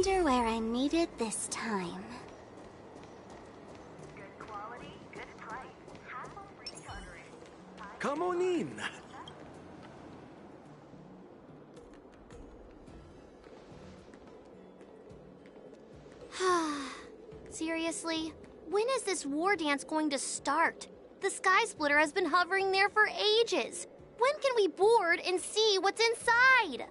wonder where I'm needed this time. Good quality, good price. Hassle-free chartering. Come on in. Seriously? When is this war dance going to start? The Sky Splitter has been hovering there for ages. When can we board and see what's inside?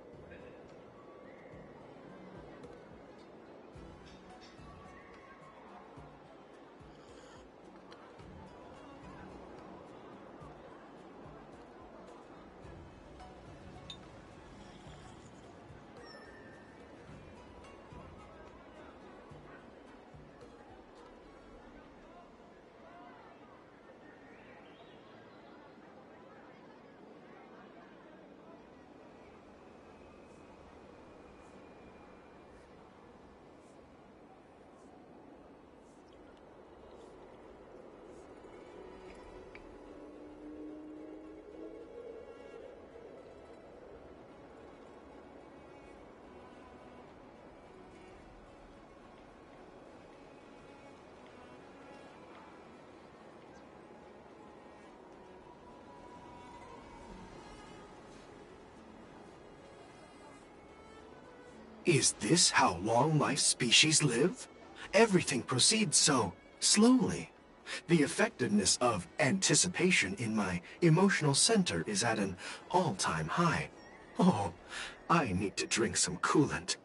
Is this how long-life species live? Everything proceeds so slowly. The effectiveness of anticipation in my emotional center is at an all-time high. Oh, I need to drink some coolant.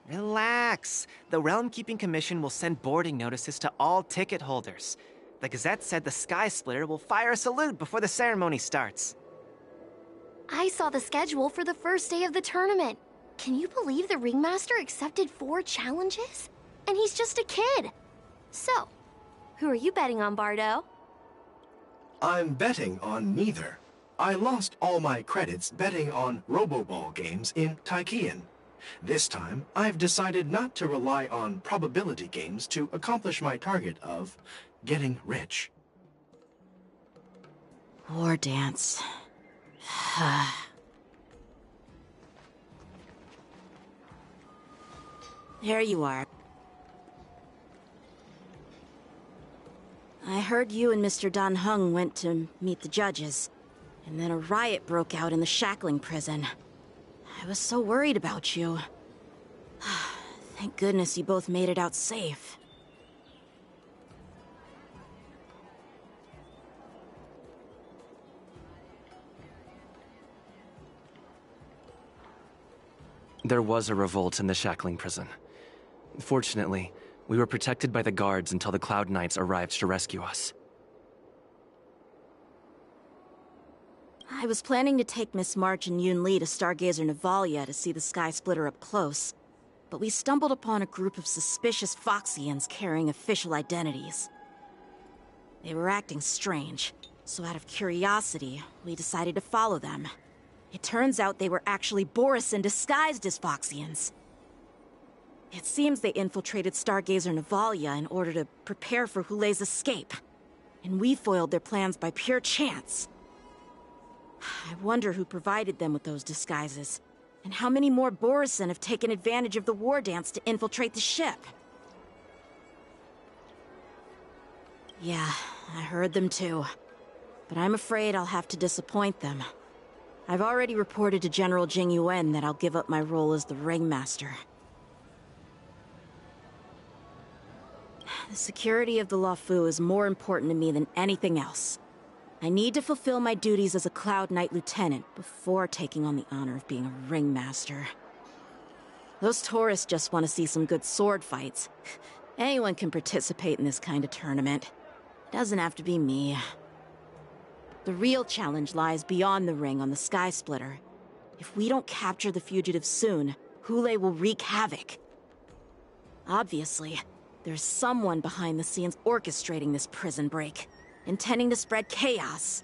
Relax. The Realm Keeping Commission will send boarding notices to all ticket holders. The Gazette said the Sky Splitter will fire a salute before the ceremony starts. I saw the schedule for the first day of the tournament. Can you believe the Ringmaster accepted 4 challenges? And he's just a kid. So, who are you betting on, Bardo? I'm betting on neither. I lost all my credits betting on Roboball games in Taikian. This time, I've decided not to rely on probability games to accomplish my target of getting rich. War dance. There you are. I heard you and Mr. Dan Heng went to meet the judges, and then a riot broke out in the shackling prison. I was so worried about you. Thank goodness you both made it out safe. There was a revolt in the shackling prison. Fortunately, we were protected by the guards until the Cloud Knights arrived to rescue us. I was planning to take Miss March and Yoon Lee to Stargazer Navalia to see the Sky Splitter up close, but we stumbled upon a group of suspicious Foxians carrying official identities. They were acting strange, so out of curiosity, we decided to follow them. It turns out they were actually Borisin disguised as Foxians. It seems they infiltrated Stargazer Navalia in order to prepare for Hulei's escape, and we foiled their plans by pure chance. I wonder who provided them with those disguises, and how many more Borisin have taken advantage of the war dance to infiltrate the ship. Yeah, I heard them too, but I'm afraid I'll have to disappoint them. I've already reported to General Jing Yuan that I'll give up my role as the Ringmaster. The security of the Luofu is more important to me than anything else. I need to fulfill my duties as a Cloud Knight Lieutenant before taking on the honor of being a Ringmaster. Those tourists just want to see some good sword fights. Anyone can participate in this kind of tournament. It doesn't have to be me. The real challenge lies beyond the ring on the Sky Splitter. If we don't capture the fugitives soon, Hulei will wreak havoc. Obviously, there's someone behind the scenes orchestrating this prison break, intending to spread chaos.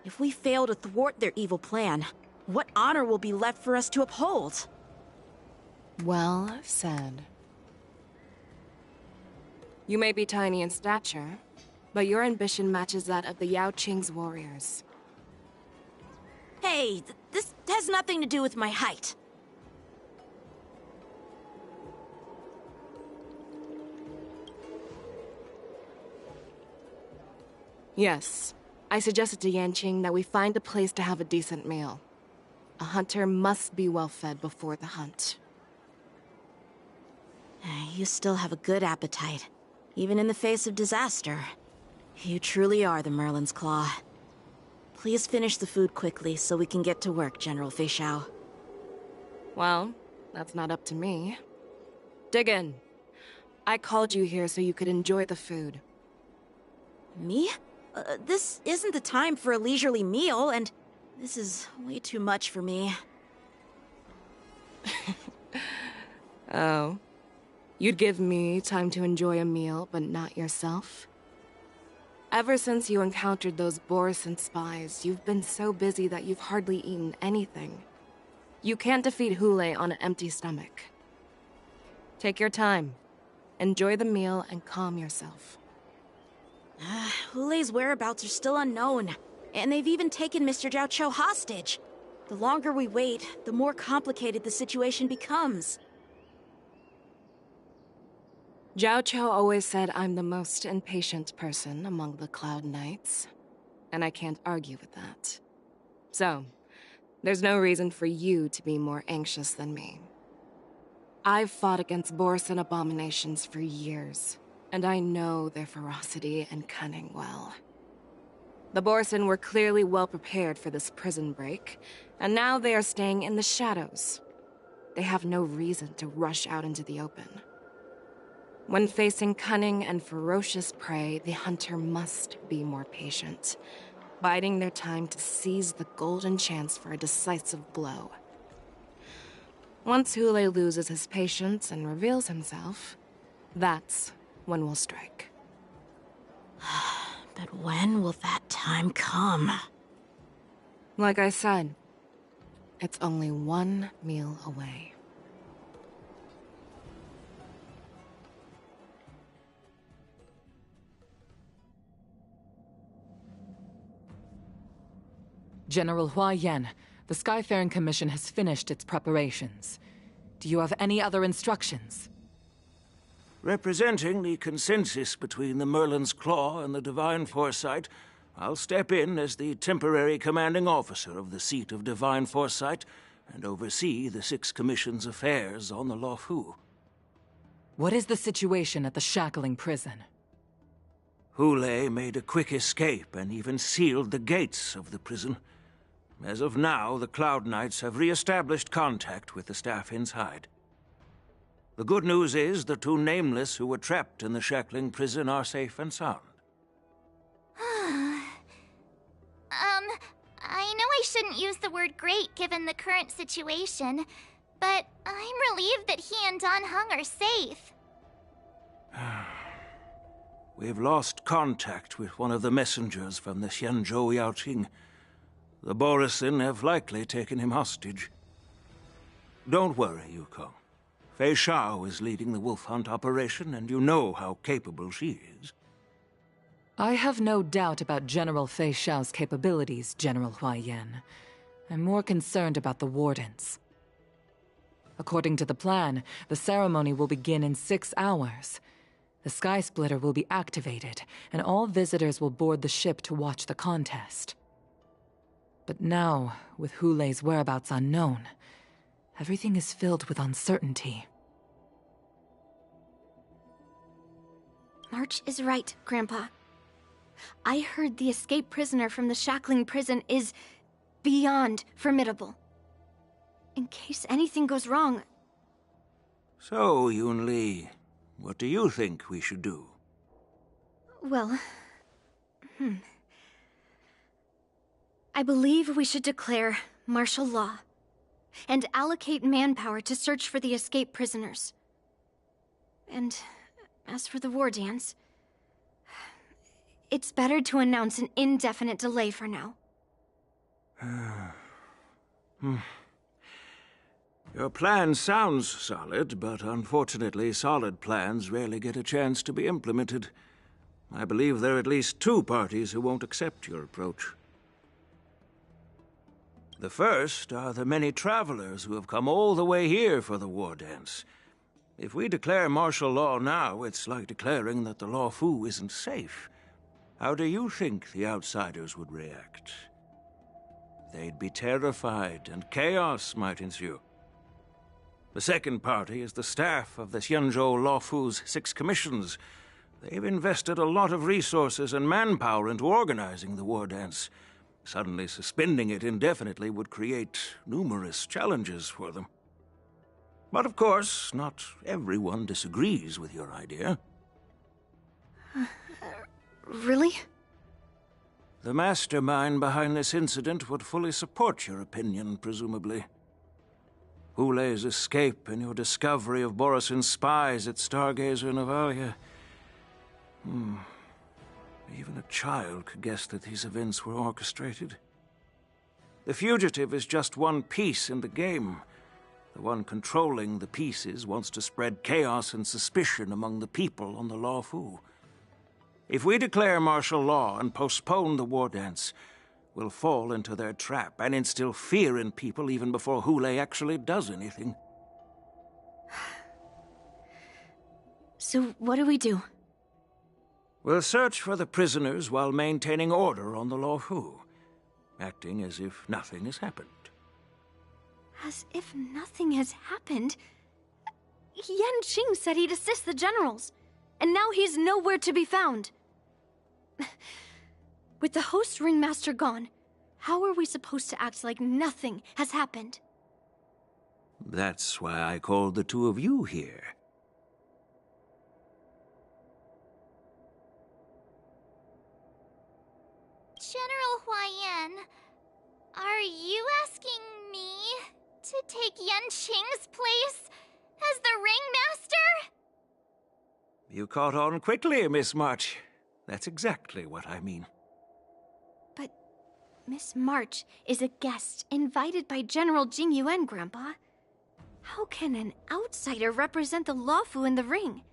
If we fail to thwart their evil plan, what honor will be left for us to uphold? Well said. You may be tiny in stature, but your ambition matches that of the Yao Qing's warriors. Hey, this has nothing to do with my height. Yes. I suggested to Yanqing that we find a place to have a decent meal. A hunter must be well fed before the hunt. You still have a good appetite, even in the face of disaster. You truly are the Merlin's Claw. Please finish the food quickly so we can get to work, General Fei Xiao. Well, that's not up to me. Dig in. I called you here so you could enjoy the food. Me? This isn't the time for a leisurely meal, and this is way too much for me. Oh. You'd give me time to enjoy a meal, but not yourself? Ever since you encountered those Borison spies, you've been so busy that you've hardly eaten anything. You can't defeat Hule on an empty stomach. Take your time. Enjoy the meal and calm yourself. Hule's whereabouts are still unknown, and they've even taken Mr. Jiao Cho hostage. The longer we wait, the more complicated the situation becomes. Jiao Cho always said I'm the most impatient person among the Cloud Knights, and I can't argue with that. So, there's no reason for you to be more anxious than me. I've fought against Borison abominations for years, and I know their ferocity and cunning well. The Borison were clearly well prepared for this prison break, and now they are staying in the shadows. They have no reason to rush out into the open. When facing cunning and ferocious prey, the hunter must be more patient, biding their time to seize the golden chance for a decisive blow. Once Hule loses his patience and reveals himself, that's when we'll strike. But when will that time come? Like I said, it's only one meal away. General Hua Yan, the Skyfaring Commission has finished its preparations. Do you have any other instructions? Representing the consensus between the Merlin's Claw and the Divine Foresight, I'll step in as the temporary commanding officer of the seat of Divine Foresight and oversee the Six Commission's affairs on the Luofu. What is the situation at the Shackling Prison? Hule made a quick escape and even sealed the gates of the prison. As of now, the Cloud Knights have re-established contact with the staff inside. The good news is the two Nameless who were trapped in the Shackling prison are safe and sound. I know I shouldn't use the word great given the current situation, but I'm relieved that he and Don Hung are safe. We've lost contact with one of the messengers from the Xianzhou Yaoqing. The Borison have likely taken him hostage. Don't worry, Yukong. Fei Xiao is leading the wolf hunt operation, and you know how capable she is. I have no doubt about General Fei Xiao's capabilities, General Hua Yan. I'm more concerned about the Wardens. According to the plan, the ceremony will begin in 6 hours. The Sky Splitter will be activated, and all visitors will board the ship to watch the contest. But now, with Hule's whereabouts unknown, everything is filled with uncertainty. March is right, Grandpa. I heard the escaped prisoner from the Shackling prison is beyond formidable. In case anything goes wrong... So, Yun-Li, what do you think we should do? Well... I believe we should declare martial law and allocate manpower to search for the escaped prisoners. And as for the war dance, it's better to announce an indefinite delay for now. Your plan sounds solid, but unfortunately solid plans rarely get a chance to be implemented. I believe there are at least 2 parties who won't accept your approach. The first are the many travelers who have come all the way here for the war dance. If we declare martial law now, it's like declaring that the Luofu isn't safe. how do you think the outsiders would react? They'd be terrified, and chaos might ensue. The second party is the staff of the Xianzhou Luofu's 6 commissions. They've invested a lot of resources and manpower into organizing the war dance. Suddenly suspending it indefinitely would create numerous challenges for them. But of course, not everyone disagrees with your idea. Really? The mastermind behind this incident would fully support your opinion, presumably. Hule's escape and your discovery of Borisin's spies at Stargazer Navalia. Even a child could guess that these events were orchestrated. The fugitive is just one piece in the game. The one controlling the pieces wants to spread chaos and suspicion among the people on the Luofu. If we declare martial law and postpone the war dance, we'll fall into their trap and instill fear in people even before Hule actually does anything. So what do we do? We'll search for the prisoners while maintaining order on the Luofu, acting as if nothing has happened. As if nothing has happened? Yanqing said he'd assist the generals, and now he's nowhere to be found. With the host ringmaster gone, how are we supposed to act like nothing has happened? That's why I called the two of you here. General Huayan, are you asking me to take Yanqing's place as the ringmaster? You caught on quickly, Miss March. That's exactly what I mean. But Miss March is a guest invited by General Jing Yuan, Grandpa. How can an outsider represent the Luofu in the ring?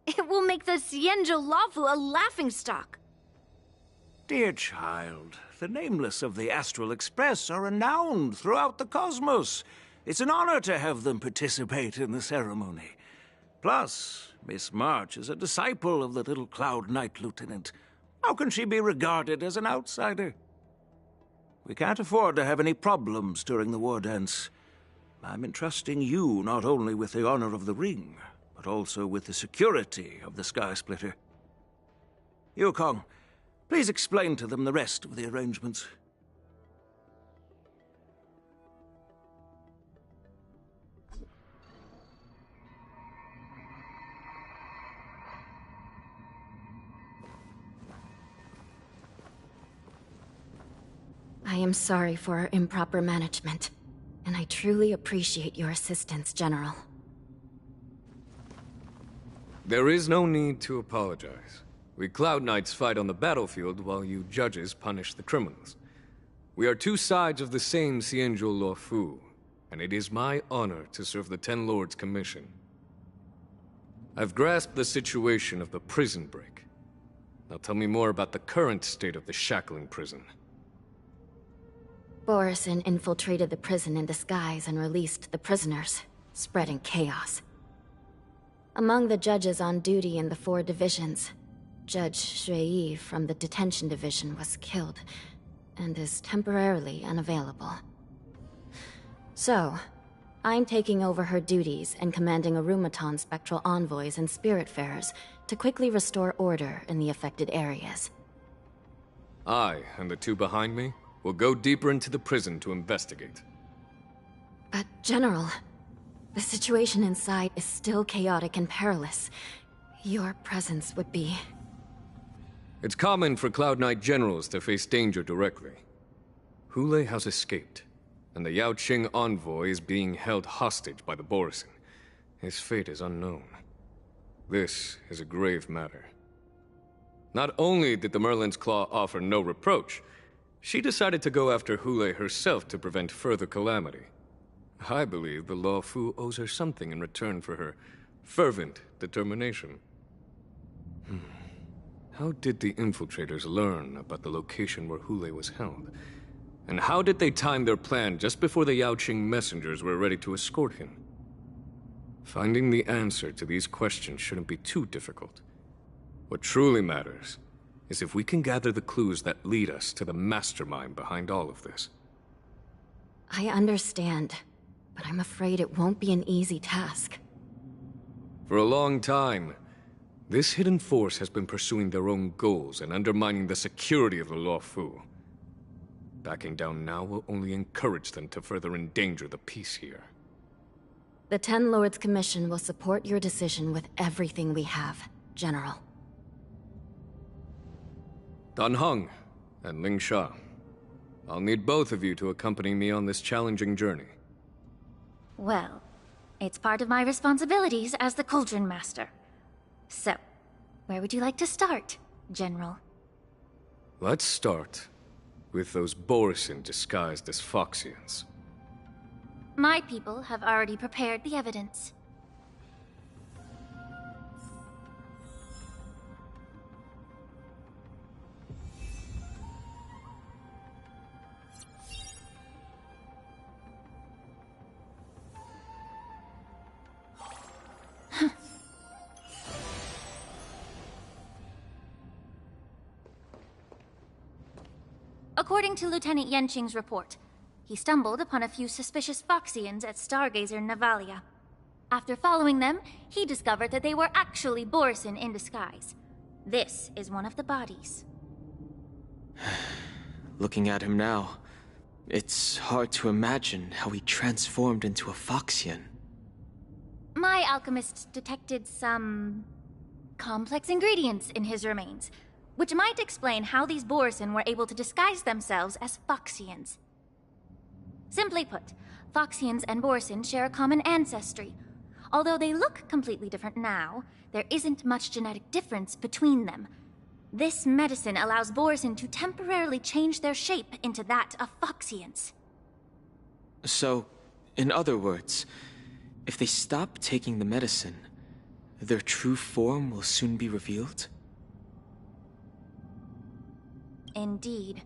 It will make the Xianzhou Luofu a laughingstock. Dear child, the nameless of the Astral Express are renowned throughout the cosmos. It's an honor to have them participate in the ceremony. Plus, Miss March is a disciple of the little Cloud Knight Lieutenant. How can she be regarded as an outsider? We can't afford to have any problems during the war dance. I'm entrusting you not only with the honor of the ring, but also with the security of the Sky Splitter. Yukong, please explain to them the rest of the arrangements. I am sorry for our improper management, and I truly appreciate your assistance, General. There is no need to apologize. We Cloud Knights fight on the battlefield while you judges punish the criminals. We are two sides of the same Xianzhou Luofu, and it is my honor to serve the Ten Lords' commission. I've grasped the situation of the prison break. Now tell me more about the current state of the shackling prison. Borisin infiltrated the prison in disguise and released the prisoners, spreading chaos. Among the judges on duty in the 4 divisions, Judge Shui from the detention division was killed and is temporarily unavailable. So, I'm taking over her duties and commanding Arumaton spectral envoys and spiritfarers to quickly restore order in the affected areas. I, and the two behind me, will go deeper into the prison to investigate. But, General, the situation inside is still chaotic and perilous. Your presence would be... It's common for Cloud Knight generals to face danger directly. Hule has escaped, and the Yaoqing envoy is being held hostage by the Borisin. His fate is unknown. This is a grave matter. Not only did the Merlin's Claw offer no reproach, she decided to go after Hule herself to prevent further calamity. I believe the Luofu owes her something in return for her fervent determination. How did the infiltrators learn about the location where Hule was held? And how did they time their plan just before the Yaoqing messengers were ready to escort him? Finding the answer to these questions shouldn't be too difficult. What truly matters is if we can gather the clues that lead us to the mastermind behind all of this. I understand, but I'm afraid it won't be an easy task. For a long time, this hidden force has been pursuing their own goals and undermining the security of the Luofu. Backing down now will only encourage them to further endanger the peace here. The Ten Lords Commission will support your decision with everything we have, General. Dan Heng and Ling Sha, I'll need both of you to accompany me on this challenging journey. Well, it's part of my responsibilities as the Cauldron Master. So, where would you like to start, General? Let's start with those Borisin disguised as Foxians. My people have already prepared the evidence. According to Lieutenant Yenqing's report, he stumbled upon a few suspicious Foxians at Stargazer Navalia. After following them, he discovered that they were actually Borisin in disguise. This is one of the bodies. Looking at him now, it's hard to imagine how he transformed into a Foxian. My alchemists detected some complex ingredients in his remains, which might explain how these Borisin were able to disguise themselves as Foxians. Simply put, Foxians and Borisin share a common ancestry. Although they look completely different now, there isn't much genetic difference between them. This medicine allows Borisin to temporarily change their shape into that of Foxians. So, in other words, if they stop taking the medicine, their true form will soon be revealed? Indeed.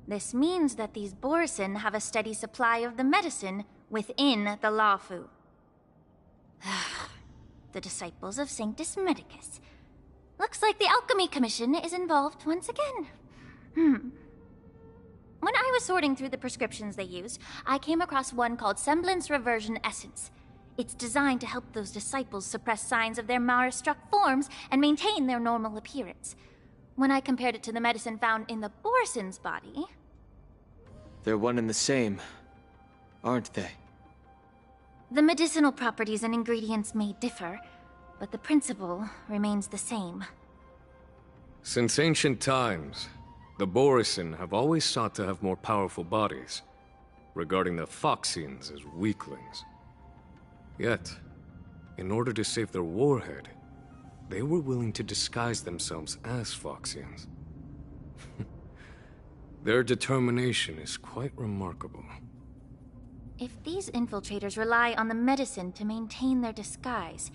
This means that these Borisin have a steady supply of the medicine within the Luofu. The disciples of Sanctus Medicus. Looks like the Alchemy Commission is involved once again. When I was sorting through the prescriptions they used, I came across one called Semblance Reversion Essence. It's designed to help those disciples suppress signs of their Mara-struck forms and maintain their normal appearance. When I compared it to the medicine found in the Borisin's body... They're one and the same, aren't they? The medicinal properties and ingredients may differ, but the principle remains the same. Since ancient times, the Borisin have always sought to have more powerful bodies, regarding the Foxians as weaklings. Yet, in order to save their warhead, they were willing to disguise themselves as Foxians. Their determination is quite remarkable. If these infiltrators rely on the medicine to maintain their disguise,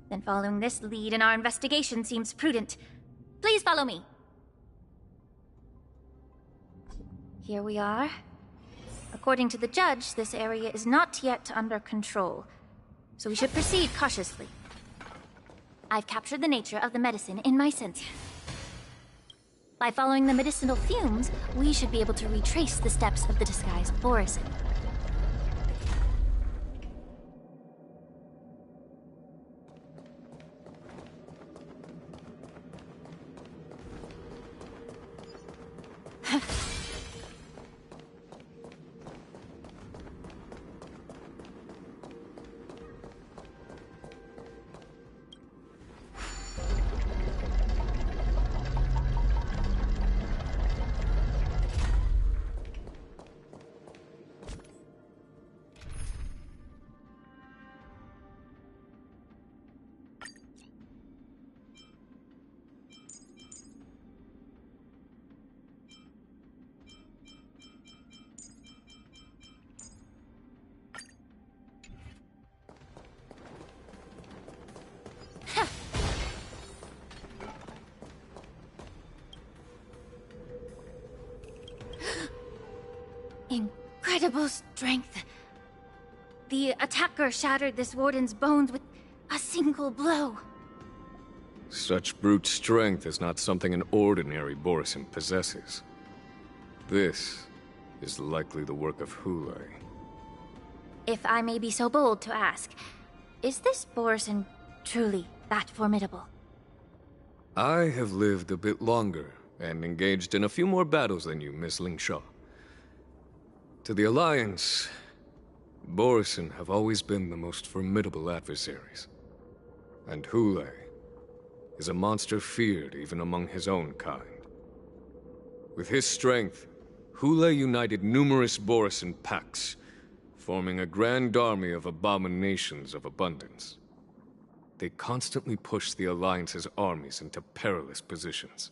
then following this lead in our investigation seems prudent. Please follow me. Here we are. According to the judge, this area is not yet under control, so we should proceed cautiously. I've captured the nature of the medicine in my sensor. By following the medicinal fumes, we should be able to retrace the steps of the disguised Borisin. Incredible strength. The attacker shattered this warden's bones with a single blow. Such brute strength is not something an ordinary Borisin possesses. This is likely the work of Hule. If I may be so bold to ask, is this Borisin truly that formidable? I have lived a bit longer and engaged in a few more battles than you, Miss Lingshaw. To the Alliance, Borisin have always been the most formidable adversaries. And Hule is a monster feared even among his own kind. With his strength, Hule united numerous Borisin pacts, forming a grand army of abominations of abundance. They constantly push the Alliance's armies into perilous positions.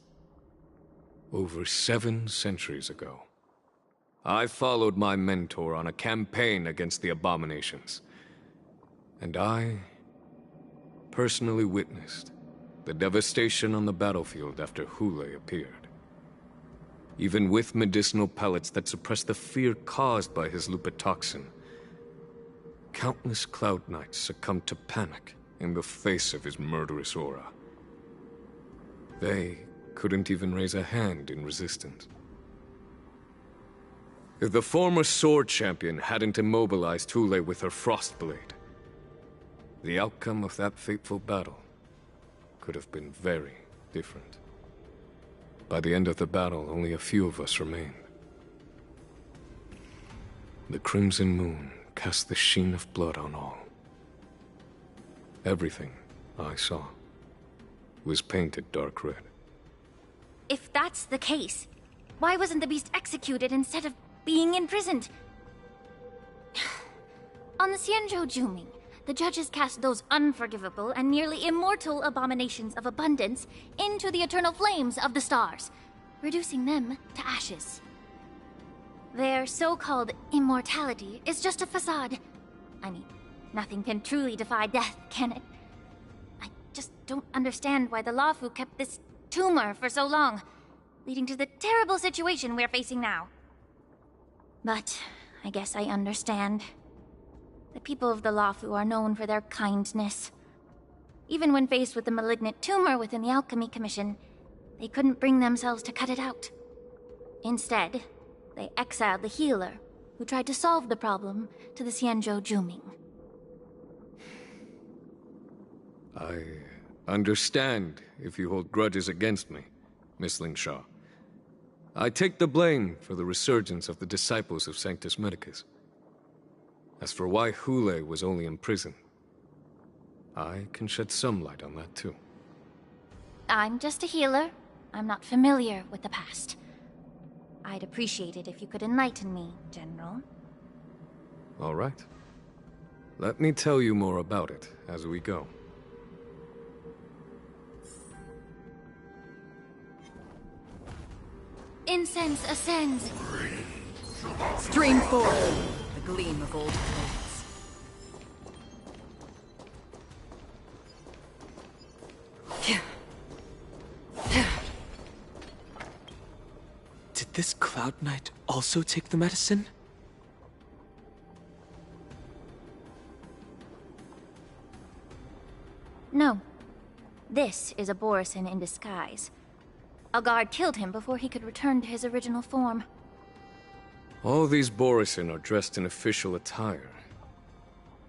Over 7 centuries ago, I followed my mentor on a campaign against the abominations. And I personally witnessed the devastation on the battlefield after Hule appeared. Even with medicinal pellets that suppressed the fear caused by his lupitoxin, countless Cloud Knights succumbed to panic in the face of his murderous aura. They couldn't even raise a hand in resistance. If the former sword champion hadn't immobilized Hule with her Frostblade, the outcome of that fateful battle could have been very different. By the end of the battle, only a few of us remained. The crimson moon cast the sheen of blood on all. Everything I saw was painted dark red. If that's the case, why wasn't the beast executed instead of being imprisoned? On the Xianzhou Juming, the judges cast those unforgivable and nearly immortal abominations of abundance into the eternal flames of the stars, reducing them to ashes. Their so-called immortality is just a facade. I mean, nothing can truly defy death, can it? I just don't understand why the Luofu kept this tumor for so long, leading to the terrible situation we're facing now. But I guess I understand. The people of the Luofu are known for their kindness. Even when faced with the malignant tumor within the Alchemy Commission, they couldn't bring themselves to cut it out. Instead, they exiled the healer, who tried to solve the problem, to the Xianzhou Juming. I understand if you hold grudges against me, Miss Lingshaw. I take the blame for the resurgence of the disciples of Sanctus Medicus. As for why Hule was only in prison, I can shed some light on that too. I'm just a healer. I'm not familiar with the past. I'd appreciate it if you could enlighten me, General. All right. Let me tell you more about it as we go. Incense ascends. Stream forward, the gleam of old blades. Did this Cloud Knight also take the medicine? No. This is a Borisin in disguise. A guard killed him before he could return to his original form. All these Borisin are dressed in official attire.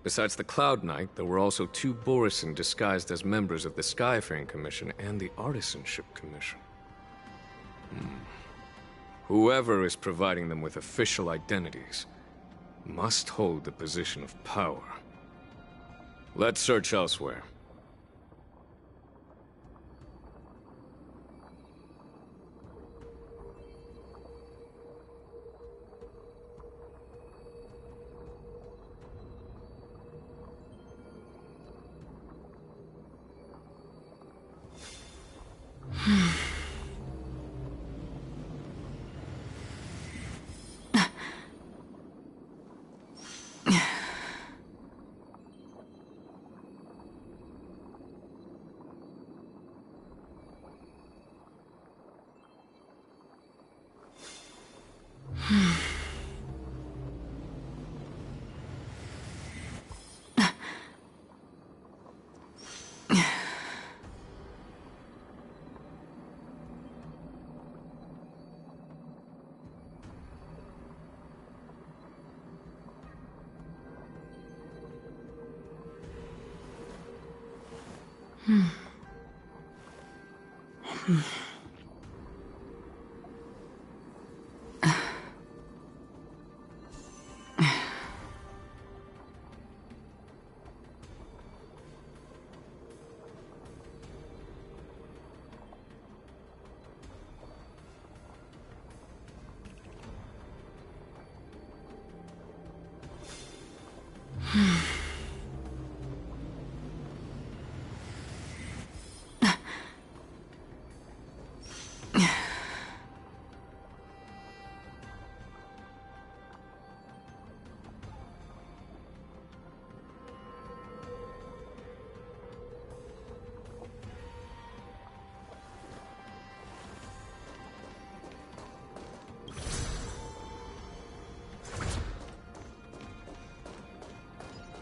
Besides the Cloud Knight, there were also 2 Borisin disguised as members of the Skyfaring Commission and the Artisanship Commission. Whoever is providing them with official identities must hold the position of power. Let's search elsewhere.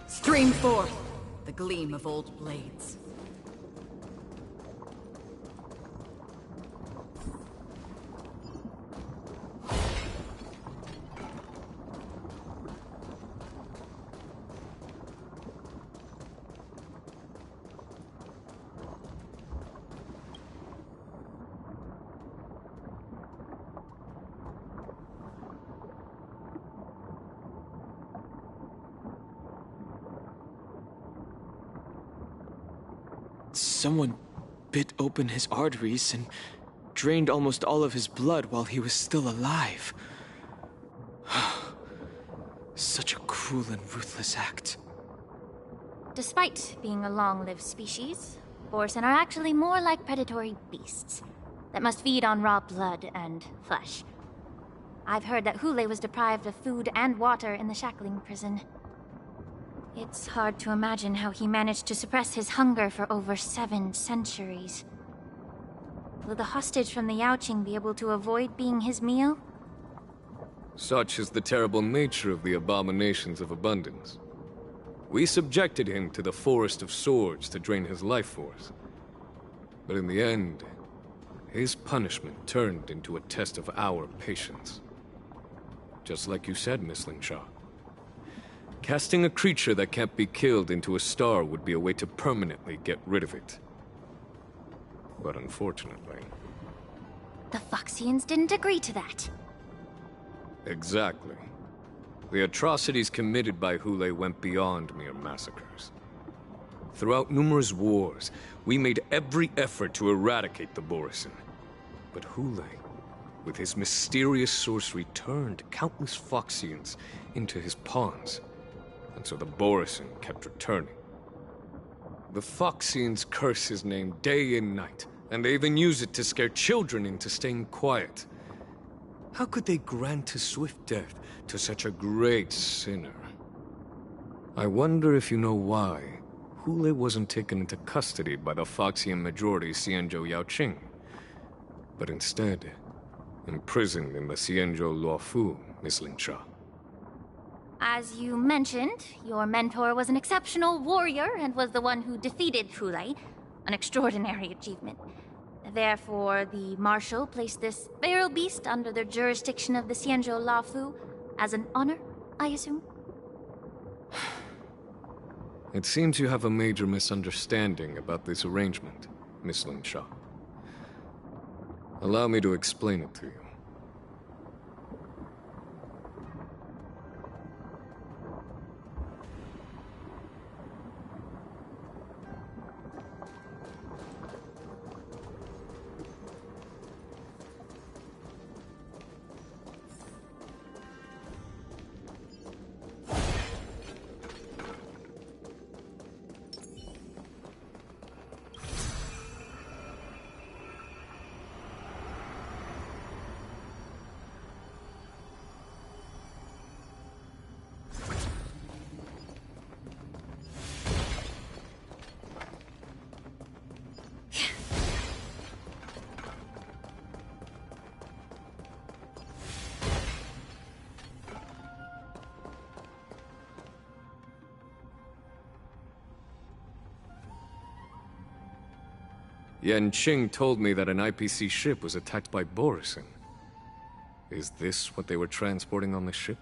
Stream forth the gleam of old blades. Someone bit open his arteries and drained almost all of his blood while he was still alive. Such a cruel and ruthless act. Despite being a long-lived species, Borson are actually more like predatory beasts that must feed on raw blood and flesh. I've heard that Hule was deprived of food and water in the shackling prison. It's hard to imagine how he managed to suppress his hunger for over 7 centuries. Will the hostage from the Yaoqing be able to avoid being his meal? Such is the terrible nature of the abominations of abundance. We subjected him to the Forest of Swords to drain his life force. But in the end, his punishment turned into a test of our patience. Just like you said, Miss Lingsha. Casting a creature that can't be killed into a star would be a way to permanently get rid of it. But unfortunately... The Foxians didn't agree to that. Exactly. The atrocities committed by Hule went beyond mere massacres. Throughout numerous wars, we made every effort to eradicate the Borisin. But Hule, with his mysterious sorcery, turned countless Foxians into his pawns. And so the Borisin kept returning. The Foxians curse his name day and night, and they even use it to scare children into staying quiet. How could they grant a swift death to such a great sinner? I wonder if you know why Hule wasn't taken into custody by the Foxian majority Xianzhou Yaoqing, but instead imprisoned in the Xianzhou Luofu, Miss Lingsha. As you mentioned, your mentor was an exceptional warrior and was the one who defeated Hule, an extraordinary achievement. Therefore, the Marshal placed this feral beast under the jurisdiction of the Xianzhou Luofu as an honor, I assume? It seems you have a major misunderstanding about this arrangement, Miss Lingsha. Allow me to explain it to you. Yanqing told me that an IPC ship was attacked by Borisin. Is this what they were transporting on the ship?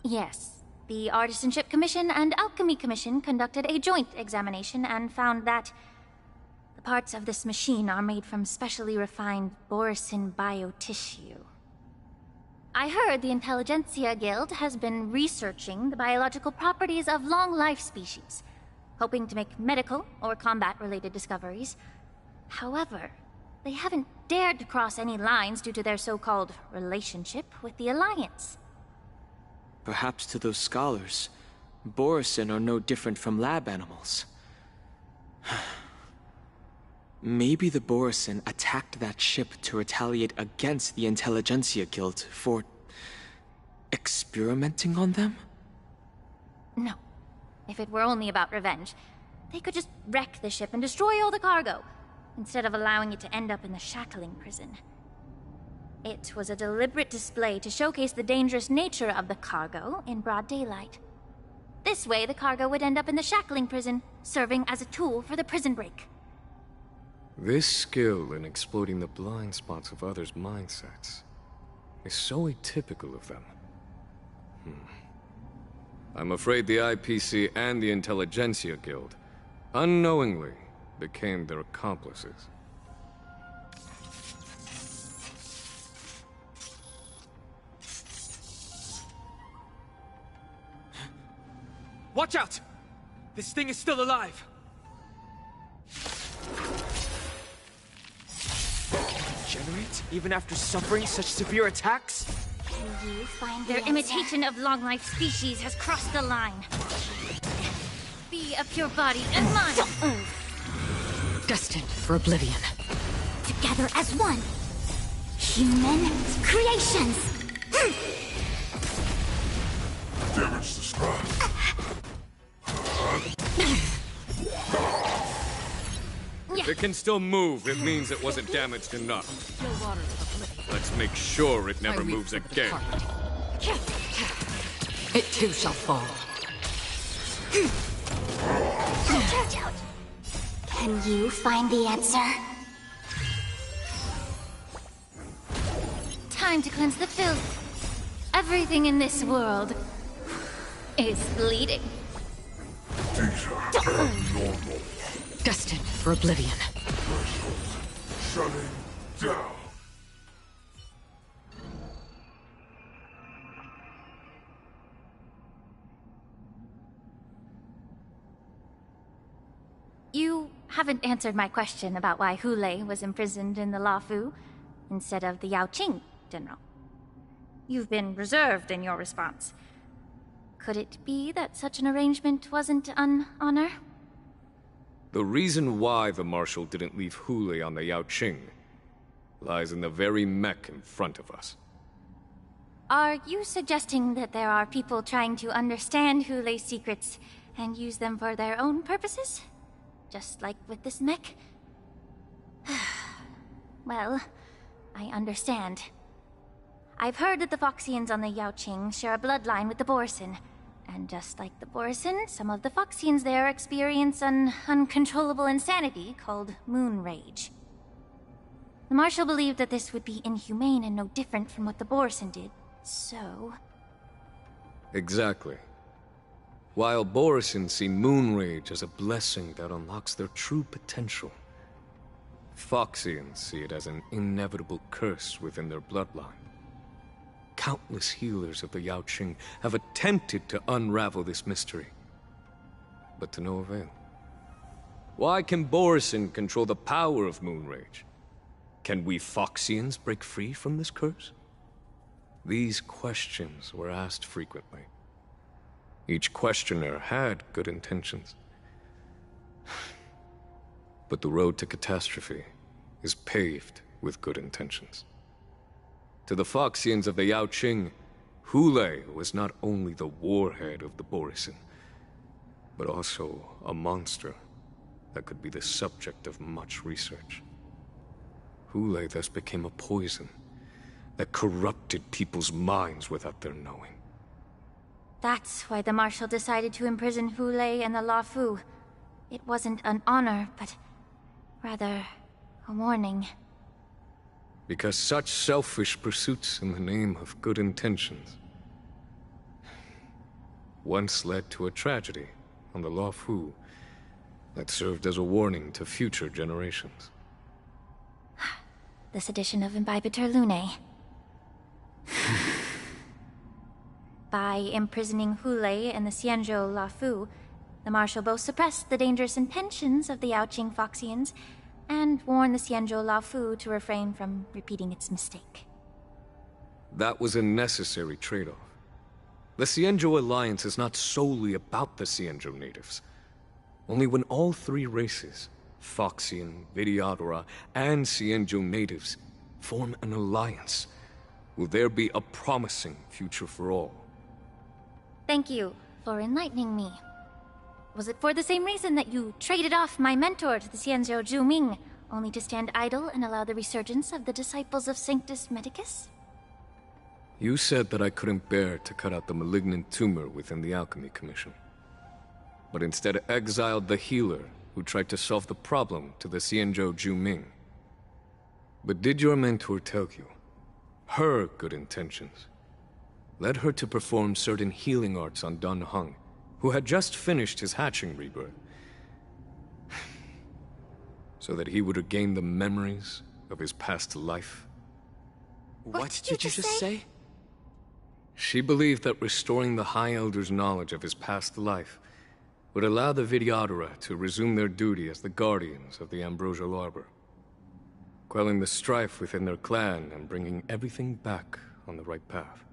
Yes. The Artisanship Commission and Alchemy Commission conducted a joint examination and found that the parts of this machine are made from specially refined Borisin biotissue. I heard the Intelligentsia Guild has been researching the biological properties of long-life species, hoping to make medical or combat-related discoveries. However, they haven't dared to cross any lines due to their so-called relationship with the Alliance. Perhaps to those scholars, Borisin are no different from lab animals. Maybe the Borisin attacked that ship to retaliate against the Intelligentsia Guild for experimenting on them? No. If it were only about revenge, they could just wreck the ship and destroy all the cargo, instead of allowing it to end up in the shackling prison. It was a deliberate display to showcase the dangerous nature of the cargo in broad daylight. This way, the cargo would end up in the shackling prison, serving as a tool for the prison break. This skill in exploiting the blind spots of others' mindsets is so atypical of them. I'm afraid the IPC and the Intelligentsia Guild unknowingly became their accomplices. Watch out! This thing is still alive! Regenerate, even after suffering such severe attacks? Can you find their imitation of long-life species has crossed the line? Be of your body and mind! Destined for oblivion. Together as one. Human creations. Damage the sky. If it can still move, it means it wasn't damaged enough. Let's make sure it never moves again. It too shall fall. Can you find the answer? Time to cleanse the filth. Everything in this world is bleeding. These are abnormal. Destined for oblivion. Shutting down. You haven't answered my question about why Hule was imprisoned in the Lafu instead of the Yaoqing, General. You've been reserved in your response. Could it be that such an arrangement wasn't an honor? The reason why the Marshal didn't leave Hule on the Yaoqing lies in the very mech in front of us. Are you suggesting that there are people trying to understand Hule's secrets and use them for their own purposes? Just like with this mech? Well, I understand. I've heard that the Foxians on the Yaoqing share a bloodline with the Borisin. And just like the Borisin, some of the Foxians there experience an uncontrollable insanity called moon rage. The Marshal believed that this would be inhumane and no different from what the Borisin did, so... Exactly. While Borisin see moon rage as a blessing that unlocks their true potential, Foxians see it as an inevitable curse within their bloodline. Countless healers of the Yaoqing have attempted to unravel this mystery, but to no avail. Why can Borisin control the power of moon rage? Can we Foxians break free from this curse? These questions were asked frequently. Each questioner had good intentions. But the road to catastrophe is paved with good intentions. To the Foxians of the Yaoqing, Hule was not only the warhead of the Borisin, but also a monster that could be the subject of much research. Hule thus became a poison that corrupted people's minds without their knowing. That's why the Marshal decided to imprison Hule and the Lafu. It wasn't an honor, but rather a warning. Because such selfish pursuits in the name of good intentions once led to a tragedy on the Luofu that served as a warning to future generations. This edition of Imbibitor Lunae. By imprisoning Hule and the Xianzhou Luofu, the Marshal both suppressed the dangerous intentions of the Yaoqing Foxians and warned the Xianzhou Luofu to refrain from repeating its mistake. That was a necessary trade-off. The Xianzhou alliance is not solely about the Xianzhou natives. Only when all three races, Foxian, Videodora, and Xianzhou natives, form an alliance, will there be a promising future for all. Thank you for enlightening me. Was it for the same reason that you traded off my mentor to the Xianzhou Zhuming, only to stand idle and allow the resurgence of the disciples of Sanctus Medicus? You said that I couldn't bear to cut out the malignant tumor within the Alchemy Commission, but instead exiled the healer who tried to solve the problem to the Xianzhou Zhuming. But did your mentor tell you her good intentions led her to perform certain healing arts on Dun Heng, who had just finished his hatching rebirth, so that he would regain the memories of his past life? What did you just say? She believed that restoring the High Elder's knowledge of his past life would allow the Videodora to resume their duty as the guardians of the Ambrosial Arbor, quelling the strife within their clan and bringing everything back on the right path.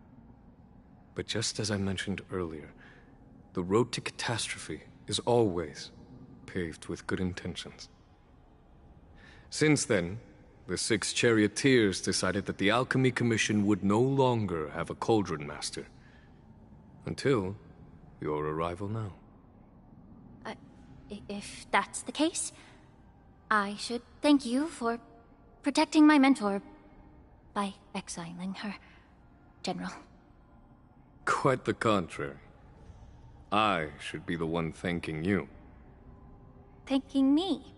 But just as I mentioned earlier, the road to catastrophe is always paved with good intentions. Since then, the 6 charioteers decided that the Alchemy Commission would no longer have a cauldron master. Until your arrival now. If that's the case, I should thank you for protecting my mentor by exiling her, General. Quite the contrary. I should be the one thanking you. Thanking me?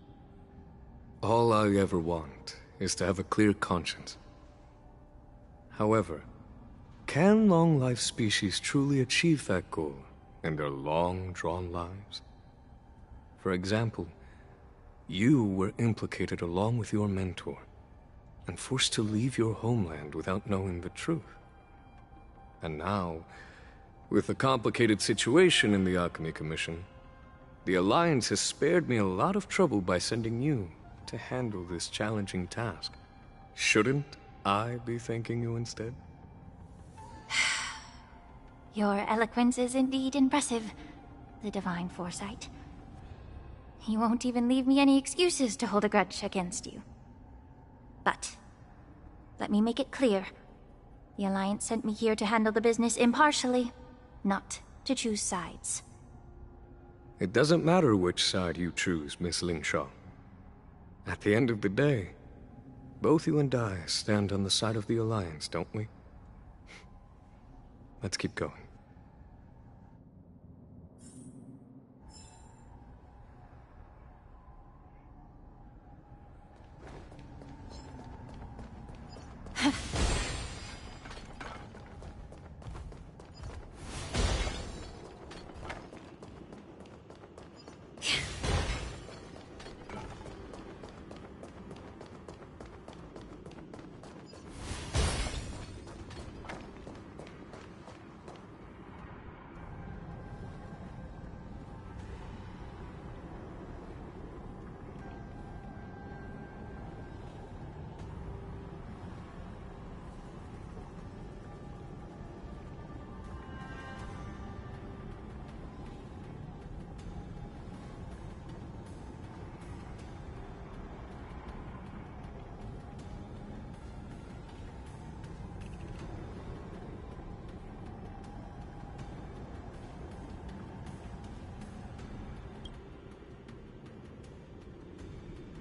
All I ever want is to have a clear conscience. However, can long-life species truly achieve that goal in their long-drawn lives? For example, you were implicated along with your mentor, and forced to leave your homeland without knowing the truth. And now, with the complicated situation in the Alchemy Commission, the Alliance has spared me a lot of trouble by sending you to handle this challenging task. Shouldn't I be thanking you instead? Your eloquence is indeed impressive, the divine foresight. You won't even leave me any excuses to hold a grudge against you. But, let me make it clear. The Alliance sent me here to handle the business impartially, not to choose sides. It doesn't matter which side you choose, Miss Lingshaw. At the end of the day, both you and I stand on the side of the Alliance, don't we? Let's keep going.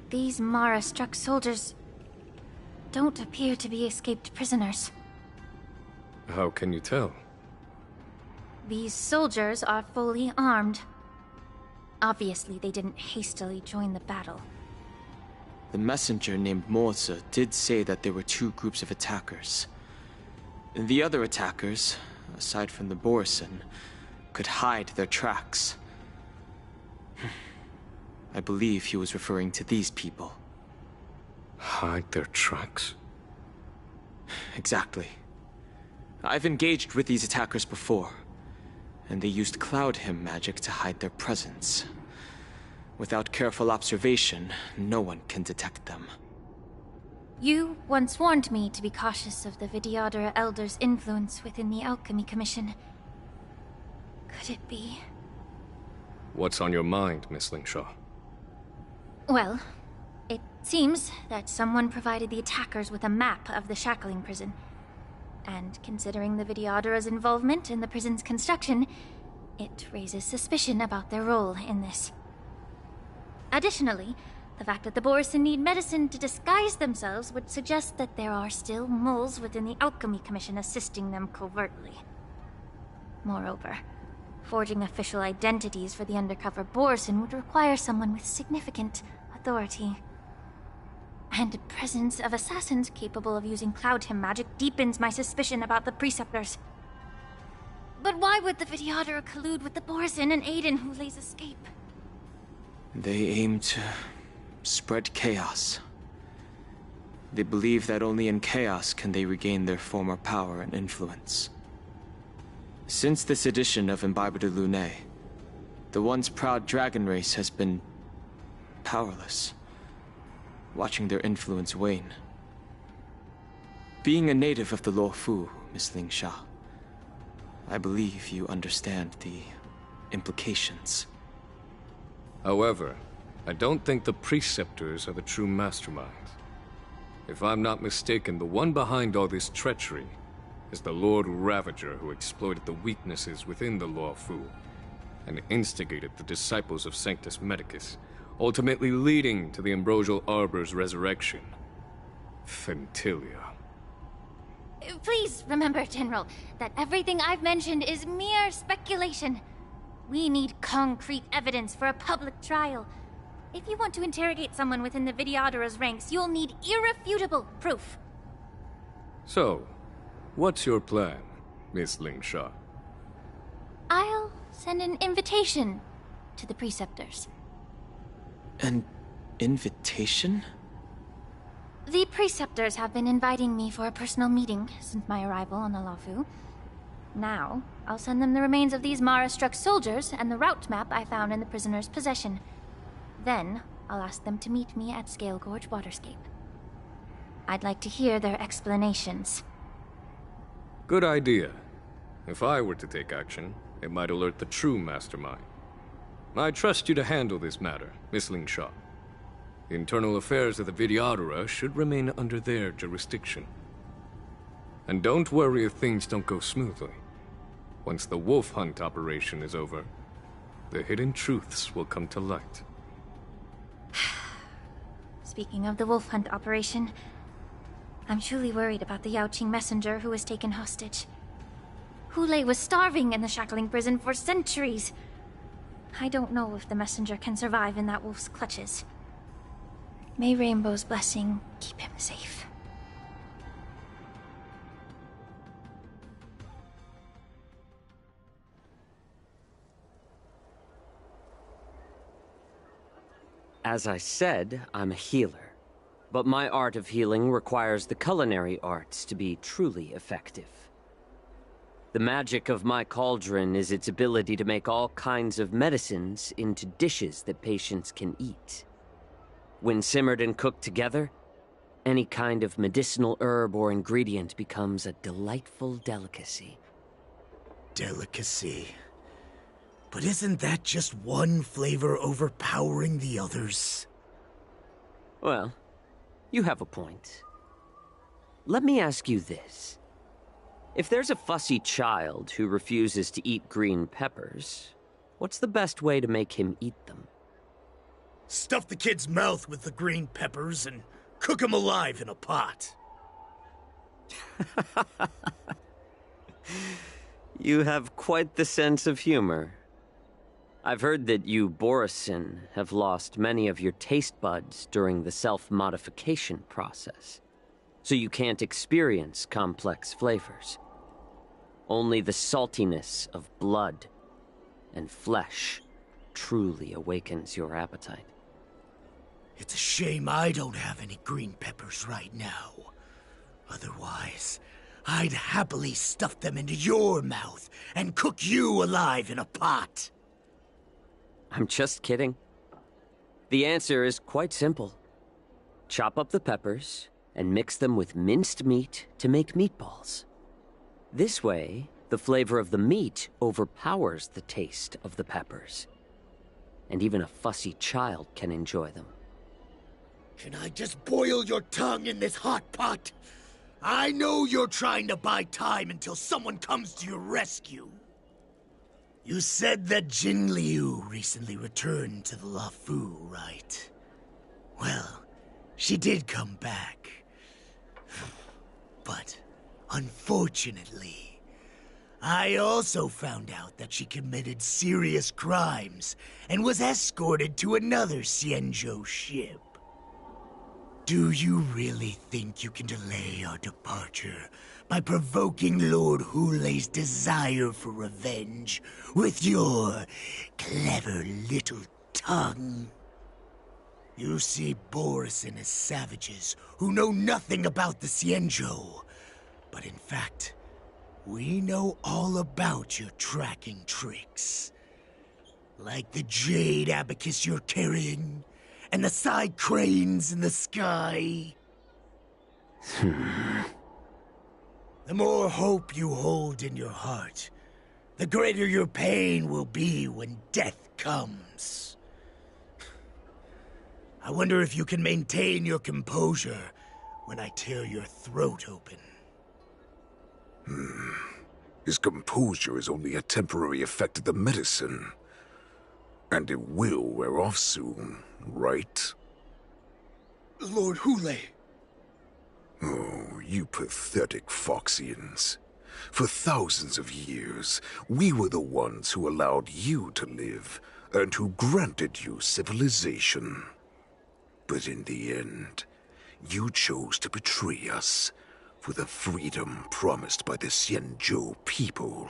These Mara-struck soldiers don't appear to be escaped prisoners. How can you tell? These soldiers are fully armed. Obviously, they didn't hastily join the battle. The messenger named Morza did say that there were 2 groups of attackers. The other attackers, aside from the Borison, could hide their tracks. I believe he was referring to these people. Hide their tracks? Exactly. I've engaged with these attackers before, and they used Cloud Hymn magic to hide their presence. Without careful observation, no one can detect them. You once warned me to be cautious of the Vidyadhara Elder's influence within the Alchemy Commission. Could it be? What's on your mind, Miss Lingshaw? Well, it seems that someone provided the attackers with a map of the shackling prison. And considering the Vidyadhara's involvement in the prison's construction, it raises suspicion about their role in this. Additionally, the fact that the Borison need medicine to disguise themselves would suggest that there are still moles within the Alchemy Commission assisting them covertly. Moreover, forging official identities for the undercover Borison would require someone with significant authority. And the presence of assassins capable of using Cloud Hymn magic deepens my suspicion about the Preceptors. But why would the Vidyadhara collude with the Borison and aid in Hulei's escape? They aim to spread chaos. They believe that only in chaos can they regain their former power and influence. Since this edition of Imbibe de Lune, the once proud dragon race has been powerless, watching their influence wane. Being a native of the Luofu, Miss Lingsha, I believe you understand the implications. However, I don't think the Preceptors are the true masterminds. If I'm not mistaken, the one behind all this treachery is the Lord Ravager who exploited the weaknesses within the Luofu and instigated the disciples of Sanctus Medicus, ultimately leading to the Ambrosial Arbor's resurrection. Fentilia. Please remember, General, that everything I've mentioned is mere speculation. We need concrete evidence for a public trial. If you want to interrogate someone within the Vidyadhara's ranks, you'll need irrefutable proof. So, what's your plan, Miss Lingshaw? I'll send an invitation to the Preceptors. An invitation? The Preceptors have been inviting me for a personal meeting since my arrival on the Luofu. Now, I'll send them the remains of these Mara-struck soldiers and the route map I found in the prisoner's possession. Then, I'll ask them to meet me at Scale Gorge Waterscape. I'd like to hear their explanations. Good idea. If I were to take action, it might alert the true mastermind. I trust you to handle this matter, Miss Lingshaw. The internal affairs of the Vidyadhara should remain under their jurisdiction. And don't worry if things don't go smoothly. Once the wolf hunt operation is over, the hidden truths will come to light. Speaking of the wolf hunt operation, I'm truly worried about the Yaoqing messenger who was taken hostage. Hulei was starving in the shackling prison for centuries. I don't know if the messenger can survive in that wolf's clutches. May Rainbow's blessing keep him safe. As I said, I'm a healer. But my art of healing requires the culinary arts to be truly effective. The magic of my cauldron is its ability to make all kinds of medicines into dishes that patients can eat. When simmered and cooked together, any kind of medicinal herb or ingredient becomes a delightful delicacy. Delicacy. But isn't that just one flavor overpowering the others? Well, you have a point. Let me ask you this. If there's a fussy child who refuses to eat green peppers, what's the best way to make him eat them? Stuff the kid's mouth with the green peppers and cook him alive in a pot. You have quite the sense of humor. I've heard that you, Borison, have lost many of your taste buds during the self-modification process, so you can't experience complex flavors. Only the saltiness of blood and flesh truly awakens your appetite. It's a shame I don't have any green peppers right now. Otherwise, I'd happily stuff them into your mouth and cook you alive in a pot. I'm just kidding. The answer is quite simple. Chop up the peppers and mix them with minced meat to make meatballs. This way, the flavor of the meat overpowers the taste of the peppers. And even a fussy child can enjoy them. Can I just boil your tongue in this hot pot? I know you're trying to buy time until someone comes to your rescue. You said that Jin Liu recently returned to the Luofu, right? Well, she did come back. But, unfortunately, I also found out that she committed serious crimes and was escorted to another Xianzhou ship. Do you really think you can delay our departure by provoking Lord Hulei's desire for revenge with your clever little tongue? You see Borison as savages who know nothing about the Xianzhou, but in fact, we know all about your tracking tricks. Like the jade abacus you're carrying, and the side cranes in the sky. The more hope you hold in your heart, the greater your pain will be when death comes. I wonder if you can maintain your composure when I tear your throat open. His composure is only a temporary effect of the medicine. And it will wear off soon, right? Lord Hulei. Oh, you pathetic Foxians. For thousands of years, we were the ones who allowed you to live, and who granted you civilization. But in the end, you chose to betray us for the freedom promised by the Xianzhou people.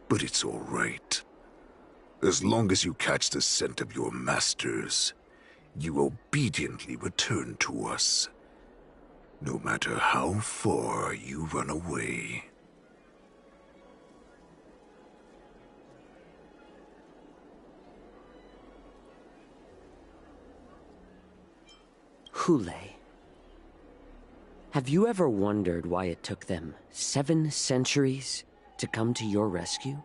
But it's all right. As long as you catch the scent of your masters, you obediently return to us. No matter how far you run away. Hulei. Have you ever wondered why it took them 7 centuries to come to your rescue?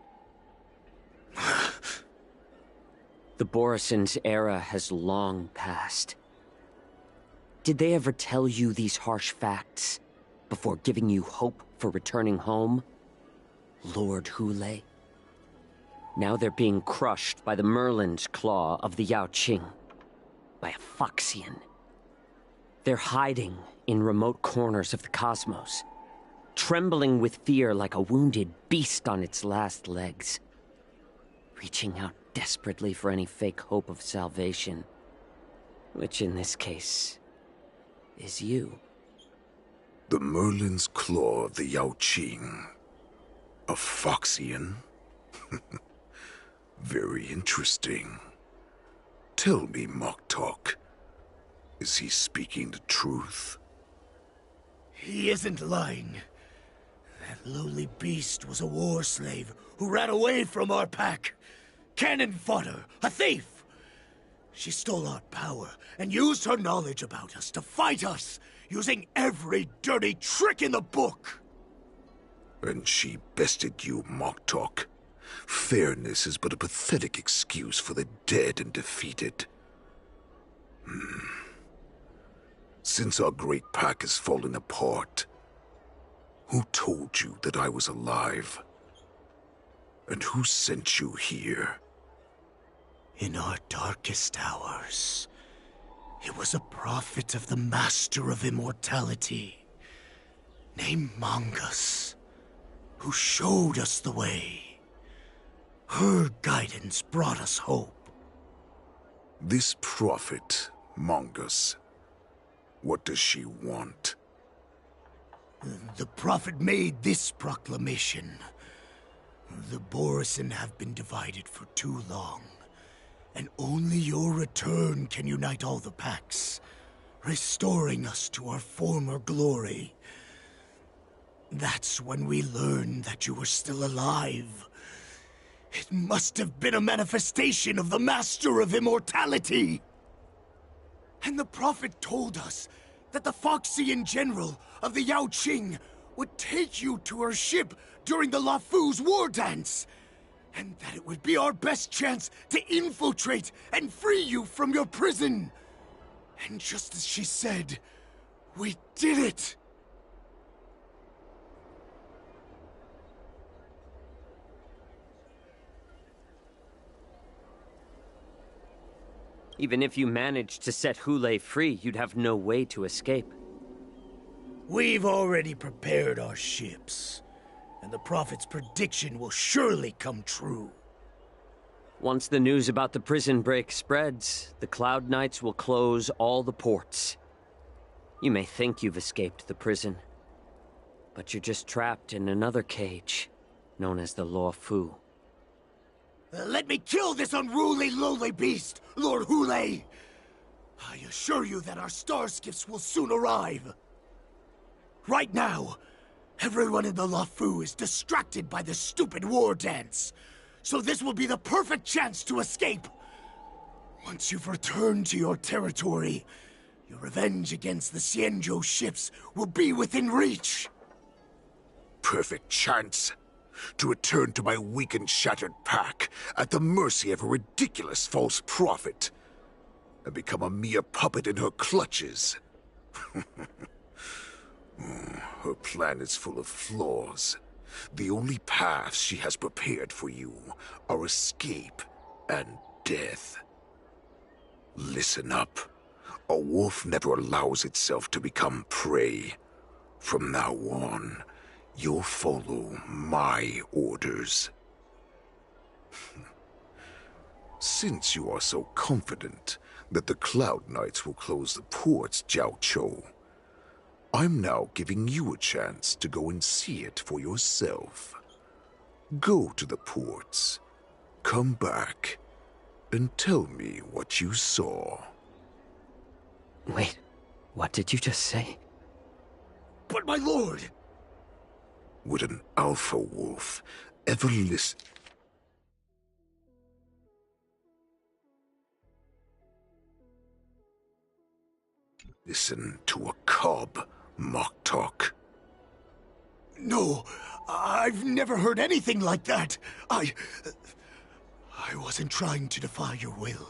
The Borison's era has long passed. Did they ever tell you these harsh facts before giving you hope for returning home, Lord Hulei? Now they're being crushed by the Merlin's claw of the Yaoqing, by a Foxian. They're hiding in remote corners of the cosmos, trembling with fear like a wounded beast on its last legs, reaching out desperately for any fake hope of salvation, which in this case is you. The Merlin's claw of the Yaoqing. A Foxian? Very interesting. Tell me, Moktok, is he speaking the truth? He isn't lying. That lowly beast was a war slave who ran away from our pack. Cannon fodder, a thief! She stole our power and used her knowledge about us to fight us, using every dirty trick in the book! And she bested you, Moktok. Fairness is but a pathetic excuse for the dead and defeated. Since our great pack has fallen apart, who told you that I was alive? And who sent you here? In our darkest hours, it was a prophet of the Master of Immortality, named Mongus, who showed us the way. Her guidance brought us hope. This prophet, Mongus, what does she want? The prophet made this proclamation. The Borison have been divided for too long, and only your return can unite all the packs, restoring us to our former glory. That's when we learned that you were still alive. It must have been a manifestation of the Master of Immortality! And the Prophet told us that the Foxian General of the Yao Qing would take you to her ship during the Lafu's war dance, and that it would be our best chance to infiltrate and free you from your prison. And just as she said, we did it! Even if you managed to set Hule free, you'd have no way to escape. We've already prepared our ships, and the Prophet's prediction will surely come true. Once the news about the prison break spreads, the Cloud Knights will close all the ports. You may think you've escaped the prison, but you're just trapped in another cage, known as the Law Fu. Let me kill this unruly, lowly beast, Lord Hule! I assure you that our star skiffs will soon arrive. Right now, everyone in the Lafu is distracted by this stupid war dance, so this will be the perfect chance to escape. Once you've returned to your territory, your revenge against the Xianzhou ships will be within reach. Perfect chance to return to my weak and shattered pack at the mercy of a ridiculous false prophet and become a mere puppet in her clutches. Her plan is full of flaws. The only paths she has prepared for you are escape and death. Listen up. A wolf never allows itself to become prey. From now on, you'll follow my orders. Since you are so confident that the Cloud Knights will close the ports, Jiao Chou, I'm now giving you a chance to go and see it for yourself. Go to the ports, come back, and tell me what you saw. Wait, what did you just say? But my lord! Would an alpha wolf ever listen? Listen to a cub, Moktok? No, I've never heard anything like that. I wasn't trying to defy your will.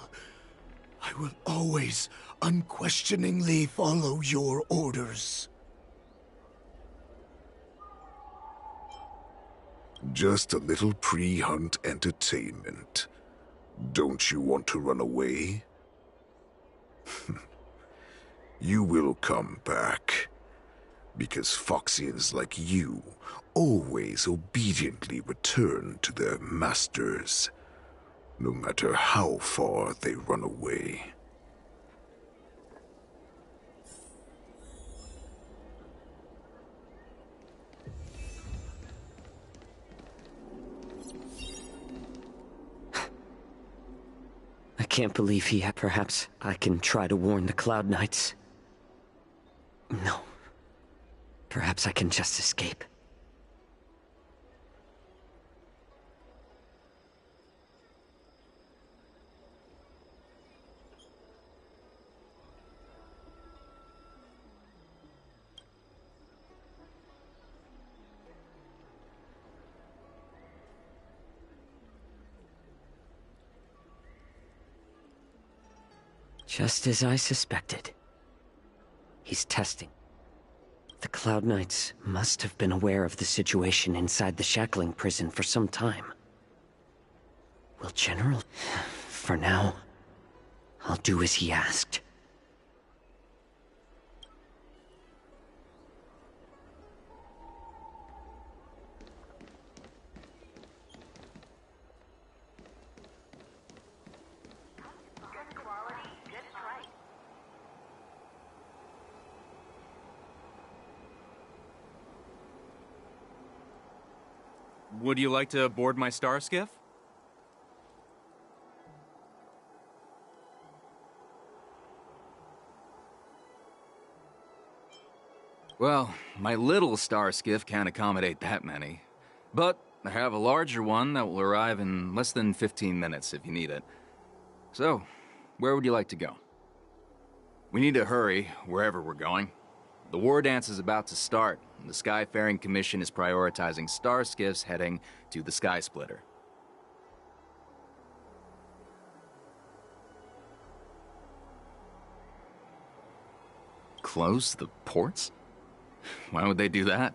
I will always, unquestioningly follow your orders. Just a little pre-hunt entertainment. Don't you want to run away? You will come back. Because Foxians like you always obediently return to their masters, no matter how far they run away. I can't believe he had. Perhaps I can try to warn the Cloud Knights. No. Perhaps I can just escape. Just as I suspected. He's testing. The Cloud Knights must have been aware of the situation inside the shackling prison for some time. Will General... For now, I'll do as he asked. Would you like to board my star skiff? Well, my little star skiff can't accommodate that many. But I have a larger one that will arrive in less than 15 minutes if you need it. So, where would you like to go? We need to hurry, wherever we're going. The war dance is about to start, and the Skyfaring Commission is prioritizing star skiffs heading to the Sky Splitter. Close the ports? Why would they do that?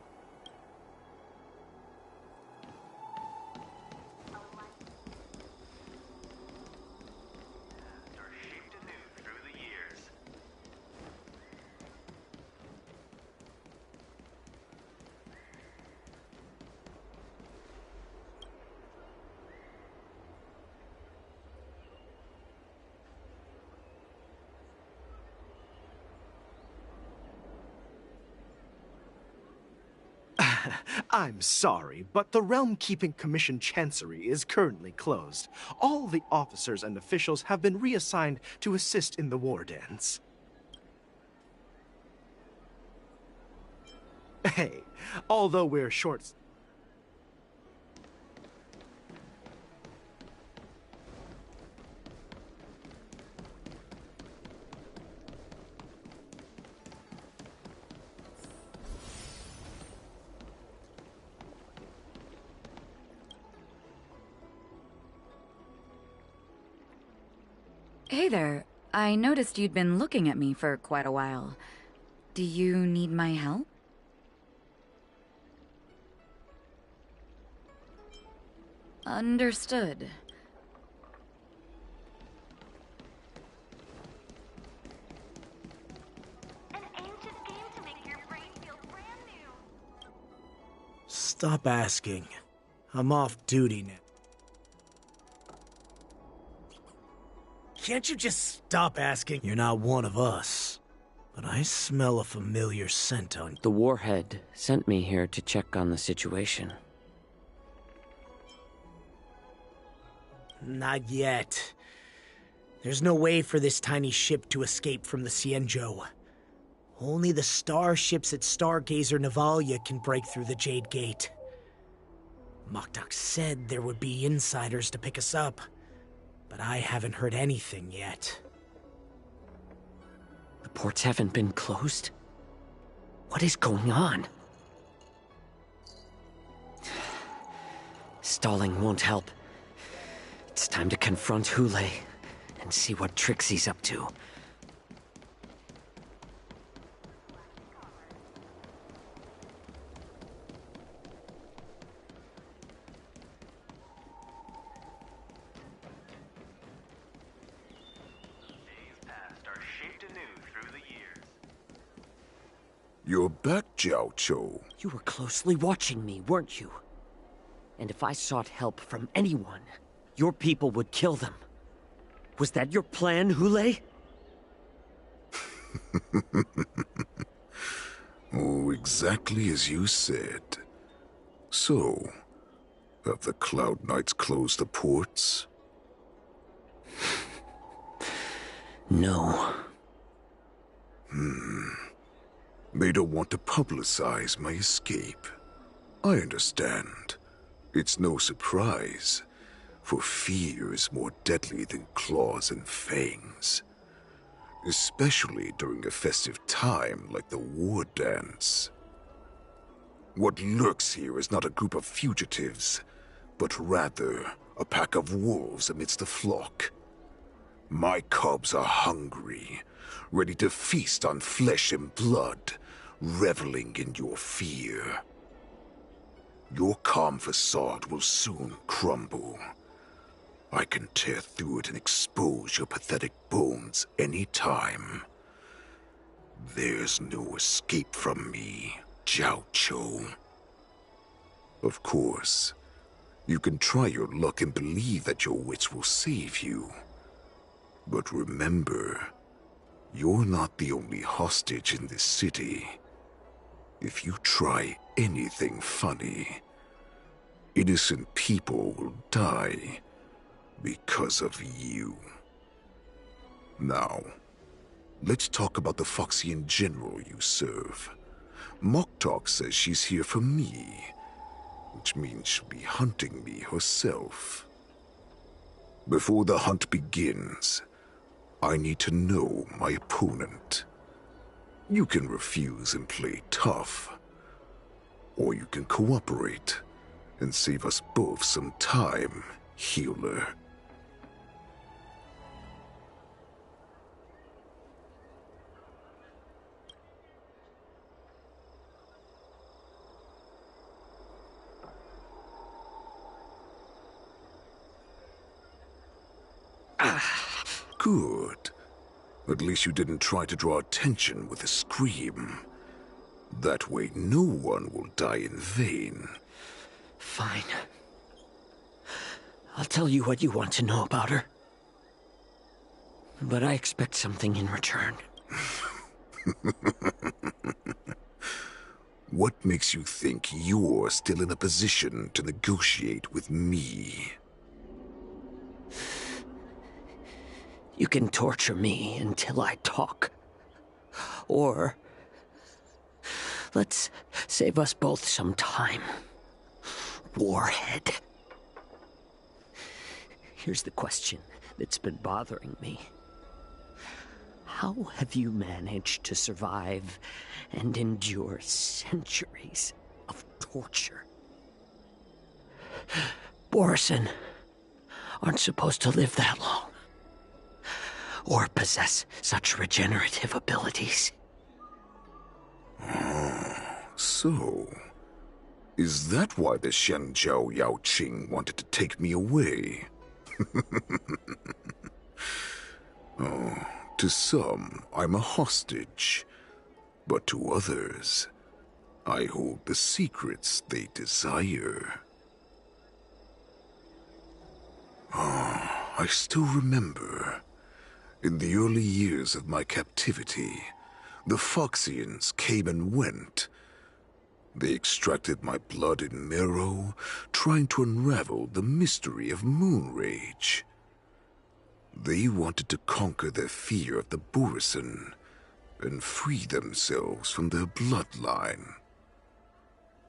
I'm sorry, but the Realm Keeping Commission Chancery is currently closed. All the officers and officials have been reassigned to assist in the war dance. Hey, although we're short... Hey there. I noticed you'd been looking at me for quite a while. Do you need my help? Understood. Stop asking. I'm off duty now. Can't you just stop asking? You're not one of us. But I smell a familiar scent on you. The warhead sent me here to check on the situation. Not yet. There's no way for this tiny ship to escape from the Cienjo. Only the starships at Stargazer Navalia can break through the Jade Gate. Mokdok said there would be insiders to pick us up, but I haven't heard anything yet. The ports haven't been closed? What is going on? Stalling won't help. It's time to confront Hule and see what tricks he's up to. You're back, Jiao Cho. You were closely watching me, weren't you? And if I sought help from anyone, your people would kill them. Was that your plan, Hule? Oh, exactly as you said. So, have the Cloud Knights closed the ports? No. They don't want to publicize my escape. I understand. It's no surprise, for fear is more deadly than claws and fangs. Especially during a festive time like the war dance. What lurks here is not a group of fugitives, but rather a pack of wolves amidst the flock. My cubs are hungry, ready to feast on flesh and blood, reveling in your fear. Your calm facade will soon crumble. I can tear through it and expose your pathetic bones any time. There's no escape from me, Jiao Cho. Of course, you can try your luck and believe that your wits will save you. But remember, you're not the only hostage in this city. If you try anything funny, Innocent people will die because of you. Now, let's talk about the Foxian general you serve. Moktok says she's here for me, which means she'll be hunting me herself. Before the hunt begins, I need to know my opponent. You can refuse and play tough, or you can cooperate and save us both some time, healer. Good. At least you didn't try to draw attention with a scream. That way no one will die in vain. Fine. I'll tell you what you want to know about her. But I expect something in return. What makes you think you're still in a position to negotiate with me? You can torture me until I talk. Or let's save us both some time. Warhead. Here's the question that's been bothering me. How have you managed to survive and endure centuries of torture? Borison aren't supposed to live that long, or possess such regenerative abilities. So, is that why the Shenjiao Yao Qing wanted to take me away? Oh, to some, I'm a hostage. But to others, I hold the secrets they desire. I still remember. In the early years of my captivity, the Foxians came and went. They extracted my blood and marrow, trying to unravel the mystery of moon rage. They wanted to conquer their fear of the Borison and free themselves from their bloodline.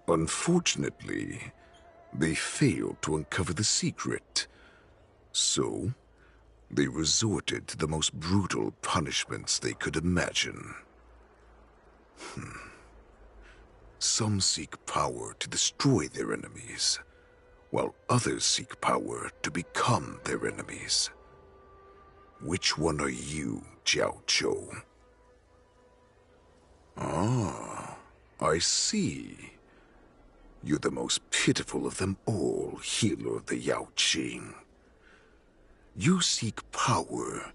Unfortunately, they failed to uncover the secret. So, they resorted to the most brutal punishments they could imagine. Some seek power to destroy their enemies, while others seek power to become their enemies. Which one are you, Jiao Chou? Ah, I see. You're the most pitiful of them all, healer of the Yao Qing. You seek power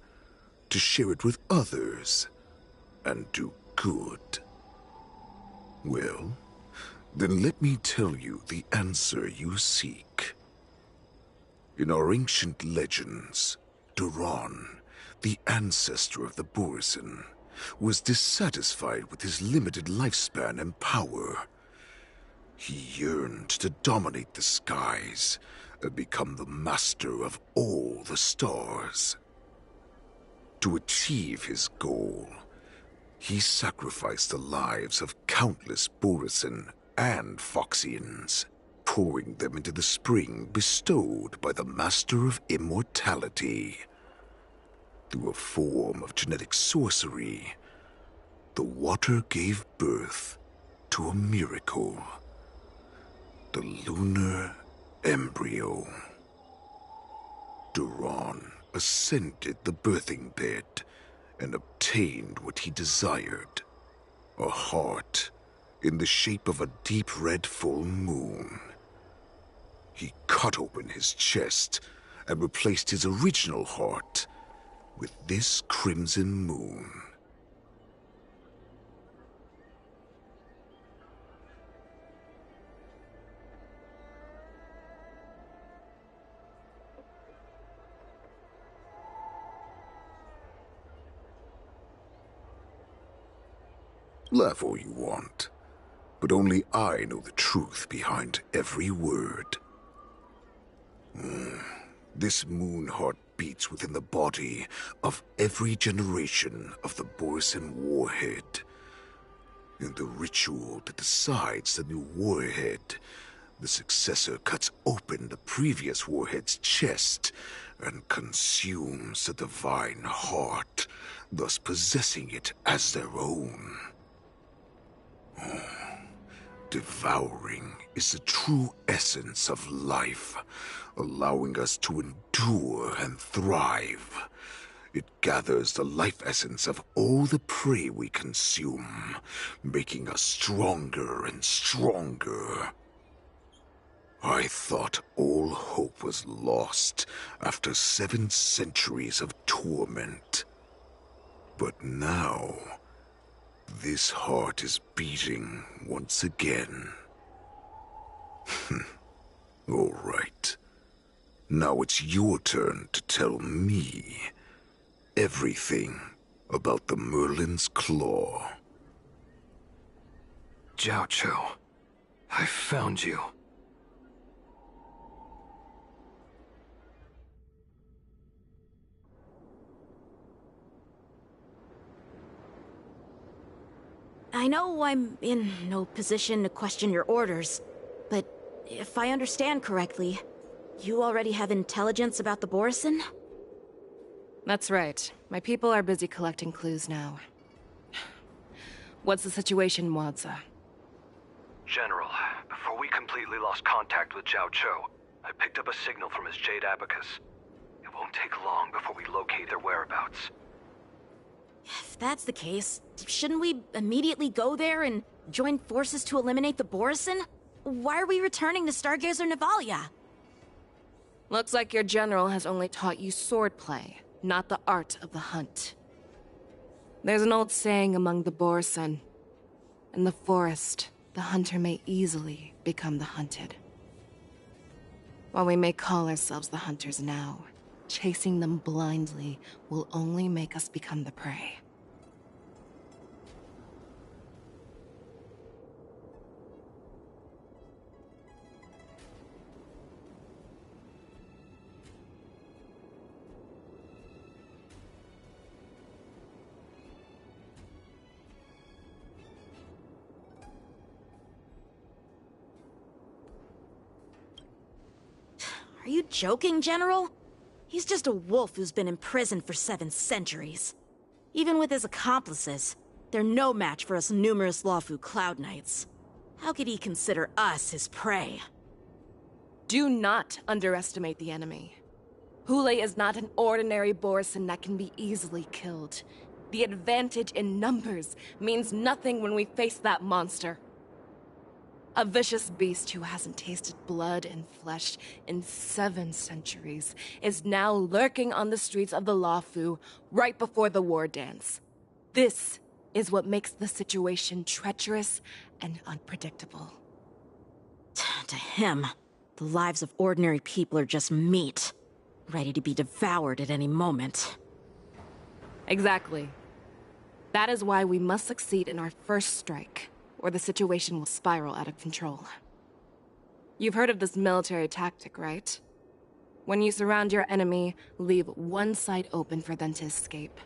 to share it with others and do good. Well, then let me tell you the answer you seek. In our ancient legends, Duran, the ancestor of the Borison, was dissatisfied with his limited lifespan and power. He yearned to dominate the skies and become the master of all the stars. To achieve his goal, he sacrificed the lives of countless Borison and Foxians, pouring them into the spring bestowed by the Master of Immortality. Through a form of genetic sorcery, the water gave birth to a miracle. The lunar embryo. Duran ascended the birthing bed and obtained what he desired. A heart in the shape of a deep red full moon. He cut open his chest and replaced his original heart with this crimson moon. Laugh all you want, but only I know the truth behind every word. This moon heart beats within the body of every generation of the Borisin warhead. In the ritual that decides the new warhead, the successor cuts open the previous warhead's chest and consumes the divine heart, thus possessing it as their own. Devouring is the true essence of life, allowing us to endure and thrive. It gathers the life essence of all the prey we consume, making us stronger and stronger. I thought all hope was lost after 7 centuries of torment. But now, this heart is beating once again. All right. Now it's your turn to tell me everything about the Merlin's Claw. Jiao Cho, I found you. I know I'm in no position to question your orders, but if I understand correctly, you already have intelligence about the Borisin? That's right. My people are busy collecting clues now. What's the situation, Wadza? General, before we completely lost contact with Jiao Cho, I picked up a signal from his Jade Abacus. It won't take long before we locate their whereabouts. If that's the case, shouldn't we immediately go there and join forces to eliminate the Borisin? Why are we returning to Stargazer Navalia? Looks like your general has only taught you swordplay, not the art of the hunt. There's an old saying among the Borisin. In the forest, the hunter may easily become the hunted. While we may call ourselves the hunters now, chasing them blindly will only make us become the prey. Are you joking, General? He's just a wolf who's been imprisoned for 7 centuries. Even with his accomplices, they're no match for us numerous Lawfu Cloud Knights. How could he consider us his prey? Do not underestimate the enemy. Hule is not an ordinary Borisin that can be easily killed. The advantage in numbers means nothing when we face that monster. A vicious beast who hasn't tasted blood and flesh in 7 centuries is now lurking on the streets of the Lawfu right before the war dance. This is what makes the situation treacherous and unpredictable. To him, the lives of ordinary people are just meat, ready to be devoured at any moment. Exactly. That is why we must succeed in our first strike, or the situation will spiral out of control. You've heard of this military tactic, right? When you surround your enemy, leave one side open for them to escape.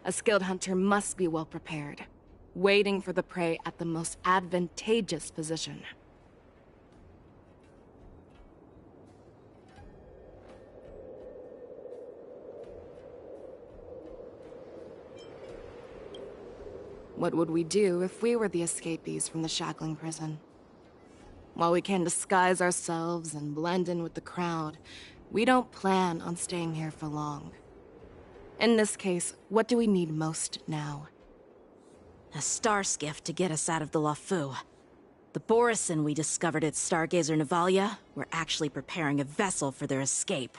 A skilled hunter must be well prepared, waiting for the prey at the most advantageous position. What would we do if we were the escapees from the shackling prison? While we can disguise ourselves and blend in with the crowd, we don't plan on staying here for long. In this case, what do we need most now? A star skiff to get us out of the Lawfu. The Borisin we discovered at Stargazer Navalia were actually preparing a vessel for their escape.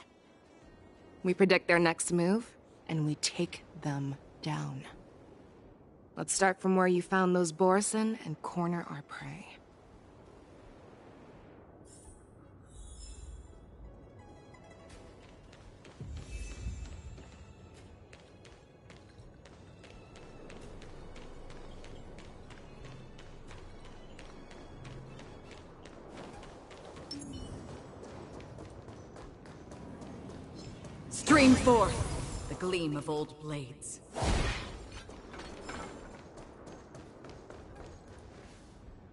We predict their next move, and we take them down. Let's start from where you found those Borisin and corner our prey. Stream forth the gleam of old blades.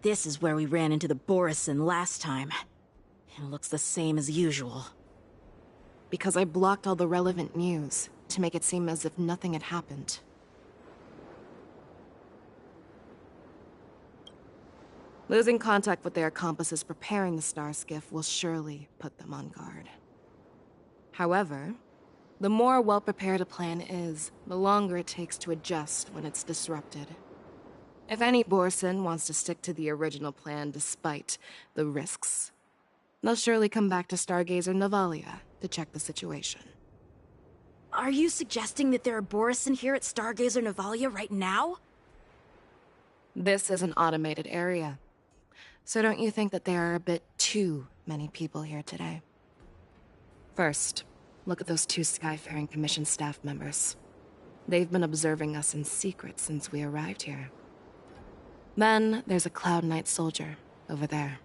This is where we ran into the Borison last time. It looks the same as usual. Because I blocked all the relevant news to make it seem as if nothing had happened. Losing contact with their accomplices preparing the Star Skiff will surely put them on guard. However, the more well-prepared a plan is, the longer it takes to adjust when it's disrupted. If any Borson wants to stick to the original plan despite the risks, they'll surely come back to Stargazer Navalia to check the situation. Are you suggesting that there are Borison here at Stargazer Navalia right now? This is an automated area. So don't you think that there are a bit too many people here today? First, look at those 2 Skyfaring Commission staff members. They've been observing us in secret since we arrived here. Then there's a Cloud Knight soldier over there.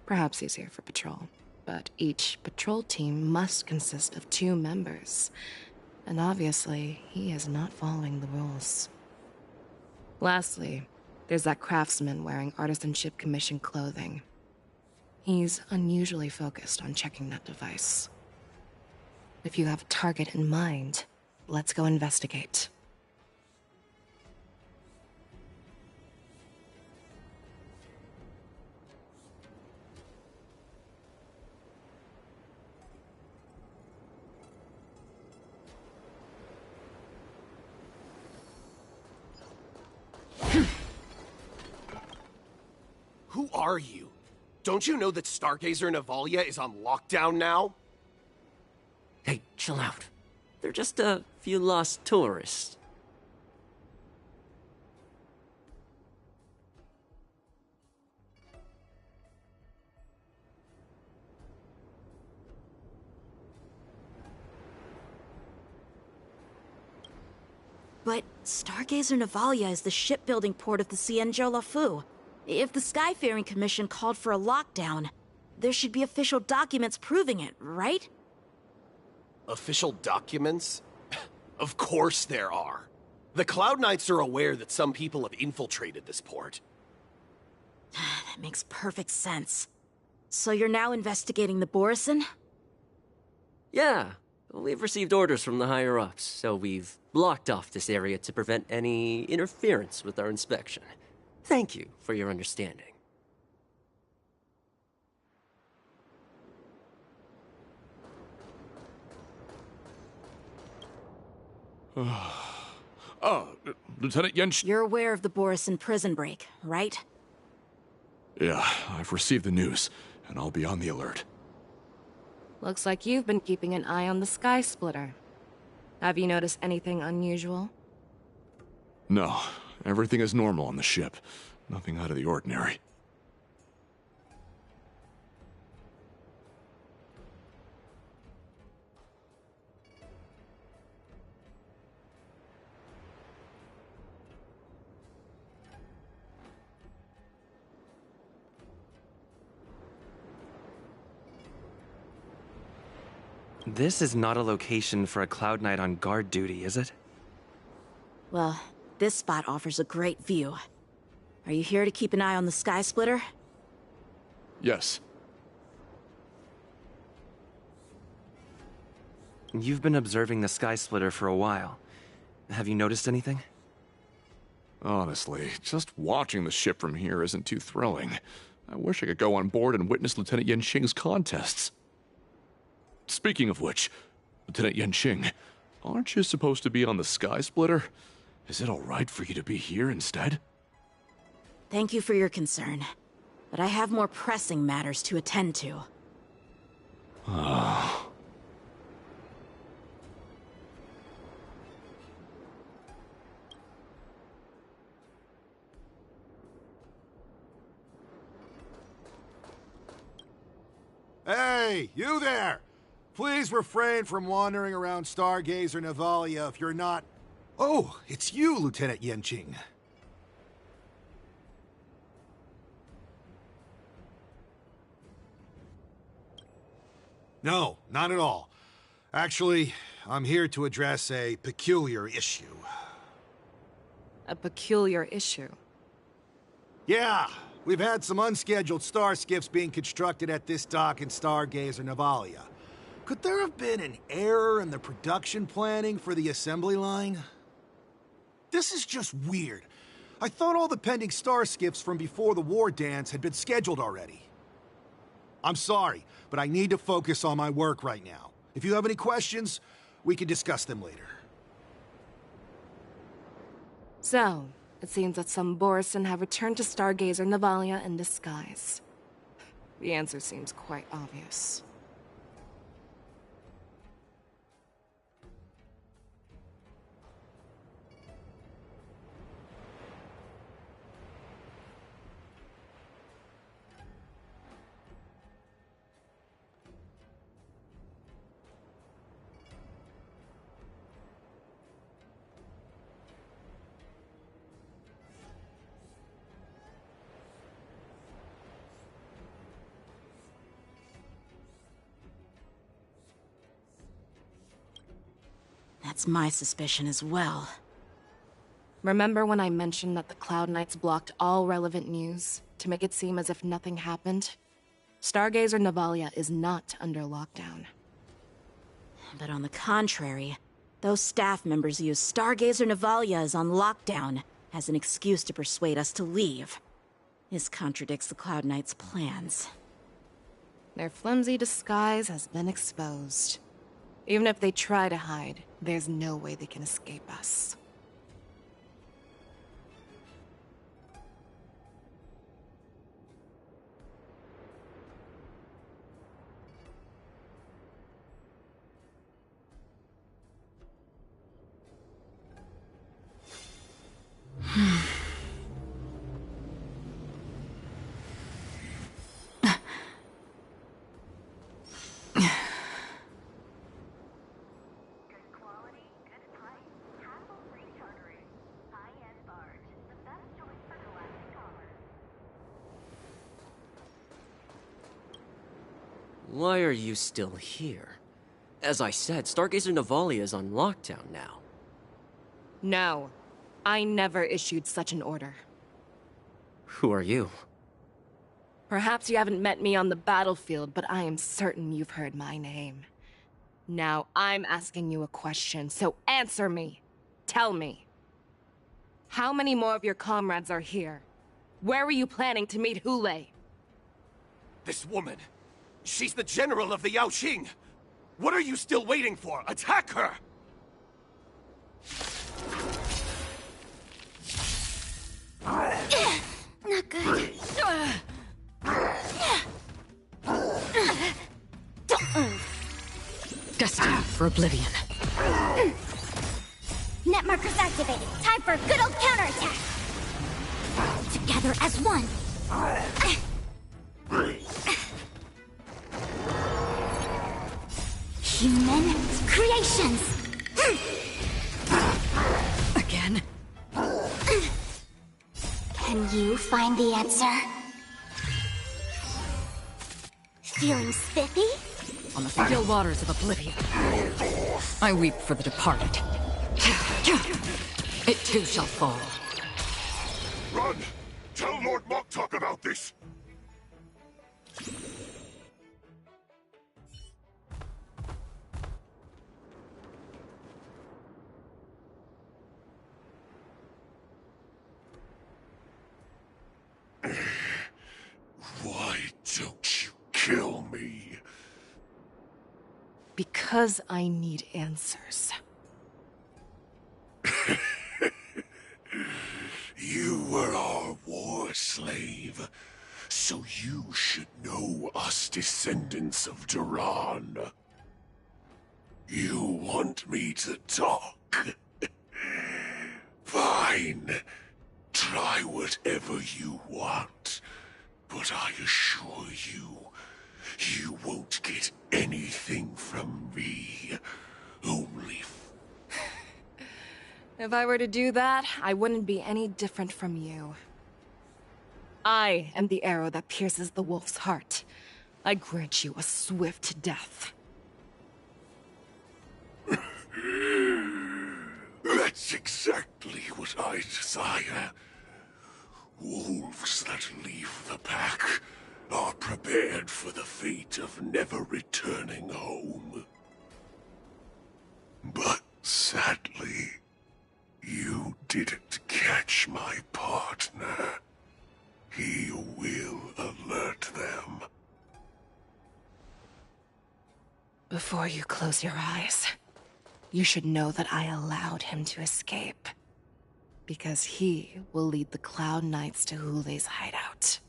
Perhaps he's here for patrol, but each patrol team must consist of 2 members. And obviously, he is not following the rules. Lastly, there's that craftsman wearing Artisanship Commission clothing. He's unusually focused on checking that device. If you have a target in mind, let's go investigate. Who are you? Don't you know that Stargazer Navalia is on lockdown now? Hey, chill out. They're just a few lost tourists. But Stargazer Navalia is the shipbuilding port of the Cienjo Lafu. If the Skyfaring Commission called for a lockdown, there should be official documents proving it, right? Official documents? Of course there are. The Cloud Knights are aware that some people have infiltrated this port. That makes perfect sense. So you're now investigating the Borison? Yeah, we've received orders from the higher-ups, so we've blocked off this area to prevent any interference with our inspection. Thank you for your understanding. Lieutenant Yench... You're aware of the Borison prison break, right? Yeah, I've received the news, and I'll be on the alert. Looks like you've been keeping an eye on the Sky Splitter. Have you noticed anything unusual? No, everything is normal on the ship. Nothing out of the ordinary. This is not a location for a Cloud Knight on guard duty, is it? Well, this spot offers a great view. Are you here to keep an eye on the Sky Splitter? Yes. You've been observing the Sky Splitter for a while. Have you noticed anything? Honestly, just watching the ship from here isn't too thrilling. I wish I could go on board and witness Lieutenant Yenqing's contests. Speaking of which, Lieutenant Yenqing, aren't you supposed to be on the Sky Splitter? Is it all right for you to be here instead? Thank you for your concern, but I have more pressing matters to attend to. Oh. Hey, you there! Please refrain from wandering around Stargazer Navalia if you're not... Oh, it's you, Lieutenant Yenqing. No, not at all. Actually, I'm here to address a peculiar issue. A peculiar issue? Yeah, we've had some unscheduled star skiffs being constructed at this dock in Stargazer Navalia. Could there have been an error in the production planning for the assembly line? This is just weird. I thought all the pending star skiffs from before the war dance had been scheduled already. I'm sorry, but I need to focus on my work right now. If you have any questions, we can discuss them later. So, it seems that some Borison have returned to Stargazer Navalia in disguise. The answer seems quite obvious. That's my suspicion as well. Remember when I mentioned that the Cloud Knights blocked all relevant news to make it seem as if nothing happened? Stargazer Navalia is not under lockdown. But on the contrary, those staff members use Stargazer Navalia as on lockdown as an excuse to persuade us to leave. This contradicts the Cloud Knights' plans. Their flimsy disguise has been exposed. Even if they try to hide, there's no way they can escape us. Why are you still here? As I said, Stargazer Navalia is on lockdown now. No, I never issued such an order. Who are you? Perhaps you haven't met me on the battlefield, but I am certain you've heard my name. Now I'm asking you a question, so answer me. Tell me. How many more of your comrades are here? Where were you planning to meet Hule? This woman, she's the general of the Yaoqing. What are you still waiting for? Attack her! Not good. Destined for oblivion. Net markers activated. Time for a good old counterattack. Together as one. Human creations. Again? Can you find the answer? Feeling spiffy? On the still waters of oblivion, I weep for the departed. It too shall fall. Run! Tell Lord Moktok about this! Why don't you kill me? Because I need answers. You were our war slave, so you should know us descendants of Duran. You want me to talk? Fine. Try whatever you want. But I assure you, you won't get anything from me. Only If I were to do that, I wouldn't be any different from you. I am the arrow that pierces the wolf's heart. I grant you a swift death. That's exactly what I desire. Wolves that leave the pack are prepared for the fate of never returning home. But sadly, you didn't catch my partner. He will alert them. Before you close your eyes, you should know that I allowed him to escape. Because he will lead the Cloud Knights to Hule's hideout.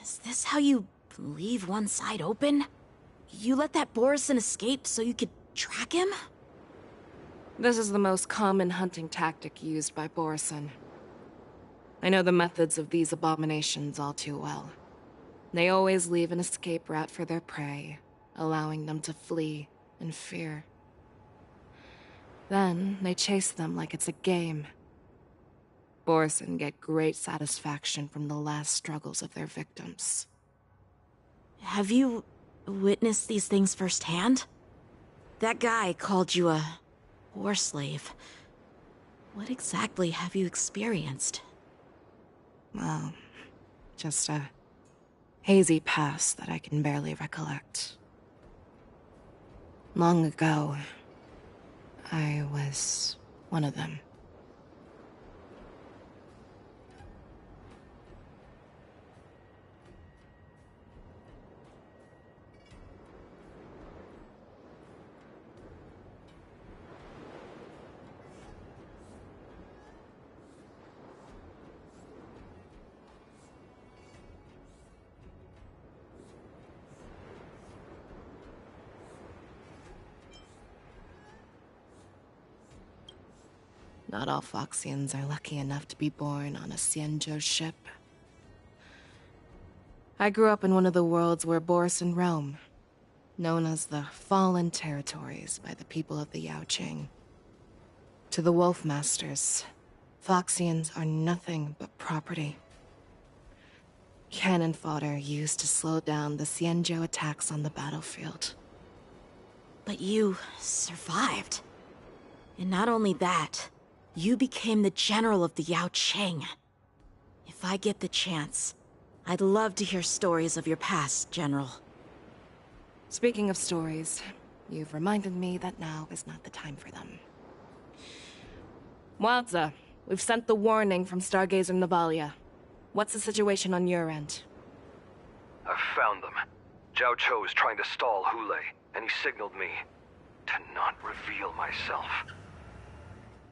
Is this how you leave one side open? You let that Borison escape so you could track him? This is the most common hunting tactic used by Borison. I know the methods of these abominations all too well. They always leave an escape route for their prey, allowing them to flee in fear. Then they chase them like it's a game. Borison get great satisfaction from the last struggles of their victims. Have you witnessed these things firsthand? That guy called you a war slave. What exactly have you experienced? Well, just a hazy past that I can barely recollect. Long ago, I was one of them. Not all Foxians are lucky enough to be born on a Xianzhou ship. I grew up in one of the worlds where Borison roam, known as the Fallen Territories by the people of the Yaoqing. To the Wolf Masters, Foxians are nothing but property. Cannon fodder used to slow down the Xianzhou attacks on the battlefield. But you survived. And not only that, you became the general of the Yaoqing. If I get the chance, I'd love to hear stories of your past, General. Speaking of stories, you've reminded me that now is not the time for them. Wadza, we've sent the warning from Stargazer Navalia. What's the situation on your end? I've found them. Zhao Cho is trying to stall Hule, and he signaled me to not reveal myself.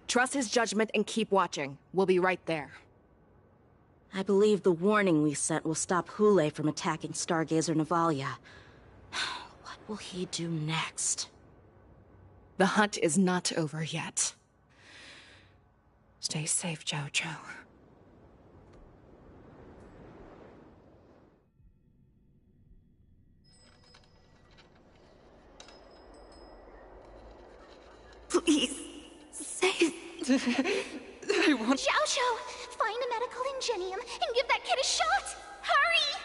Trust his judgment and keep watching. We'll be right there. I believe the warning we sent will stop Hule from attacking Stargazer Navalia. What will he do next? The hunt is not over yet. Stay safe, Zhao Cho. Please, save... I want... Zhao Cho, find a medical ingenium and give that kid a shot! Hurry!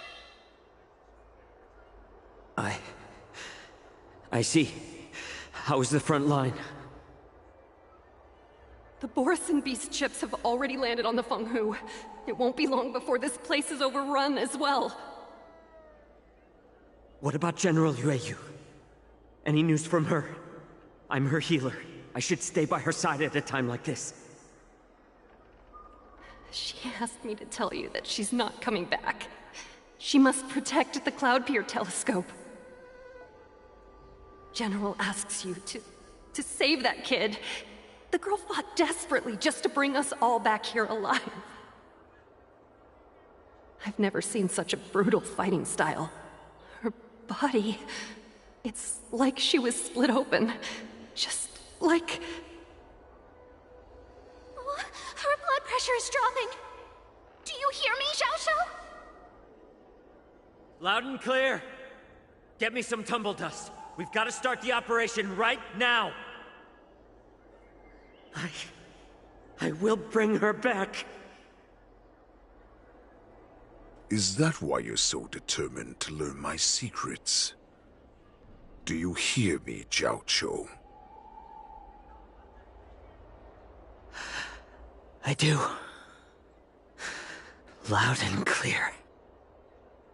I see. How's the front line? The Borison Beast ships have already landed on the Fenghu. It won't be long before this place is overrun as well. What about General Yueyu? Any news from her? I'm her healer. I should stay by her side at a time like this. She asked me to tell you that she's not coming back. She must protect the Cloud Pier telescope. General asks you to save that kid. The girl fought desperately just to bring us all back here alive. I've never seen such a brutal fighting style. Her body, it's like she was split open. Just like... Oh, her blood pressure is dropping. Do you hear me, Zhao Cho? Loud and clear. Get me some tumble dust. We've got to start the operation right now. I will bring her back. Is that why you're so determined to learn my secrets? Do you hear me, Jiao Cho? I do. Loud and clear.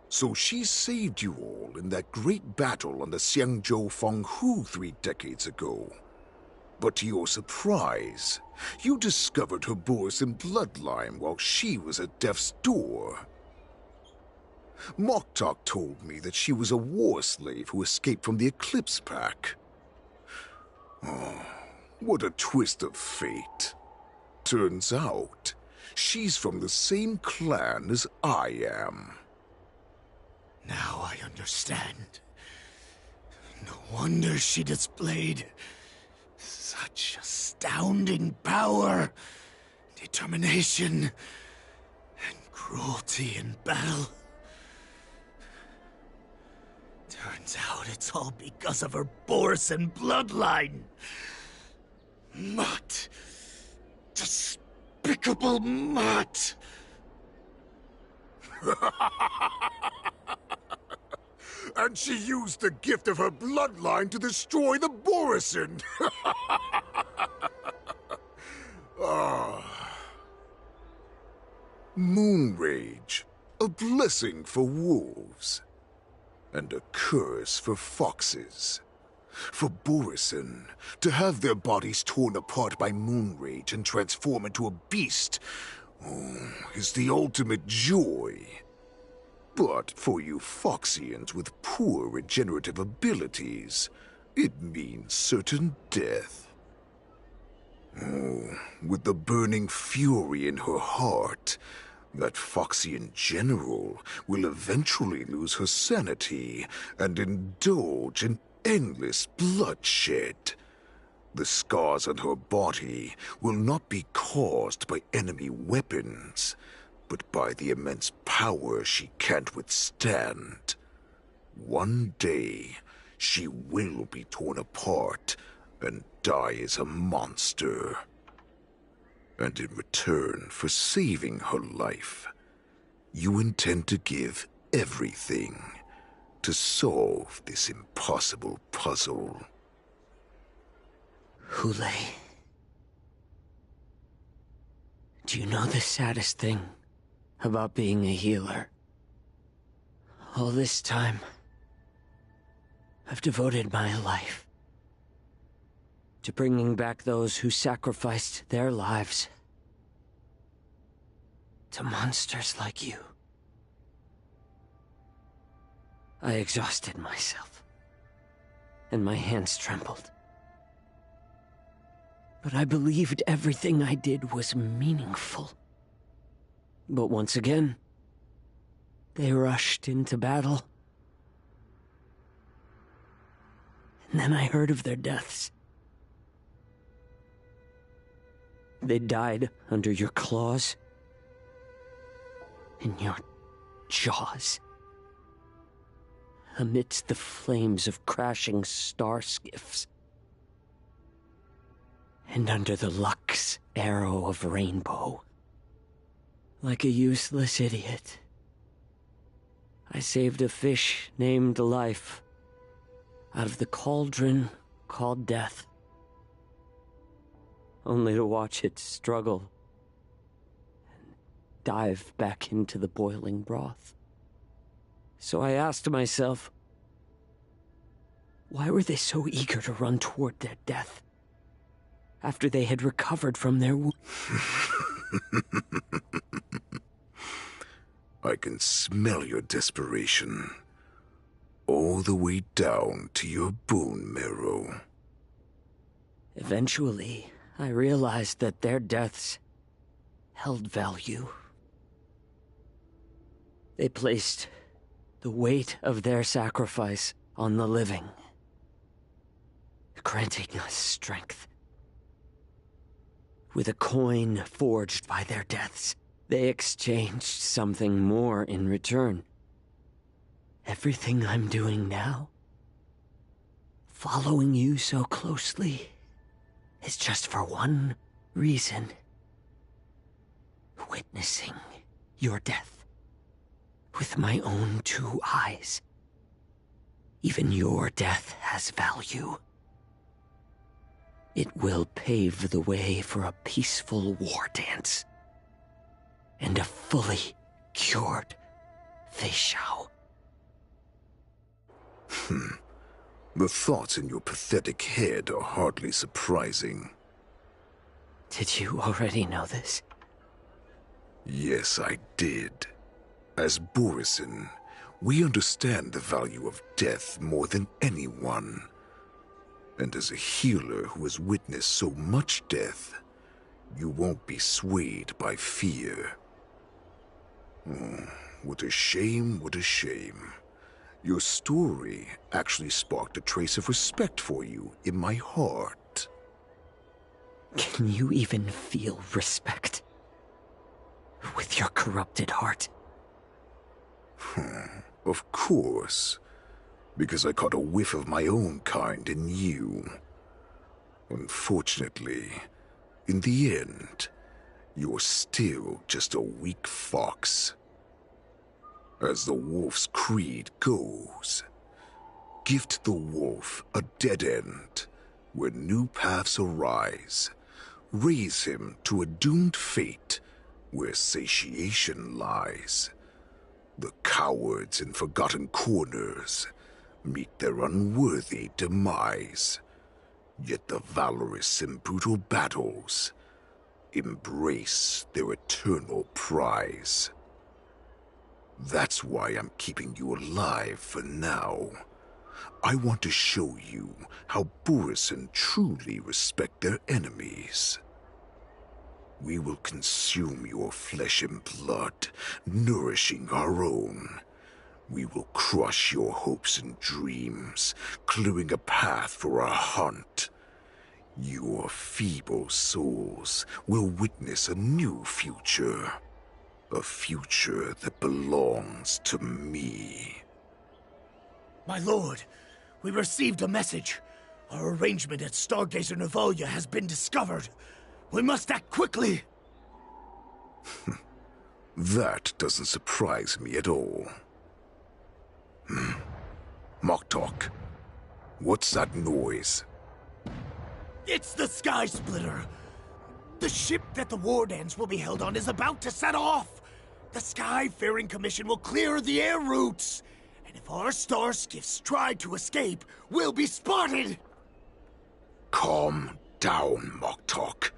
So she saved you all in that great battle on the Xiangzhou Fenghu 3 decades ago. But to your surprise, you discovered her Borisin bloodline while she was at death's door. Moktok told me that she was a war slave who escaped from the Eclipse Pack. Oh, what a twist of fate. Turns out, she's from the same clan as I am. Now I understand. No wonder she displayed such astounding power, determination, and cruelty in battle. Turns out it's all because of her Borisin bloodline. Mutt. Despicable mutt. And she used the gift of her bloodline to destroy the Borisin. Moon Rage, a blessing for wolves, and a curse for foxes. For Borisin, to have their bodies torn apart by Moon Rage and transform into a beast, is the ultimate joy. But for you Foxians with poor regenerative abilities, it means certain death. With the burning fury in her heart, that Foxian general will eventually lose her sanity and indulge in endless bloodshed. The scars on her body will not be caused by enemy weapons, but by the immense power she can't withstand. One day, she will be torn apart and die as a monster. And in return for saving her life, you intend to give everything to solve this impossible puzzle. Hule, do you know the saddest thing about being a healer? All this time, I've devoted my life to bringing back those who sacrificed their lives to monsters like you. I exhausted myself, and my hands trembled. But I believed everything I did was meaningful. But once again, they rushed into battle. And then I heard of their deaths. They died under your claws, in your jaws, amidst the flames of crashing star skiffs, and under the Lux arrow of rainbow. Like a useless idiot, I saved a fish named Life out of the cauldron called Death, only to watch it struggle and dive back into the boiling broth. So I asked myself, why were they so eager to run toward their death after they had recovered from their I can smell your desperation, all the way down to your bone marrow. Eventually, I realized that their deaths held value. They placed the weight of their sacrifice on the living, granting us strength. With a coin forged by their deaths, they exchanged something more in return. Everything I'm doing now, following you so closely, is just for one reason. Witnessing your death. with my own 2 eyes. Even your death has value. It will pave the way for a peaceful war dance. And a fully cured Feishao. The thoughts in your pathetic head are hardly surprising. Did you already know this? Yes, I did. As Borisin, we understand the value of death more than anyone. And as a healer who has witnessed so much death, you won't be swayed by fear. Oh, what a shame, what a shame. Your story actually sparked a trace of respect for you in my heart. Can you even feel respect with your corrupted heart? Of course, because I caught a whiff of my own kind in you. Unfortunately, in the end, you're still just a weak fox. As the wolf's creed goes, gift the wolf a dead end where new paths arise. Raise him to a doomed fate where satiation lies. The cowards in forgotten corners meet their unworthy demise. Yet the valorous in brutal battles embrace their eternal prize. That's why I'm keeping you alive for now. I want to show you how Borisin truly respect their enemies. We will consume your flesh and blood, nourishing our own. We will crush your hopes and dreams, clearing a path for our hunt. Your feeble souls will witness a new future. A future that belongs to me. My lord, we received a message. Our arrangement at Stargazer Navalia has been discovered. We must act quickly. That doesn't surprise me at all. Moktok, what's that noise? It's the Sky Splitter. The ship that the war dance will be held on is about to set off. The Skyfaring Commission will clear the air routes. And if our star skiffs try to escape, we'll be spotted. Calm down, Moktok.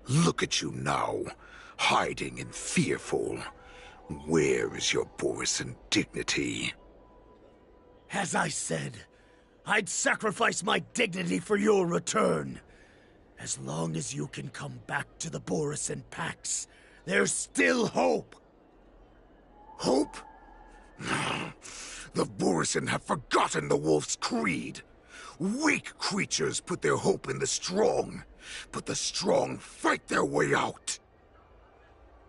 Look at you now, hiding and fearful. Where is your Borisin dignity? As I said, I'd sacrifice my dignity for your return. As long as you can come back to the Borisin Pax, there's still hope. Hope? The Borisin have forgotten the wolf's creed. Weak creatures put their hope in the strong, but the strong fight their way out.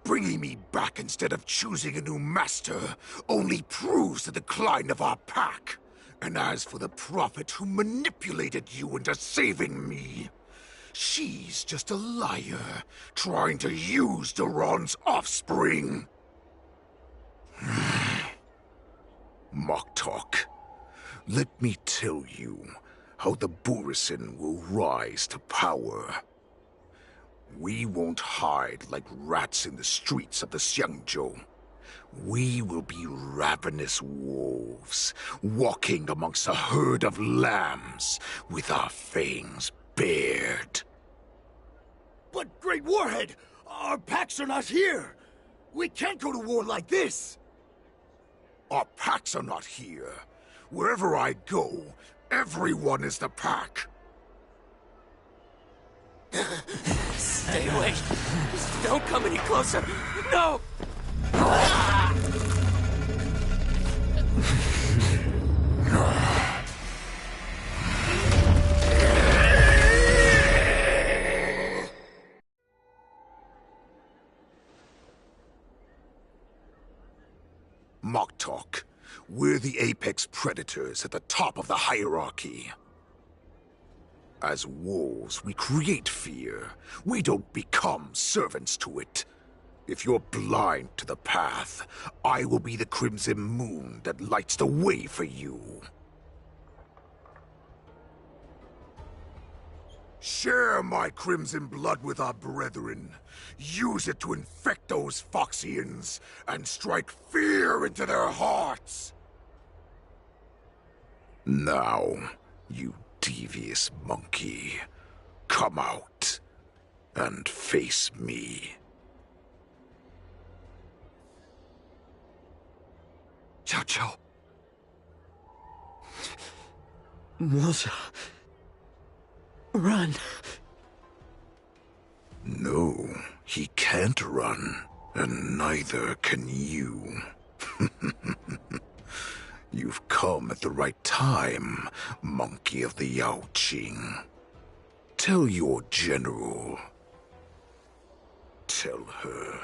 Bringing me back instead of choosing a new master only proves the decline of our pack. And as for the prophet who manipulated you into saving me, she's just a liar, trying to use Duran's offspring. Moktok, let me tell you how the Borisin will rise to power. We won't hide like rats in the streets of the Xiangzhou. We will be ravenous wolves, walking amongst a herd of lambs with our fangs bared. But, Great Warhead, our packs are not here. We can't go to war like this. Our packs are not here. Wherever I go, everyone is the pack. Stay away. Don't come any closer. No! Moktok, we're the apex predators at the top of the hierarchy. As wolves, we create fear. We don't become servants to it. If you're blind to the path, I will be the crimson moon that lights the way for you. Share my crimson blood with our brethren. Use it to infect those Foxians and strike fear into their hearts. Now, you devious monkey, come out and face me. Xiao. Moza. Run. No, he can't run, and neither can you. You've come at the right time, monkey of the Yaoqing. Tell your general. Tell her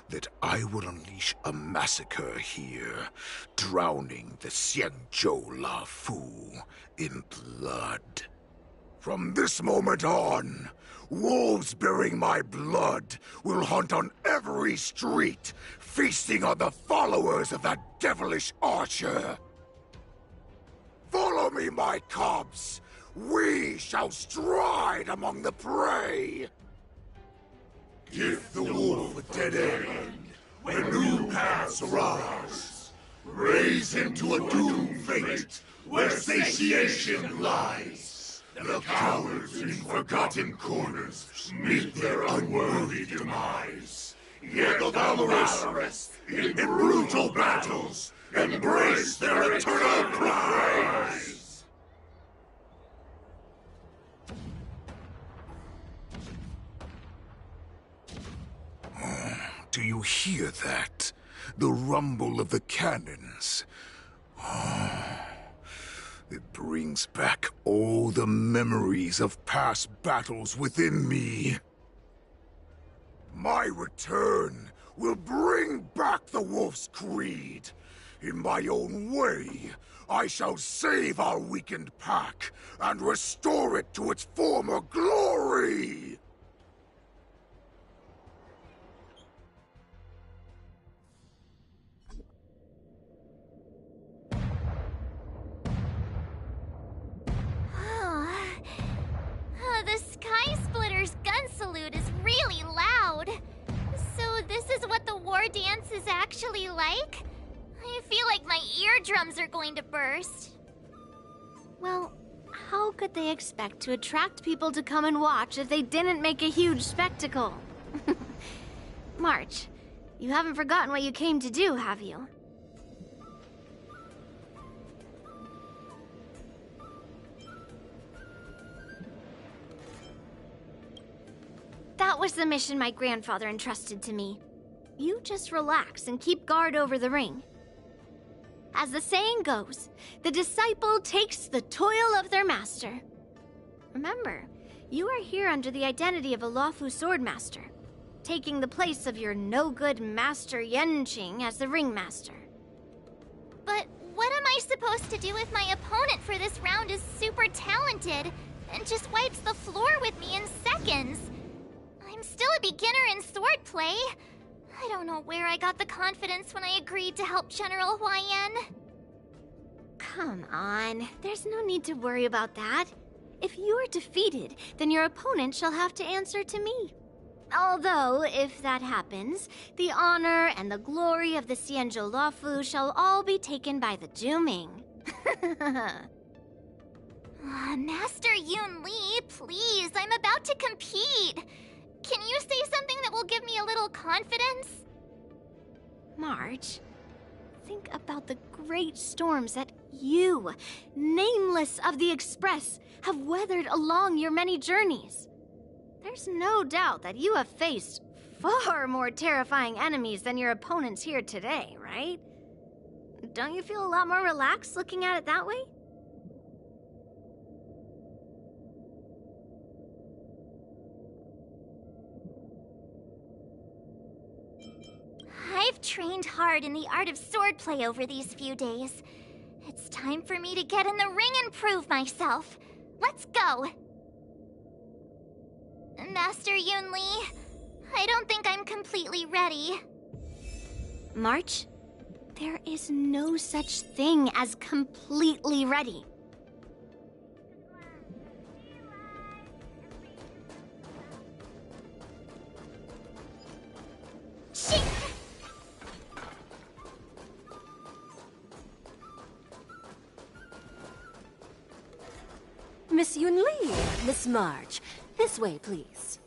that I will unleash a massacre here, drowning the Xianzhou Lafu in blood. From this moment on, wolves bearing my blood will hunt on every street, feasting on the followers of that devilish archer. Follow me, my cubs. We shall stride among the prey. Give the wolf a dead end when new paths arise. Raise him to a doomed fate where satiation lies. The cowards in forgotten corners meet their unworthy demise. Yet the valorous, in brutal battles, embrace their eternal prize. Do you hear that? The rumble of the cannons. It brings back all the memories of past battles within me. My return will bring back the Wolf's Creed. In my own way, I shall save our weakened pack and restore it to its former glory! The Sky Splitter's gun salute is really loud. So this is what the war dance is actually like? I feel like my eardrums are going to burst. Well, how could they expect to attract people to come and watch if they didn't make a huge spectacle? March, you haven't forgotten what you came to do, have you? That was the mission my grandfather entrusted to me. You just relax and keep guard over the ring. As the saying goes, the disciple takes the toil of their master. Remember, you are here under the identity of a Luofu swordmaster, taking the place of your no-good master Yenqing as the ringmaster. But what am I supposed to do if my opponent for this round is super talented and just wipes the floor with me in seconds? I'm still a beginner in swordplay. I don't know where I got the confidence when I agreed to help General Huaiyan. Come on, there's no need to worry about that. If you're defeated, then your opponent shall have to answer to me. Although, if that happens, the honor and the glory of the Xianzhou Luofu shall all be taken by the Zhuming. Master Yun Li, please, I'm about to compete. Can you say something that will give me a little confidence? March, think about the great storms that you, nameless of the Express, have weathered along your many journeys. There's no doubt that you have faced far more terrifying enemies than your opponents here today, right? Don't you feel a lot more relaxed looking at it that way? I've trained hard in the art of swordplay over these few days. It's time for me to get in the ring and prove myself. Let's go! Master Yun Li, I don't think I'm completely ready. March, there is no such thing as completely ready. Shit! Miss Yun Li, Miss March, this way, please.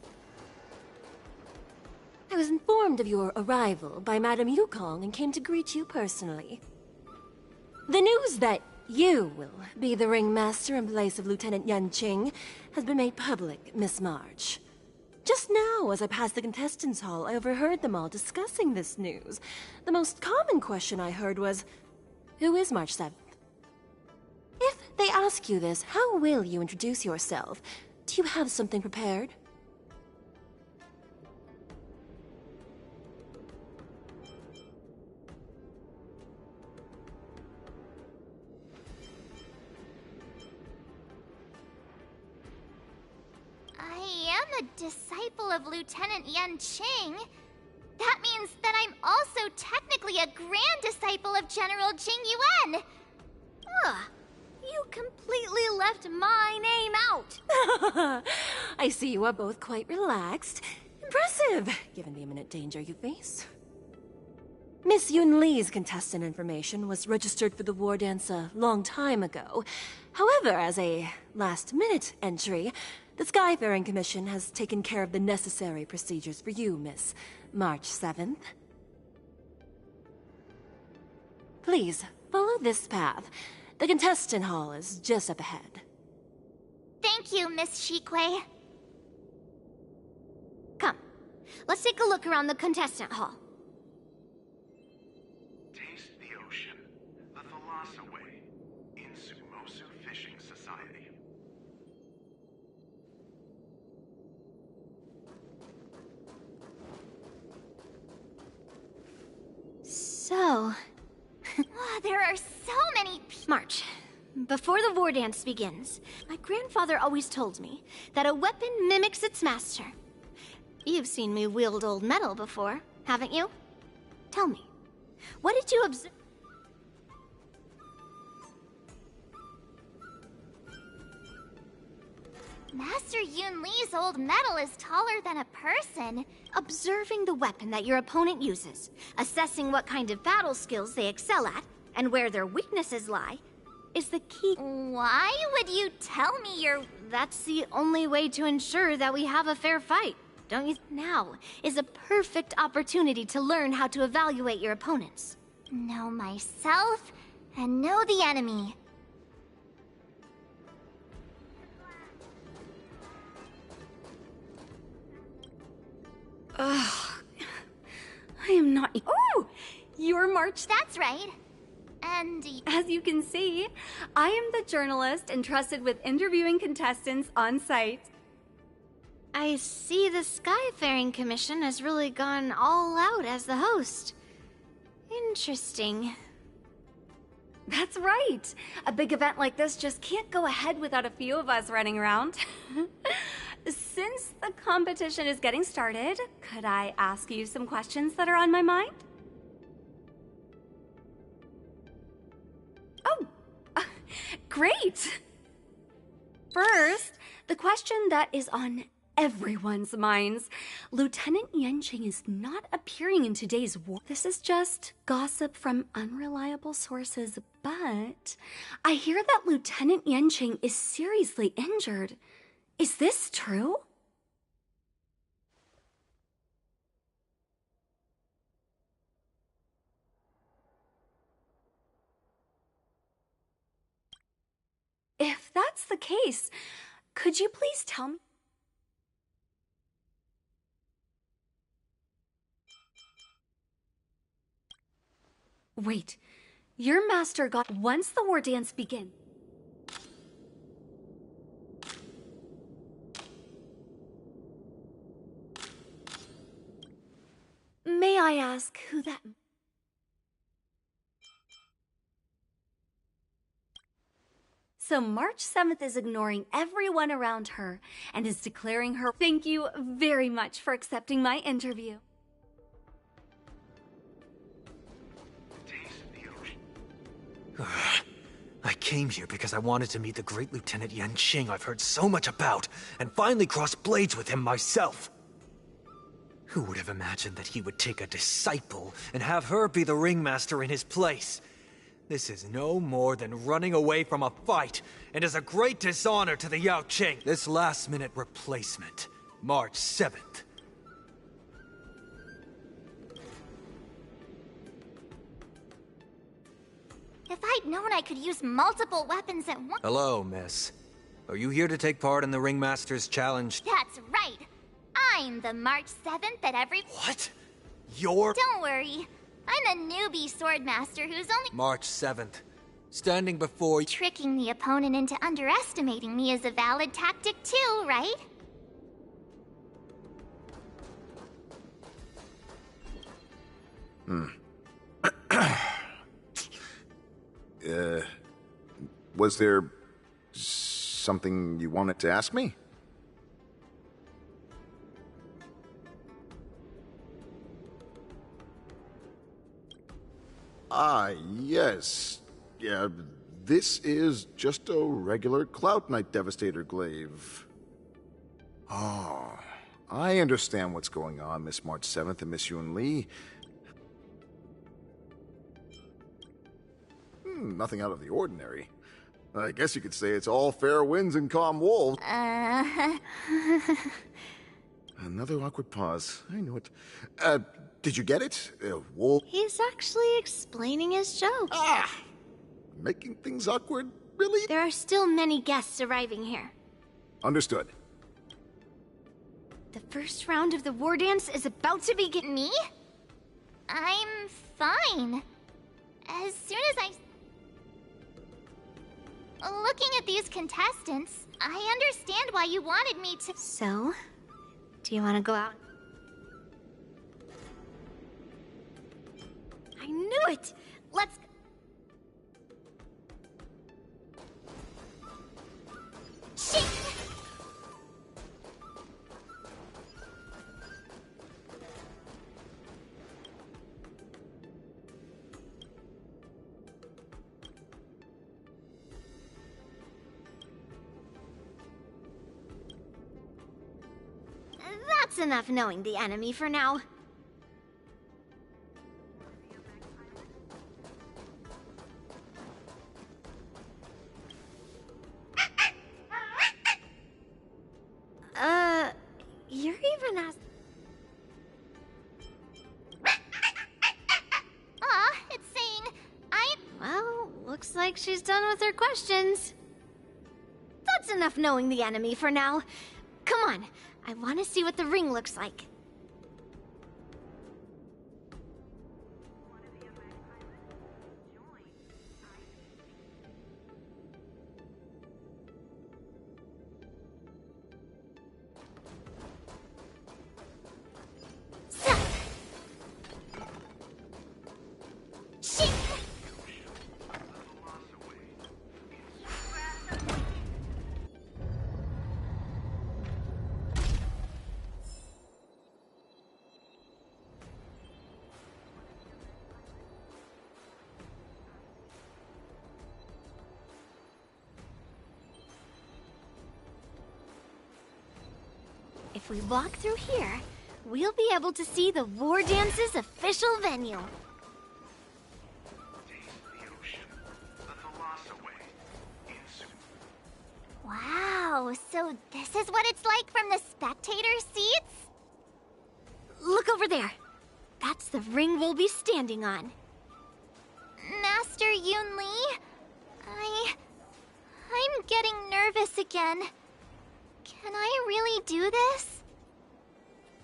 I was informed of your arrival by Madame Yukong and came to greet you personally. The news that you will be the ringmaster in place of Lieutenant Yan Qing has been made public, Miss March. Just now, as I passed the contestants' hall, I overheard them all discussing this news. The most common question I heard was, who is March 7th? If they ask you this, how will you introduce yourself? Do you have something prepared? I am a disciple of Lieutenant Yan Qing. That means that I'm also technically a grand disciple of General Jing Yuan. Ugh. You completely left my name out. I see you are both quite relaxed. Impressive, given the imminent danger you face. Miss Yun Li's contestant information was registered for the war dance a long time ago. However, as a last-minute entry, the Skyfaring Commission has taken care of the necessary procedures for you, Miss March 7th. Please, follow this path. The contestant hall is just up ahead. Thank you, Miss Shikwe. Come, let's take a look around the contestant hall. Taste the ocean. The Thalassa Way. In Sumosu Fishing Society. So... there are so many March, before the war dance begins, my grandfather always told me that a weapon mimics its master. You've seen me wield old metal before, haven't you? Tell me, what did you observe? Master Yun Li's old metal is taller than a person. Observing the weapon that your opponent uses, assessing what kind of battle skills they excel at, and where their weaknesses lie, is the key. Why would you tell me you're... That's the only way to ensure that we have a fair fight, don't you? Now is a perfect opportunity to learn how to evaluate your opponents. Know myself, and know the enemy. Ugh. I am not... Oh! You're March... That's right. And... As you can see, I am the journalist entrusted with interviewing contestants on site. I see the Skyfaring Commission has really gone all out as the host. Interesting. That's right. A big event like this just can't go ahead without a few of us running around. Since the competition is getting started, could I ask you some questions that are on my mind? Oh, great! First, the question that is on everyone's minds. Lieutenant Yan Qing is not appearing in today's war. This is just gossip from unreliable sources, but I hear that Lieutenant Yan Qing is seriously injured. Is this true? If that's the case, could you please tell me? Wait, your master got... Once the war dance begins... May I ask who that... So March 7th is ignoring everyone around her and is declaring her. Thank you very much for accepting my interview. I came here because I wanted to meet the great Lieutenant Yanqing I've heard so much about, and finally cross blades with him myself. Who would have imagined that he would take a disciple and have her be the ringmaster in his place? This is no more than running away from a fight, and is a great dishonor to the Yaoqing. This last-minute replacement, March 7th. If I'd known I could use multiple weapons at once... Hello, miss. Are you here to take part in the Ringmaster's Challenge? That's right! I'm the March 7th that every... What? You're... Don't worry. I'm a newbie swordmaster who's only... March 7th. Standing before... Tricking the opponent into underestimating me is a valid tactic too, right? Was there something you wanted to ask me? Yes. Yeah, this is just a regular Cloud Knight Devastator glaive. Oh, I understand what's going on, Miss March 7th and Miss Yun Li. Nothing out of the ordinary. I guess you could say it's all fair winds and calm wolves. Another awkward pause. I knew it. Did you get it? Wolf. He's actually explaining his joke. Making things awkward? Really? There are still many guests arriving here. Understood. The first round of the war dance is about to begin. Me? I'm fine. As soon as I... Looking at these contestants, I understand why you wanted me to... So? Do you want to go out? I knew it! Let's... Shit! That's enough knowing the enemy for now. You're even as... It's saying Well, looks like she's done with her questions. That's enough knowing the enemy for now. Come on, I want to see what the ring looks like. If we walk through here, we'll be able to see the War Dance's official venue. Wow, so this is what it's like from the spectator seats? Look over there. That's the ring we'll be standing on. Master Yun Li? I'm getting nervous again. Can I really do this?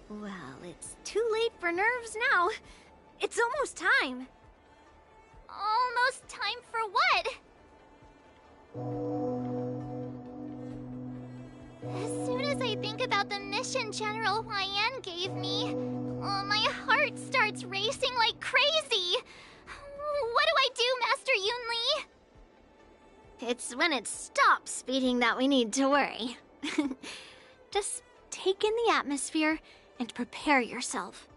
Well, it's too late for nerves now. It's almost time. Almost time for what? As soon as I think about the mission General Huayan gave me, my heart starts racing like crazy. What do I do, Master Yun Li? It's when it stops speeding that we need to worry. Just take in the atmosphere and prepare yourself.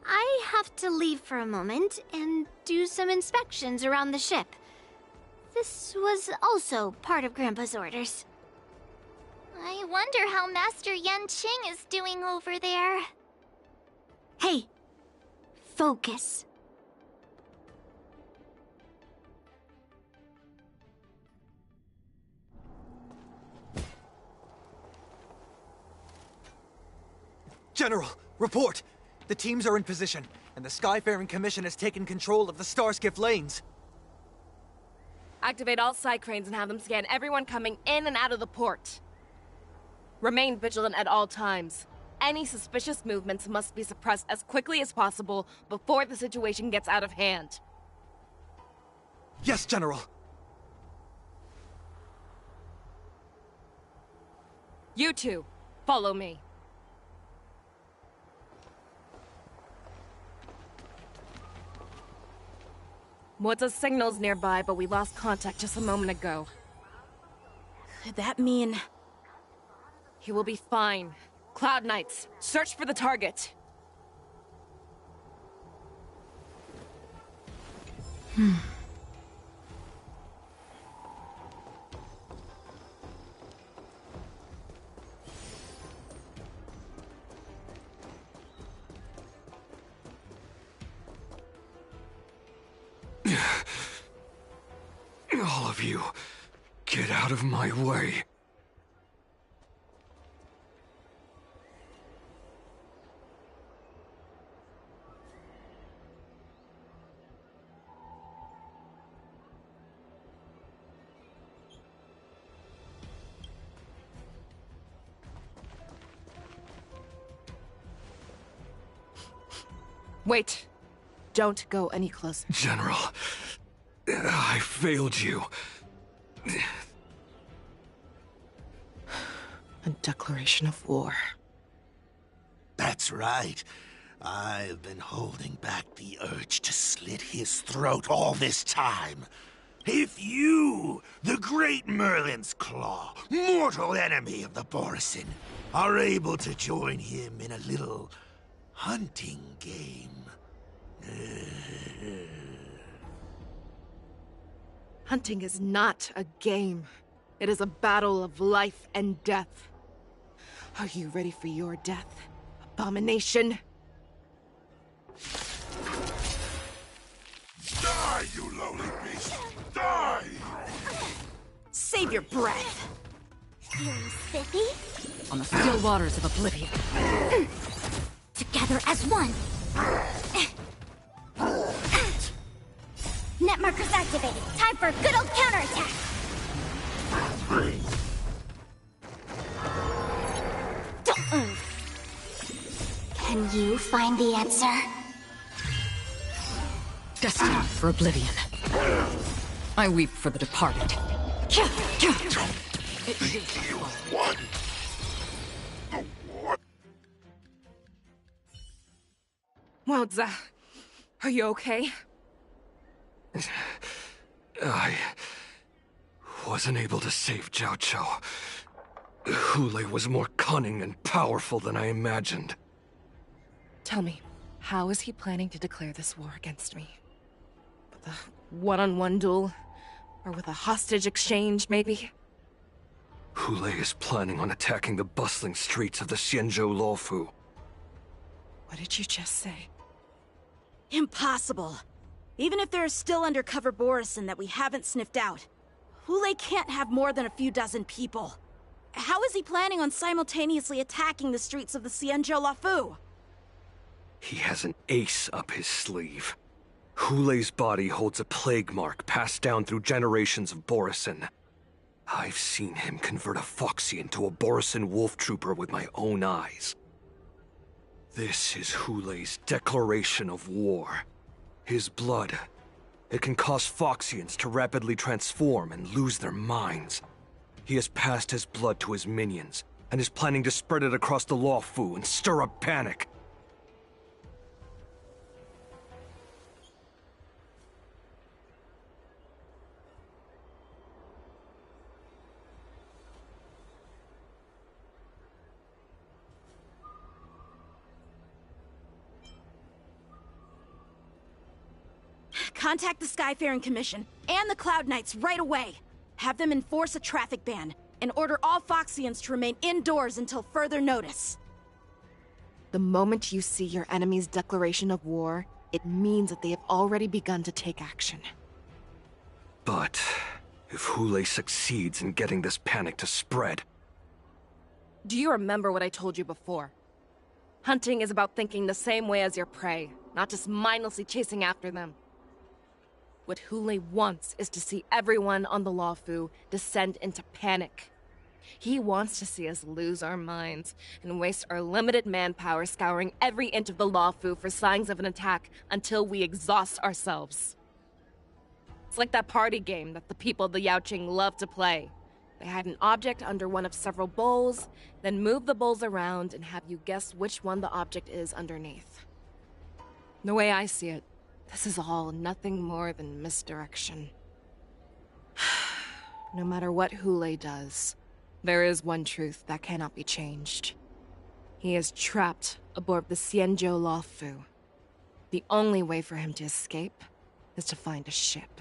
I have to leave for a moment and do some inspections around the ship. This was also part of Grandpa's orders. I wonder how Master Yanqing is doing over there. Hey, focus. General, report! The teams are in position, and the Skyfaring Commission has taken control of the Starskiff lanes. Activate all side cranes and have them scan everyone coming in and out of the port. Remain vigilant at all times. Any suspicious movements must be suppressed as quickly as possible before the situation gets out of hand. Yes, General! You two, follow me. Moza's signal's nearby, but we lost contact just a moment ago. Could that mean... He will be fine. Cloud Knights, search for the target. All of you, get out of my way. Wait. Don't go any closer. General, I failed you. A declaration of war. That's right. I've been holding back the urge to slit his throat all this time. If you, the great Merlin's Claw, mortal enemy of the Borisin, are able to join him in a little hunting game. Hunting is not a game. It is a battle of life and death. Are you ready for your death, abomination? Die, you lowly beast! Die! Save your breath! Feeling spiffy? On the still waters of oblivion. Together as one! Net markers activated. Time for a good old counterattack! Don't move. Can you find the answer? Destined for oblivion. I weep for the departed. You won! Moza, are you okay? I wasn't able to save Jiao Chou. Hule was more cunning and powerful than I imagined. Tell me, how is he planning to declare this war against me? With a one-on-one duel? Or with a hostage exchange, maybe? Hule is planning on attacking the bustling streets of the Xianzhou Luofu. What did you just say? Impossible. Even if there are still undercover Borisin that we haven't sniffed out, Hule can't have more than a few dozen people. How is he planning on simultaneously attacking the streets of the Xianzhou Luofu? He has an ace up his sleeve. Hule's body holds a plague mark passed down through generations of Borisin. I've seen him convert a Foxy into a Borisin wolf trooper with my own eyes. This is Hule's declaration of war. His blood. It can cause Foxians to rapidly transform and lose their minds. He has passed his blood to his minions, and is planning to spread it across the Luofu and stir up panic. Contact the Skyfaring Commission and the Cloud Knights right away. Have them enforce a traffic ban and order all Foxians to remain indoors until further notice. The moment you see your enemy's declaration of war, it means that they have already begun to take action. But if Hule succeeds in getting this panic to spread... Do you remember what I told you before? Hunting is about thinking the same way as your prey, not just mindlessly chasing after them. What Hule wants is to see everyone on the Luofu descend into panic. He wants to see us lose our minds and waste our limited manpower scouring every inch of the Luofu for signs of an attack until we exhaust ourselves. It's like that party game that the people of the Yaoqing love to play. They hide an object under one of several bowls, then move the bowls around and have you guess which one the object is underneath. The way I see it, this is all nothing more than misdirection. No matter what Hule does, there is one truth that cannot be changed. He is trapped aboard the Xianzhou Luofu. The only way for him to escape is to find a ship.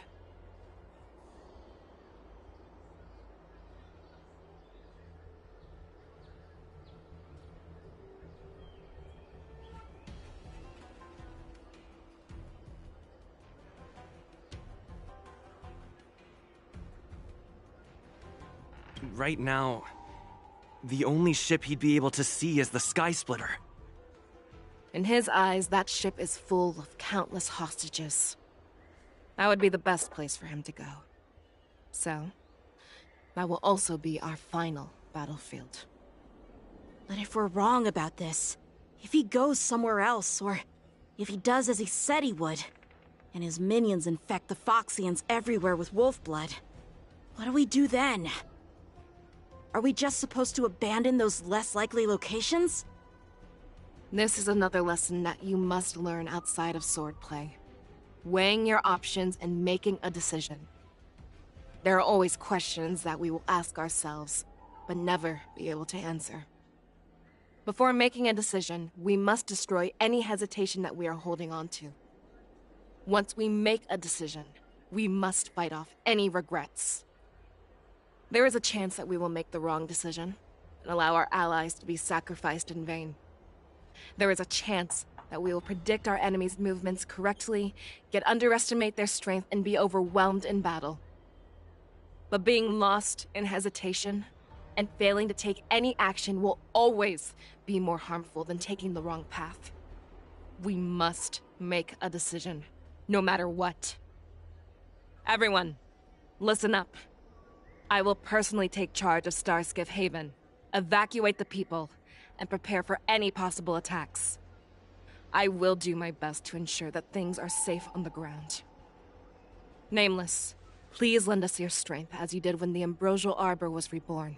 Right now, the only ship he'd be able to see is the Sky Splitter. In his eyes, that ship is full of countless hostages. That would be the best place for him to go. So, that will also be our final battlefield. But if we're wrong about this, if he goes somewhere else, or if he does as he said he would, and his minions infect the Foxians everywhere with wolf blood, what do we do then? Are we just supposed to abandon those less likely locations? This is another lesson that you must learn outside of swordplay. Weighing your options and making a decision. There are always questions that we will ask ourselves, but never be able to answer. Before making a decision, we must destroy any hesitation that we are holding on to. Once we make a decision, we must fight off any regrets. There is a chance that we will make the wrong decision and allow our allies to be sacrificed in vain. There is a chance that we will predict our enemy's movements correctly, yet underestimate their strength and be overwhelmed in battle. But being lost in hesitation and failing to take any action will always be more harmful than taking the wrong path. We must make a decision, no matter what. Everyone, listen up. I will personally take charge of Starskiff Haven, evacuate the people, and prepare for any possible attacks. I will do my best to ensure that things are safe on the ground. Nameless, please lend us your strength as you did when the Ambrosial Arbor was reborn.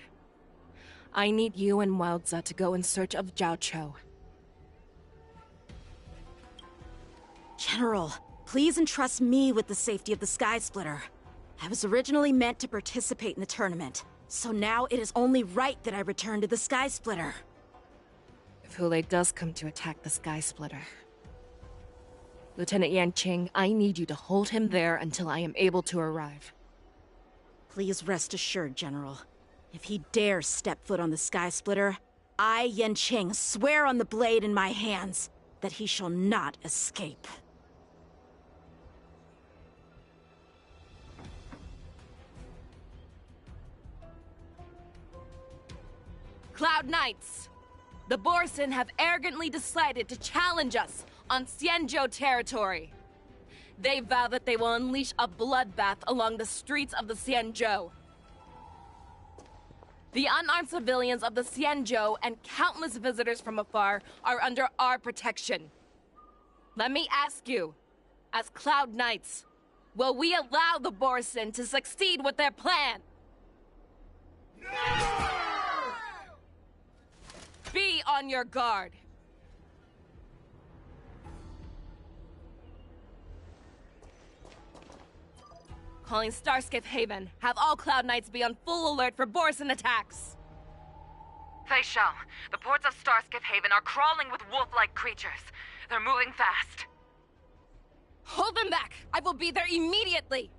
I need you and Wildza to go in search of Zhao Cho. General, please entrust me with the safety of the Sky Splitter. I was originally meant to participate in the tournament, so now it is only right that I return to the Sky Splitter. If Hule does come to attack the Sky Splitter, Lieutenant Yanqing, I need you to hold him there until I am able to arrive. Please rest assured, General. If he dares step foot on the Sky Splitter, I, Yanqing, swear on the blade in my hands that he shall not escape. Cloud Knights! The Borsin have arrogantly decided to challenge us on Xianzhou territory. They vow that they will unleash a bloodbath along the streets of the Xianzhou. The unarmed civilians of the Xianzhou and countless visitors from afar are under our protection. Let me ask you, as Cloud Knights, will we allow the Borsin to succeed with their plan? No! Be on your guard. Calling Starskiff Haven. Have all Cloud Knights be on full alert for Borsin attacks. Fei Shao, the ports of Starskiff Haven are crawling with wolf-like creatures. They're moving fast. Hold them back! I will be there immediately!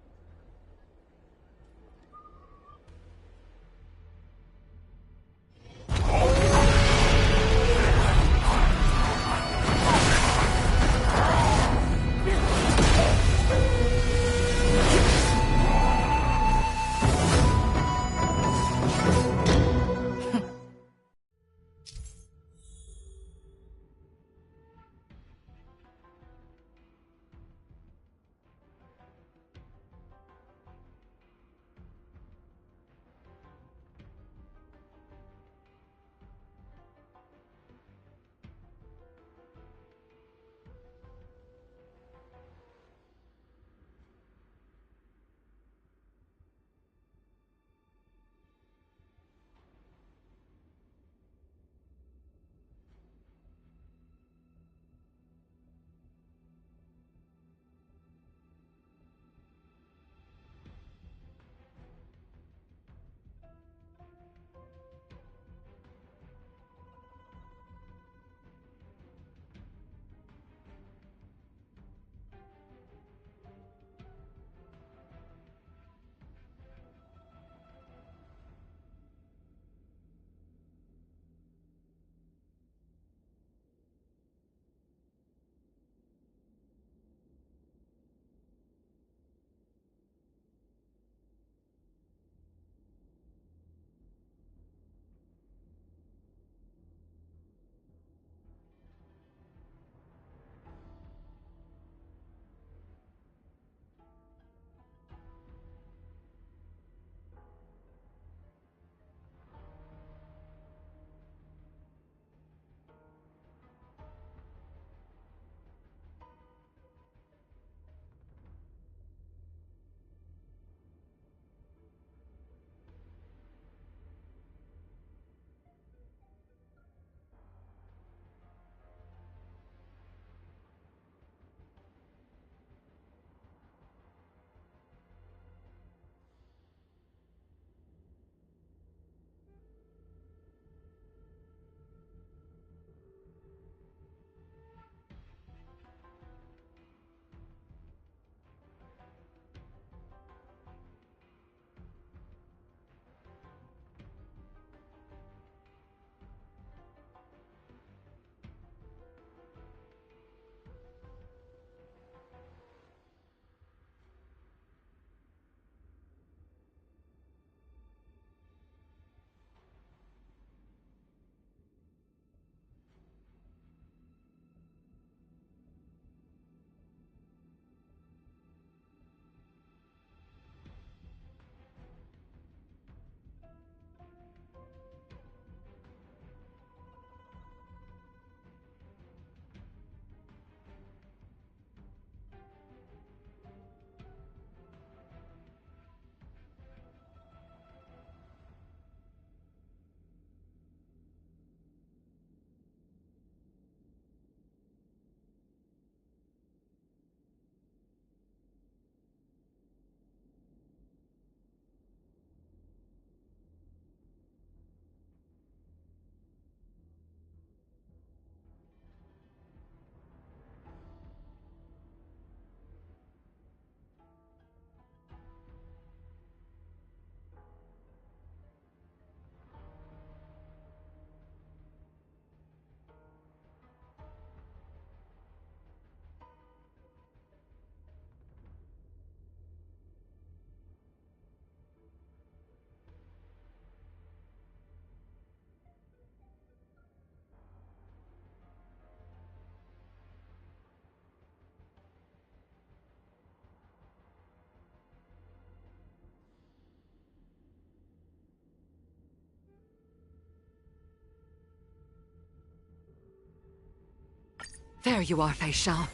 There you are, Fei Xiao.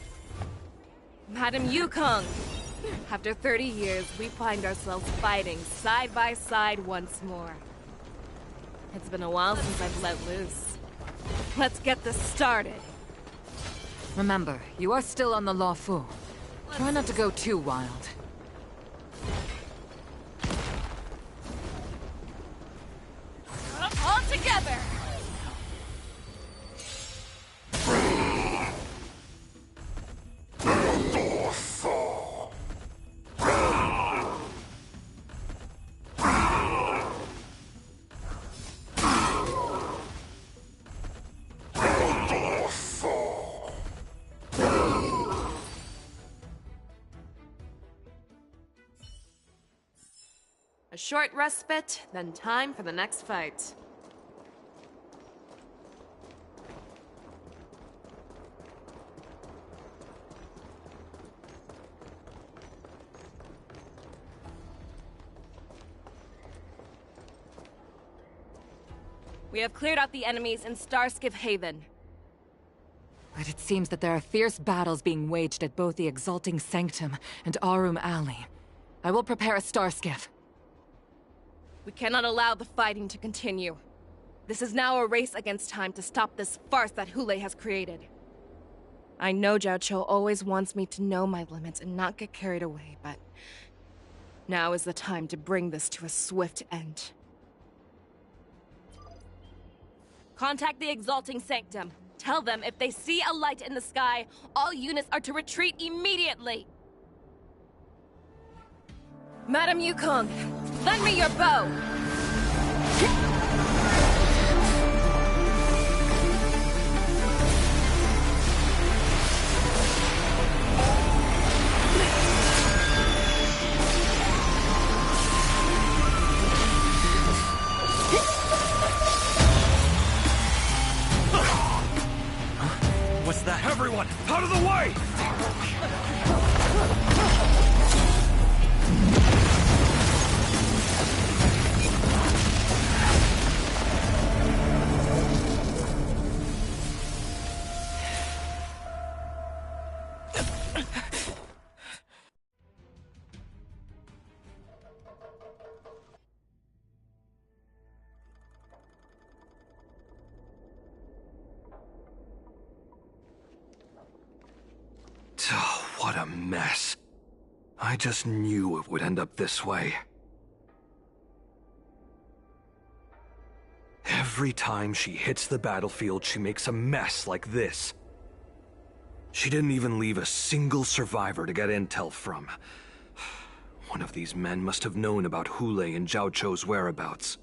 Madam Yukong! After 30 years, we find ourselves fighting side by side once more. It's been a while since I've let loose. Let's get this started. Remember, you are still on the Law Fu. Try not to go too wild. All together! Battledorf! short respite, then time for the next fight. We have cleared out the enemies in Starskiff Haven. But it seems that there are fierce battles being waged at both the Exalting Sanctum and Arum Alley. I will prepare a Starskiff. We cannot allow the fighting to continue. This is now a race against time to stop this farce that Hule has created. I know Zhao Cho always wants me to know my limits and not get carried away, but now is the time to bring this to a swift end. Contact the Exalting Sanctum. Tell them if they see a light in the sky, all units are to retreat immediately. Madam Yukong, lend me your bow! What's that? Everyone, out of the way! Oh, what a mess. I just knew it would end up this way. Every time she hits the battlefield, she makes a mess like this. She didn't even leave a single survivor to get intel from. One of these men must have known about Hule and Zhao Cho's whereabouts.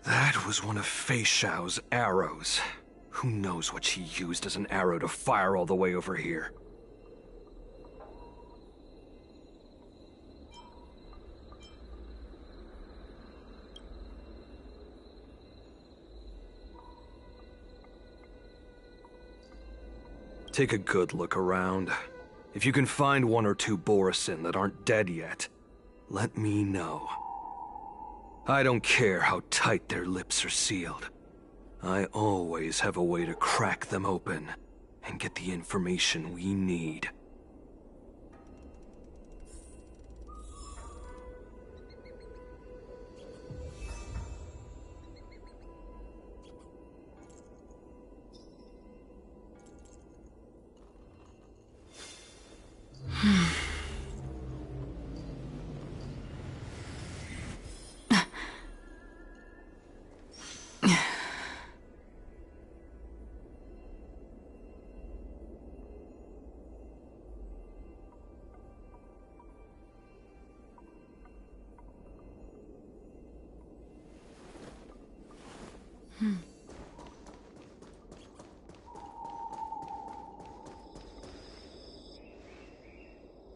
That was one of Fei Xiao's arrows. Who knows what she used as an arrow to fire all the way over here? Take a good look around. If you can find one or two Borisin that aren't dead yet, let me know. I don't care how tight their lips are sealed. I always have a way to crack them open and get the information we need.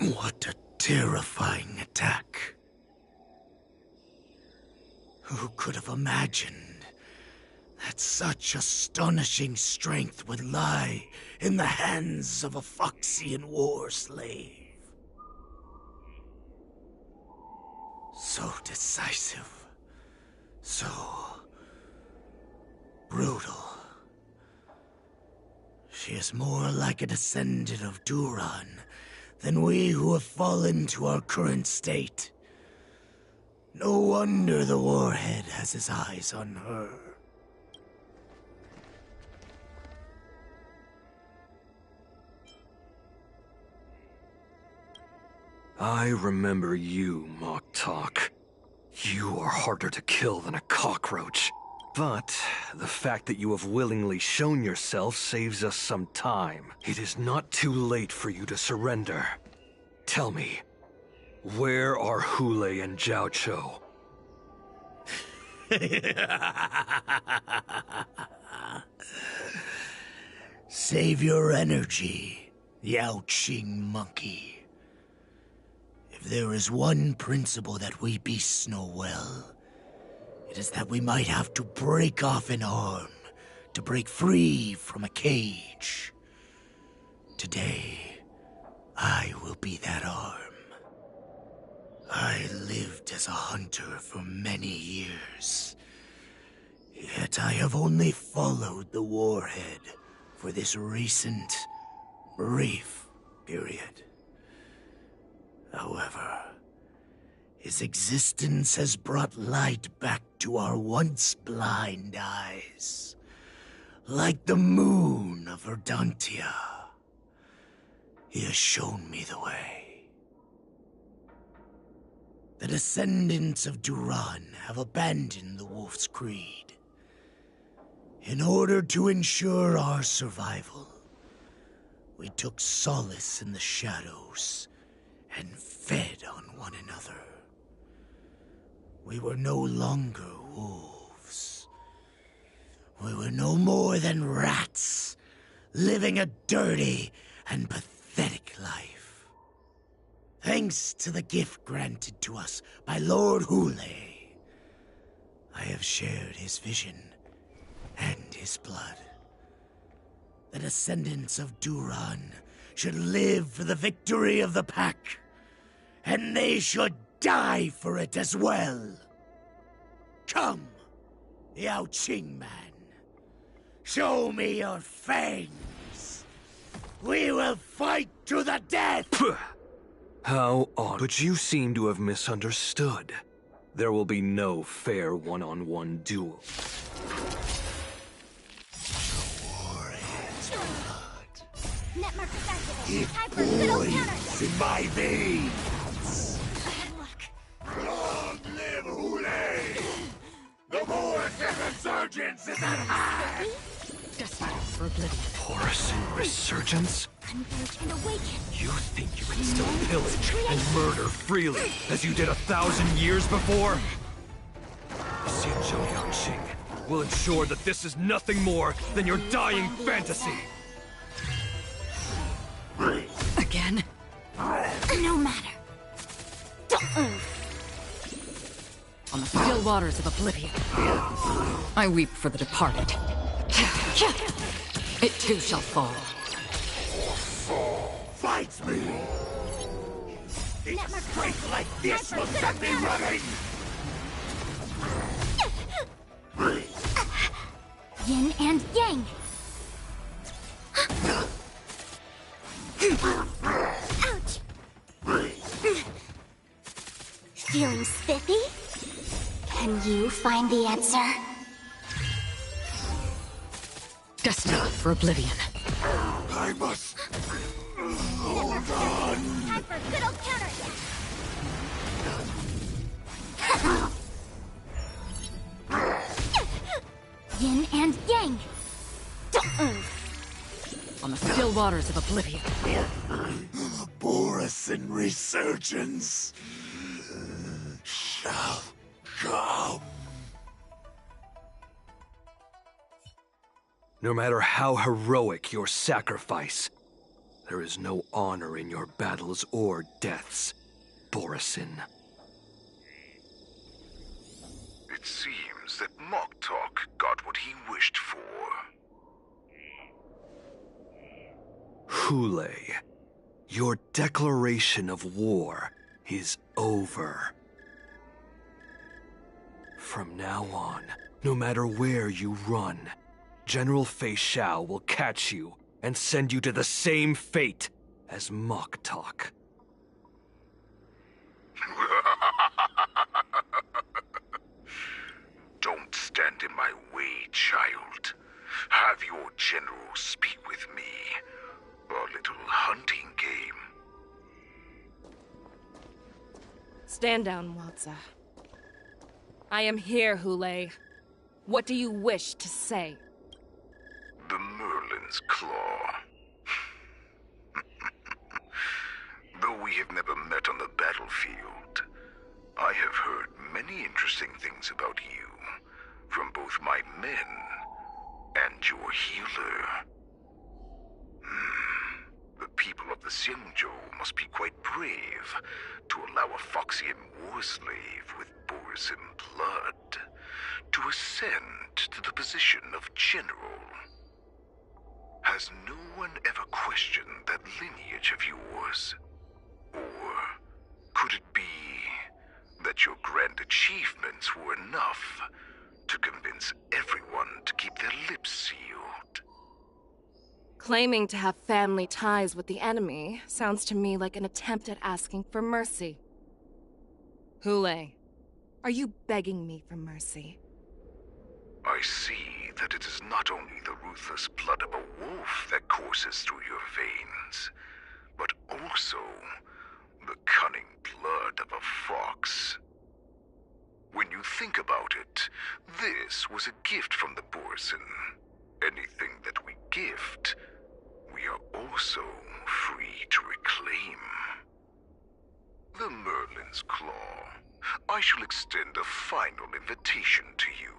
What a terrifying attack. Who could have imagined that such astonishing strength would lie in the hands of a Foxian war slave? So decisive, so brutal. She is more like a descendant of Duran than we who have fallen to our current state. No wonder the Warhead has his eyes on her. I remember you, Mock Talk. You are harder to kill than a cockroach. But the fact that you have willingly shown yourself saves us some time. It is not too late for you to surrender. Tell me, where are Hule and Jiao Cho? Save your energy, Yao Qing monkey. If there is one principle that we beasts know well, it is that we might have to break off an arm to break free from a cage. Today, I will be that arm. I lived as a hunter for many years, yet I have only followed the Warhead for this recent, brief period. However, his existence has brought light back to our once blind eyes, like the moon of Verdantia. He has shown me the way. The descendants of Duran have abandoned the Wolf's Creed. In order to ensure our survival, we took solace in the shadows and fed on one another. We were no longer wolves. We were no more than rats, living a dirty and pathetic life. Thanks to the gift granted to us by Lord Hule, I have shared his vision and his blood. The descendants of Duran should live for the victory of the pack, and they should die for it as well. Come, Yao Qing man. Show me your fangs. We will fight to the death! How odd. But you seem to have misunderstood. There will be no fair one-on-one duel. It boils in my veins. Long live Hule! The voice of resurgence is at hand! Borisin resurgence? Converge and awaken. You think you can still pillage and murder freely, as you did 1,000 years before? Xianzhou Yanqing will ensure that this is nothing more than your dying fantasy. Again? No matter. Don't move. On the still waters of oblivion, I weep for the departed. It too shall fall. Fight me! It's strength like this will set me running! Yin and yang. Ouch! Feeling spiffy? Can you find the answer? Destined for oblivion. I must... hold on! Time for a good old counterattack! Yin and yang. Don't move. On the still waters of oblivion. Borisin resurgence shall come. No matter how heroic your sacrifice, there is no honor in your battles or deaths, Borisin. It seems that Moktok got what he wished for. Hule, your declaration of war is over. From now on, no matter where you run, General Fei Xiao will catch you and send you to the same fate as Moktok. Don't stand in my way, child. Have your general speak with me. A little hunting game. Stand down, Waltza. I am here, Hule. What do you wish to say? The Merlin's Claw. Though we have never met on the battlefield, I have heard many interesting things about you, from both my men and your healer. The people of the Xianzhou must be quite brave to allow a Foxian war slave with Borisin blood to ascend to the position of general. Has no one ever questioned that lineage of yours? Or could it be that your grand achievements were enough to convince everyone to keep their lips sealed? Claiming to have family ties with the enemy sounds to me like an attempt at asking for mercy. Hule, are you begging me for mercy? I see that it is not only the ruthless blood of a wolf that courses through your veins, but also the cunning blood of a fox. When you think about it, this was a gift from the Borisin. Anything that we gift, we are also free to reclaim. The Merlin's Claw. I shall extend a final invitation to you.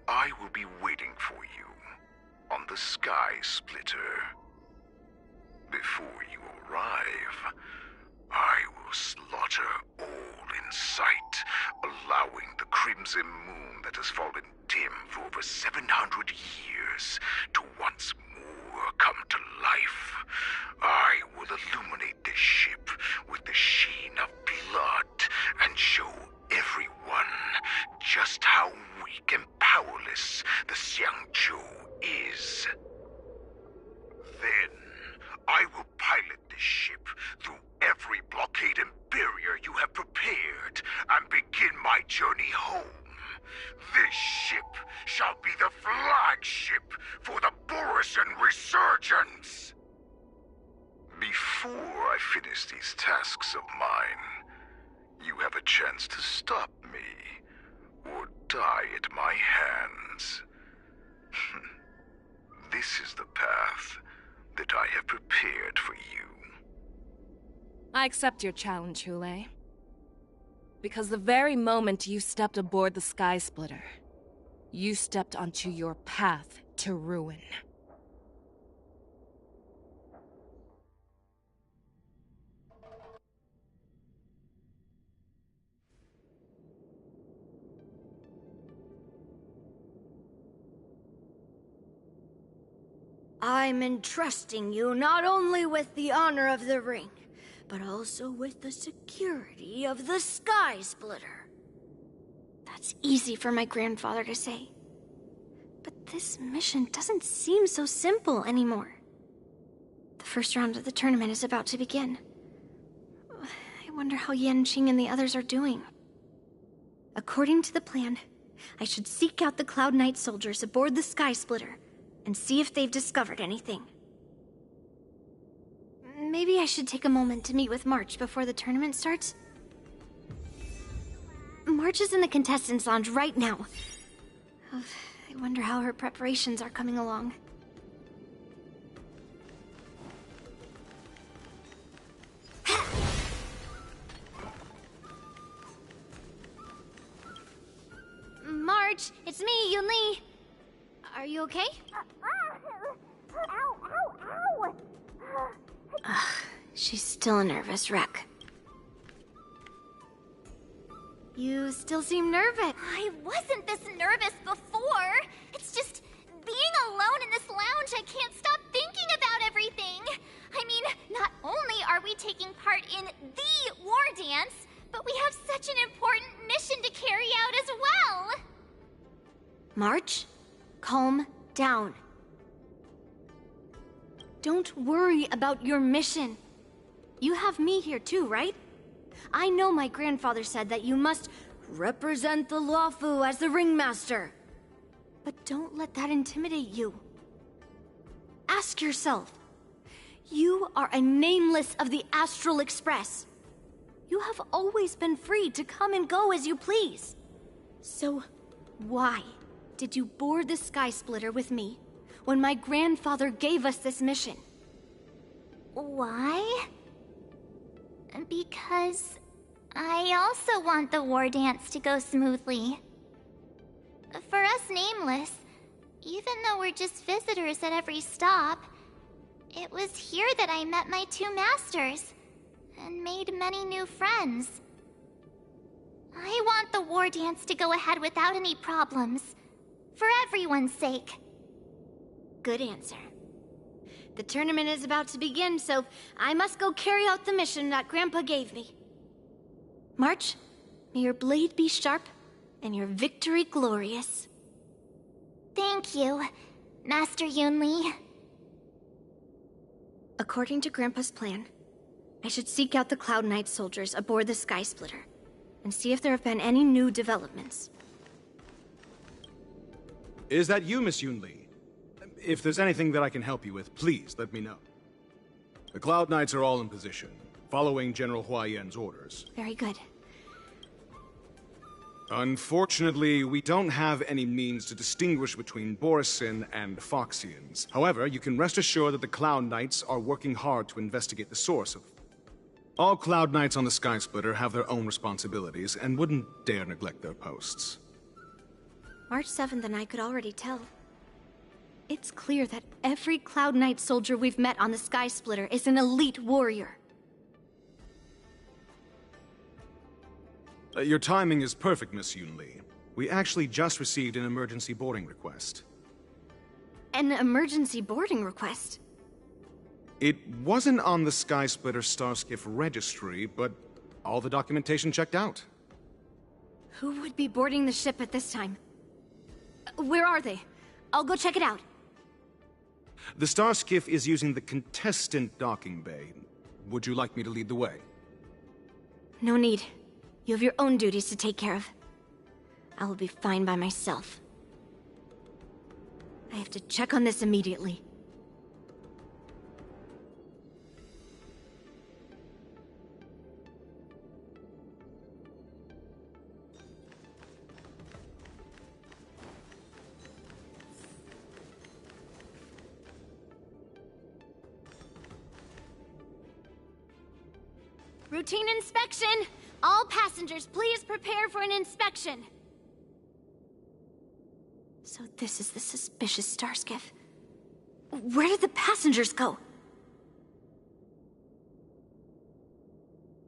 I will be waiting for you on the Sky Splitter. Before you arrive, I will slaughter all in sight, allowing the crimson moon that has fallen dim for over 700 years to once more come to life. I will illuminate this ship with the sheen of blood and show everyone just how weak and powerless the Xianzhou is. Then, I will pilot this ship through every blockade and barrier you have prepared and begin my journey home. This ship shall be the flagship for the Borisin Resurgence. Before I finish these tasks of mine, you have a chance to stop me or die at my hands. This is the path that I have prepared for you. I accept your challenge, Hule. Because the very moment you stepped aboard the Sky Splitter, You stepped onto your path to ruin. I'm entrusting you not only with the honor of the ring, but also with the security of the Sky Splitter. That's easy for my grandfather to say. But this mission doesn't seem so simple anymore. The first round of the tournament is about to begin. I wonder how Yanqing and the others are doing. According to the plan, I should seek out the Cloud Knight soldiers aboard the Sky Splitter and see if they've discovered anything. Maybe I should take a moment to meet with March before the tournament starts. March is in the contestants' lounge right now. I wonder how her preparations are coming along. March, it's me, Yunli. Are you okay? Ow, ow, ow! Ugh, she's still a nervous wreck. You still seem nervous. I wasn't this nervous before. It's just being alone in this lounge, I can't stop thinking about everything. I mean, not only are we taking part in the war dance, but we have such an important mission to carry out as well. March, calm down. Don't worry about your mission. You have me here too, right? I know my grandfather said that you must represent the Luofu as the ringmaster. But don't let that intimidate you. Ask yourself, you are a nameless of the Astral Express. You have always been free to come and go as you please. So, why did you board the Sky Splitter with me when my grandfather gave us this mission? Why? Because I also want the war dance to go smoothly. For us Nameless, even though we're just visitors at every stop, it was here that I met my two masters and made many new friends. I want the war dance to go ahead without any problems, for everyone's sake. Good answer. The tournament is about to begin, so I must go carry out the mission that Grandpa gave me. March, may your blade be sharp and your victory glorious. Thank you, Master Yunli. According to Grandpa's plan, I should seek out the Cloud Knight soldiers aboard the Sky Splitter and see if there have been any new developments. Is that you, Miss Yunli? If there's anything that I can help you with, please let me know. The Cloud Knights are all in position, following General Hua Yan's orders. Very good. Unfortunately, we don't have any means to distinguish between Borisin and Foxians. However, you can rest assured that the Cloud Knights are working hard to investigate the source of... All Cloud Knights on the Sky Splitter have their own responsibilities and wouldn't dare neglect their posts. March 7th and I could already tell. It's clear that every Cloud Knight soldier we've met on the Sky Splitter is an elite warrior. Your timing is perfect, Miss Yunli. We actually just received an emergency boarding request. An emergency boarding request? It wasn't on the Sky Splitter Starskiff registry, but all the documentation checked out. Who would be boarding the ship at this time? Where are they? I'll go check it out. The Starskiff is using the contestant docking bay. Would you like me to lead the way? No need. You have your own duties to take care of. I will be fine by myself. I have to check on this immediately. Routine inspection! All passengers, please prepare for an inspection. So this is the suspicious star skiff. Where did the passengers go?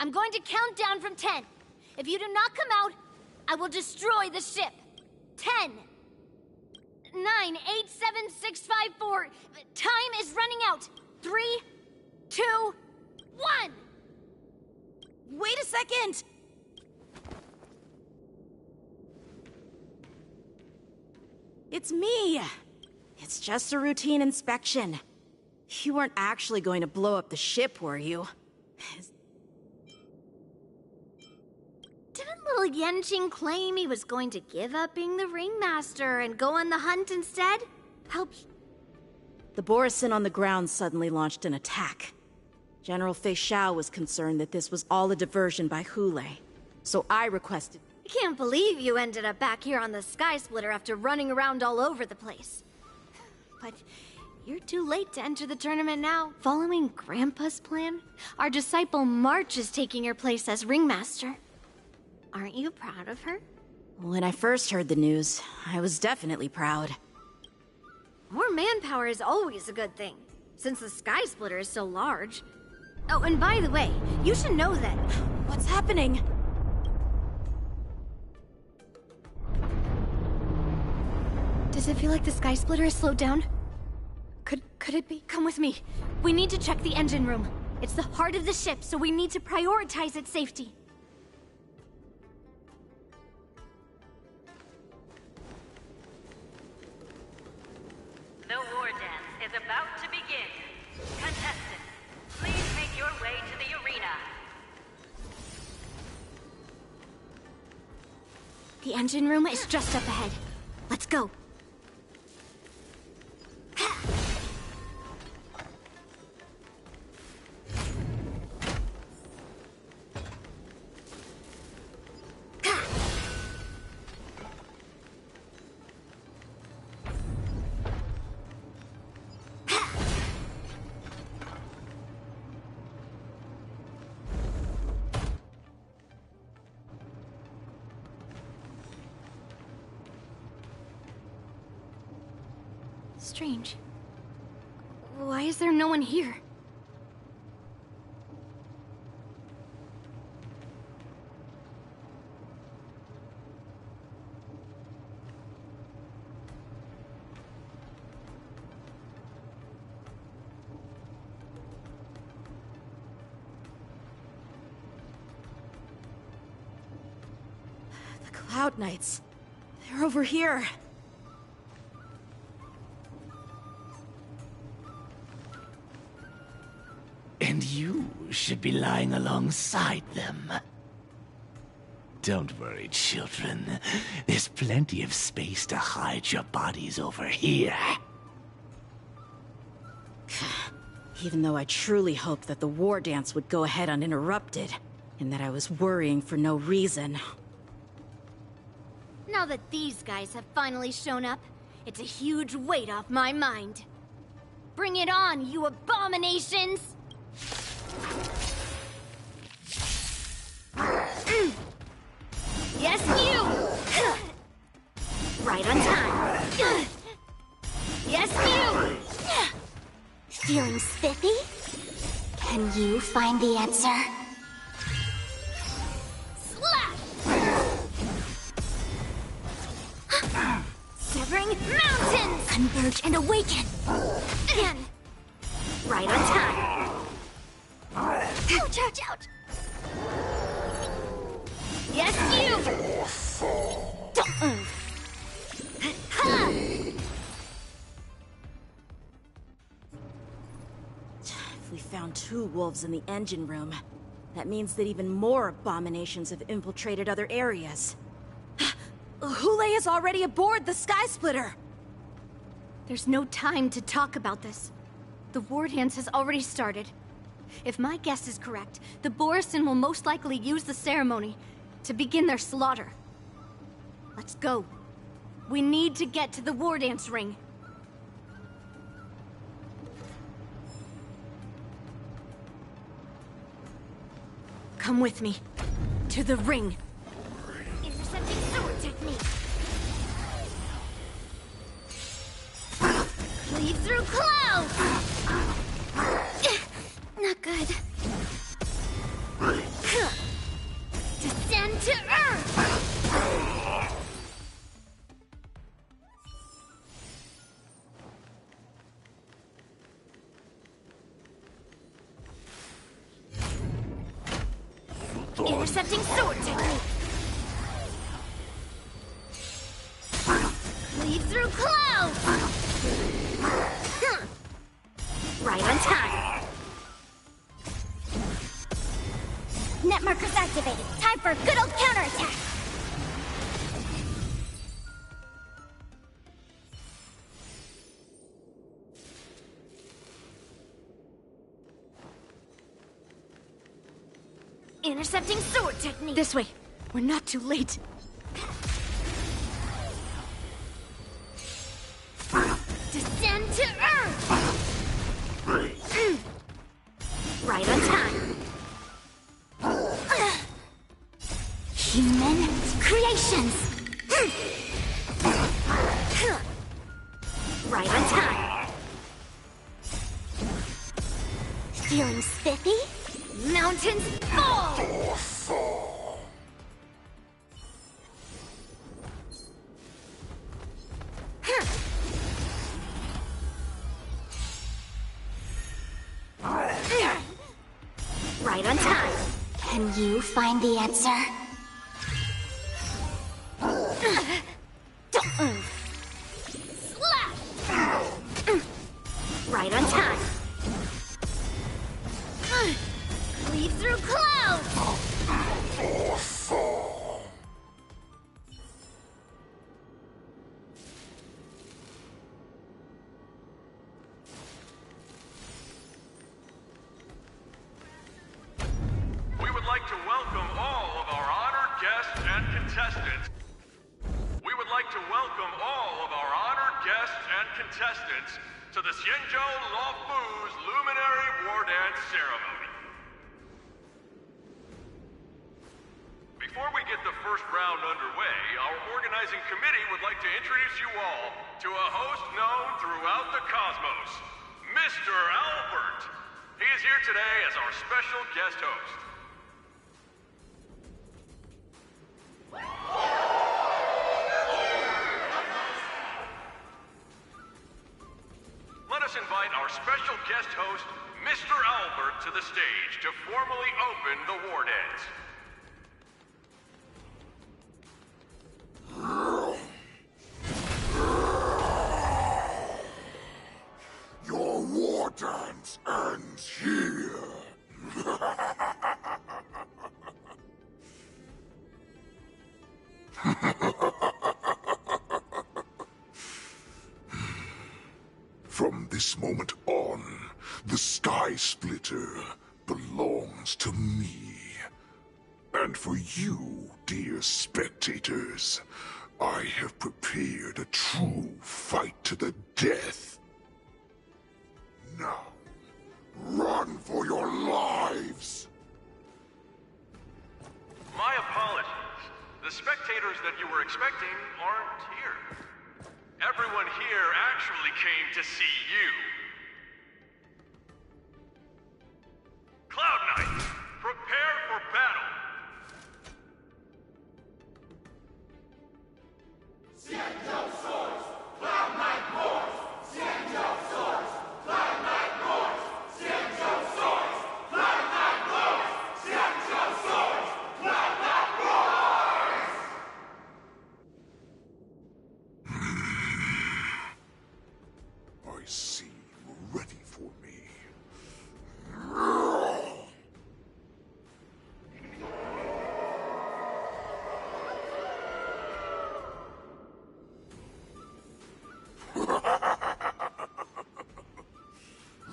I'm going to count down from 10. If you do not come out, I will destroy the ship. 10, 9, 8, 7, 6, 5, 4. Time is running out. 3, 2, 1. Wait a second! It's me. It's just a routine inspection. You weren't actually going to blow up the ship, were you? Didn't little Yanqing claim he was going to give up being the ringmaster and go on the hunt instead? The Borisin on the ground suddenly launched an attack. General Fei Xiao was concerned that this was all a diversion by Hulei, so I requested... I can't believe you ended up back here on the Sky Splitter after running around all over the place. But you're too late to enter the tournament now. Following Grandpa's plan, our disciple March is taking your place as ringmaster. Aren't you proud of her? When I first heard the news, I was definitely proud. More manpower is always a good thing, since the Sky Splitter is so large. Oh, and by the way, you should know that... What's happening? Does it feel like the Sky Splitter is slowed down? Could it be? Come with me. We need to check the engine room. It's the heart of the ship, so we need to prioritize its safety. The war dance is about to begin. Contestants, please make your way to the arena. The engine room is just up ahead. Let's go. Strange. Why is there no one here? The Cloud Knights. They're over here. And you should be lying alongside them. Don't worry, children. There's plenty of space to hide your bodies over here. Even though I truly hoped that the war dance would go ahead uninterrupted, and that I was worrying for no reason. Now that these guys have finally shown up, it's a huge weight off my mind. Bring it on, you abominations! Yes, you! Right on time. Yes, you! Feeling spiffy? Can you find the answer? Slap! Severing mountains! Converge and awaken! Again! Right on time. Ouch, ouch, ouch! Yes, you! Don't move! Ha! If we found 2 wolves in the engine room, that means that even more abominations have infiltrated other areas. Hulei is already aboard the Sky Splitter! There's no time to talk about this. The war dance has already started. If my guess is correct, the Borisin will most likely use the ceremony to begin their slaughter. Let's go. We need to get to the war dance ring. Come with me. To the ring. Intercepting sword technique. Cleave through clouds! Not good. Descend to earth! Intercepting sword technique. Cleave through clouds! Right on time. Net markers activated. Time for a good old counterattack. Intercepting sword technique. This way. We're not too late. Descend to earth. Right on time. Human creations. Right on time. Feeling spiffy? Mountains fall! Right on time. Can you find the answer? Don't move. Slap! Right on time. Cleave through clouds! We would like to welcome all of our honored guests and contestants. We would like to welcome all of our honored guests and contestants to the Xianzhou Luofu's Luminary War Dance Ceremony. Before we get the first round underway, our organizing committee would like to introduce you all to a host known throughout the cosmos, Mr. Albert. He is here today as our special guest host. Let us invite our special guest host, Mr. Albert, to the stage to formally open the war dance. Your war dance ends here. From this moment on, the Sky Splitter belongs to me. And for you, dear spectators, I have prepared a true fight to the death. Now, run for your lives! My apologies. The spectators that you were expecting aren't here. Everyone here actually came to see you. Cloud Knights, prepare for battle! Xianzhou swords, Cloud Knight roars! Xianzhou swords, Cloud Knight roars! Xianzhou swords, Cloud Knight roars! Xianzhou swords, Cloud Knight roars! I see you're ready for me.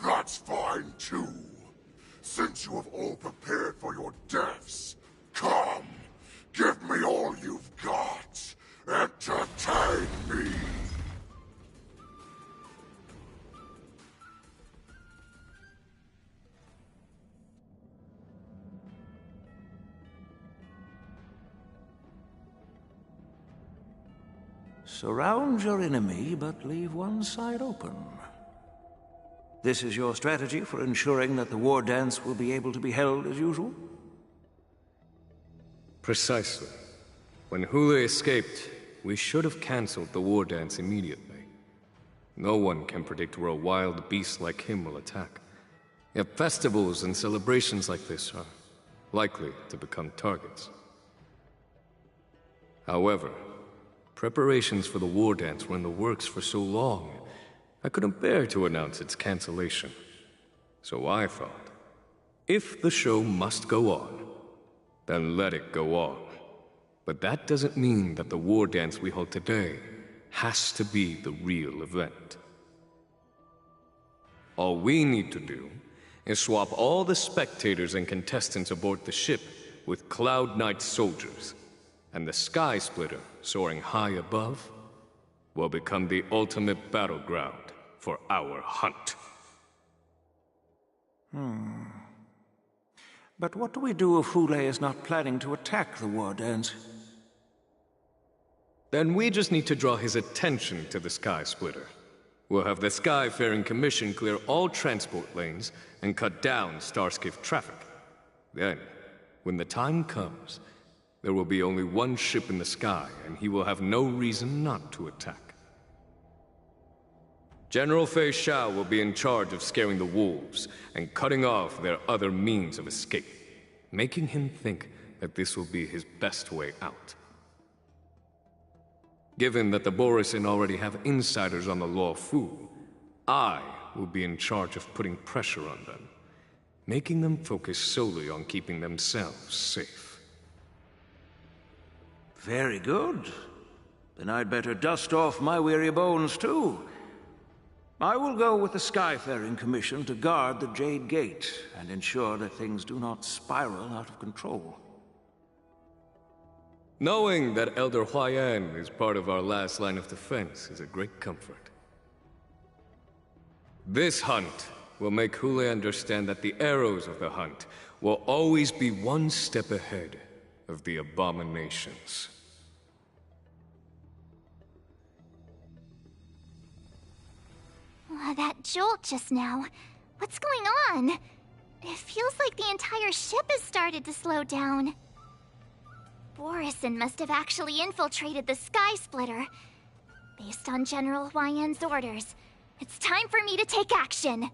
That's fine too. Since you have all prepared for your deaths, come, give me all you've got. Entertain me. Surround your enemy, but leave one side open. This is your strategy for ensuring that the war dance will be able to be held as usual? Precisely. When Hule escaped, we should have cancelled the war dance immediately. No one can predict where a wild beast like him will attack. Yet festivals and celebrations like this are likely to become targets. However, preparations for the war dance were in the works for so long, I couldn't bear to announce its cancellation. So I thought, if the show must go on, then let it go on. But that doesn't mean that the war dance we hold today has to be the real event. All we need to do is swap all the spectators and contestants aboard the ship with Cloud Knight soldiers, and the Sky Splitter, soaring high above, will become the ultimate battleground for our hunt. But what do we do if Hule is not planning to attack the war dance? Then we just need to draw his attention to the Sky Splitter. We'll have the Skyfaring Commission clear all transport lanes and cut down Starskiff traffic. Then, when the time comes, there will be only one ship in the sky, and he will have no reason not to attack. General Fei Xiao will be in charge of scaring the wolves and cutting off their other means of escape, making him think that this will be his best way out. Given that the Borisin already have insiders on the Law Fu, I will be in charge of putting pressure on them, making them focus solely on keeping themselves safe. Very good. Then I'd better dust off my weary bones, too. I will go with the Skyfaring Commission to guard the Jade Gate and ensure that things do not spiral out of control. Knowing that Elder Huayan is part of our last line of defense is a great comfort. This hunt will make Hule understand that the arrows of the hunt will always be one step ahead of the abominations. That jolt just now. What's going on? It feels like the entire ship has started to slow down. Borisin must have actually infiltrated the Sky Splitter. Based on General Huayan's orders, it's time for me to take action.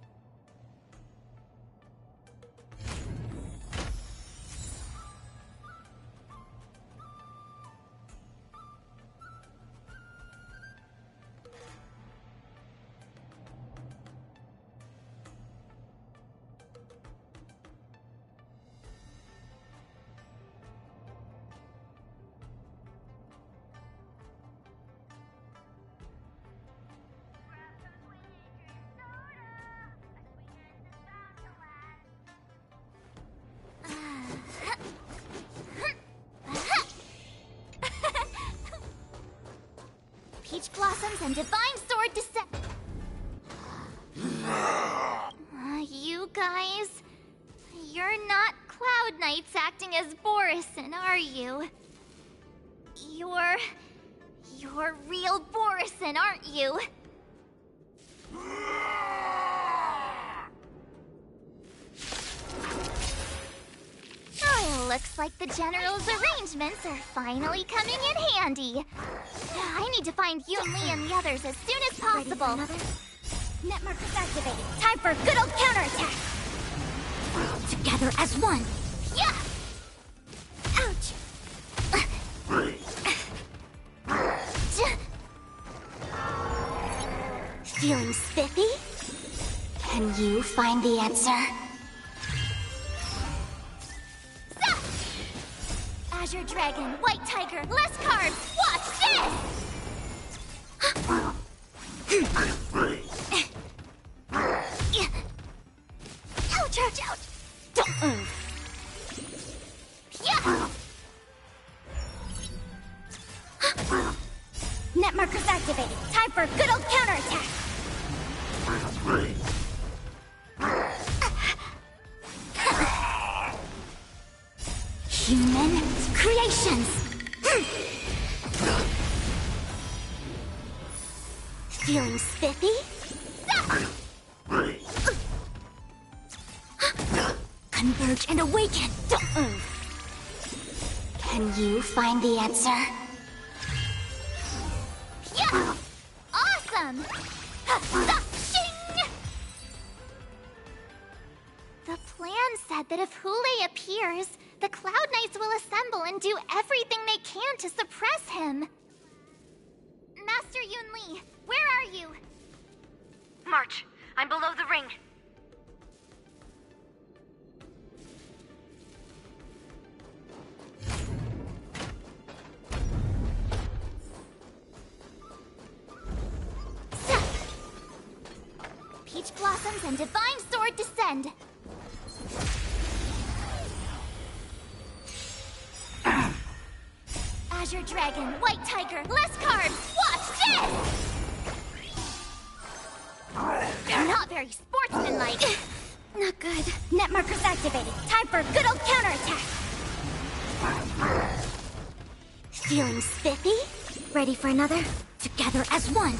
Peach Blossoms and Divine Sword Descent. You guys, you're not Cloud Knights acting as Borisin, are you? You're real Borisin, aren't you? Oh, looks like the General's arrangements are finally coming in handy. I need to find Yun Li and the others as soon as possible. Net markers activated. Time for a good old counterattack. Together as one. Yeah! Ouch! Feeling spiffy? Can you find the answer? Stop! Azure Dragon, White Tiger, less carbs! Watch this! Ouch, ouch, ouch! Don't move! Yeah! Net markers activated. Time for a good old counterattack! Human creations! Feeling spiffy? Stop! Converge and awaken! Can you find the answer? Yeah! Awesome! The plan said that if Hule appears, the Cloud Knights will assemble and do everything they can to suppress him. Master Yunli, where are you? March, I'm below the ring. Peach Blossoms and Divine Sword descend. Azure Dragon, White Tiger, less carbs! Watch this! They're not very sportsmanlike. Not good. Net markers activated. Time for a good old counterattack. Feeling spiffy? Ready for another? Together as one.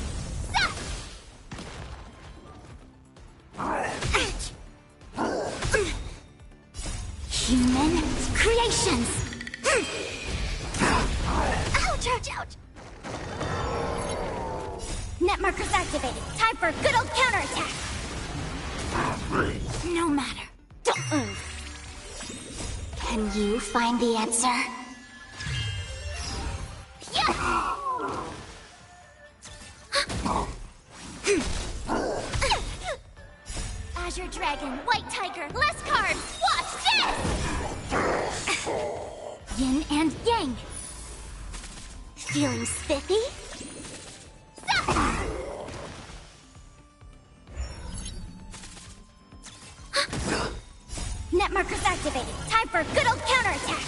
Human creations! Ouch, ouch, ouch! Net markers activated. Time for a good old counterattack. No matter. Don't move. Can you find the answer? Yeah! Azure Dragon, White Tiger, less carbs! Watch this! Yin and Yang. Feeling spiffy? Net markers activated. Time for a good old counterattack.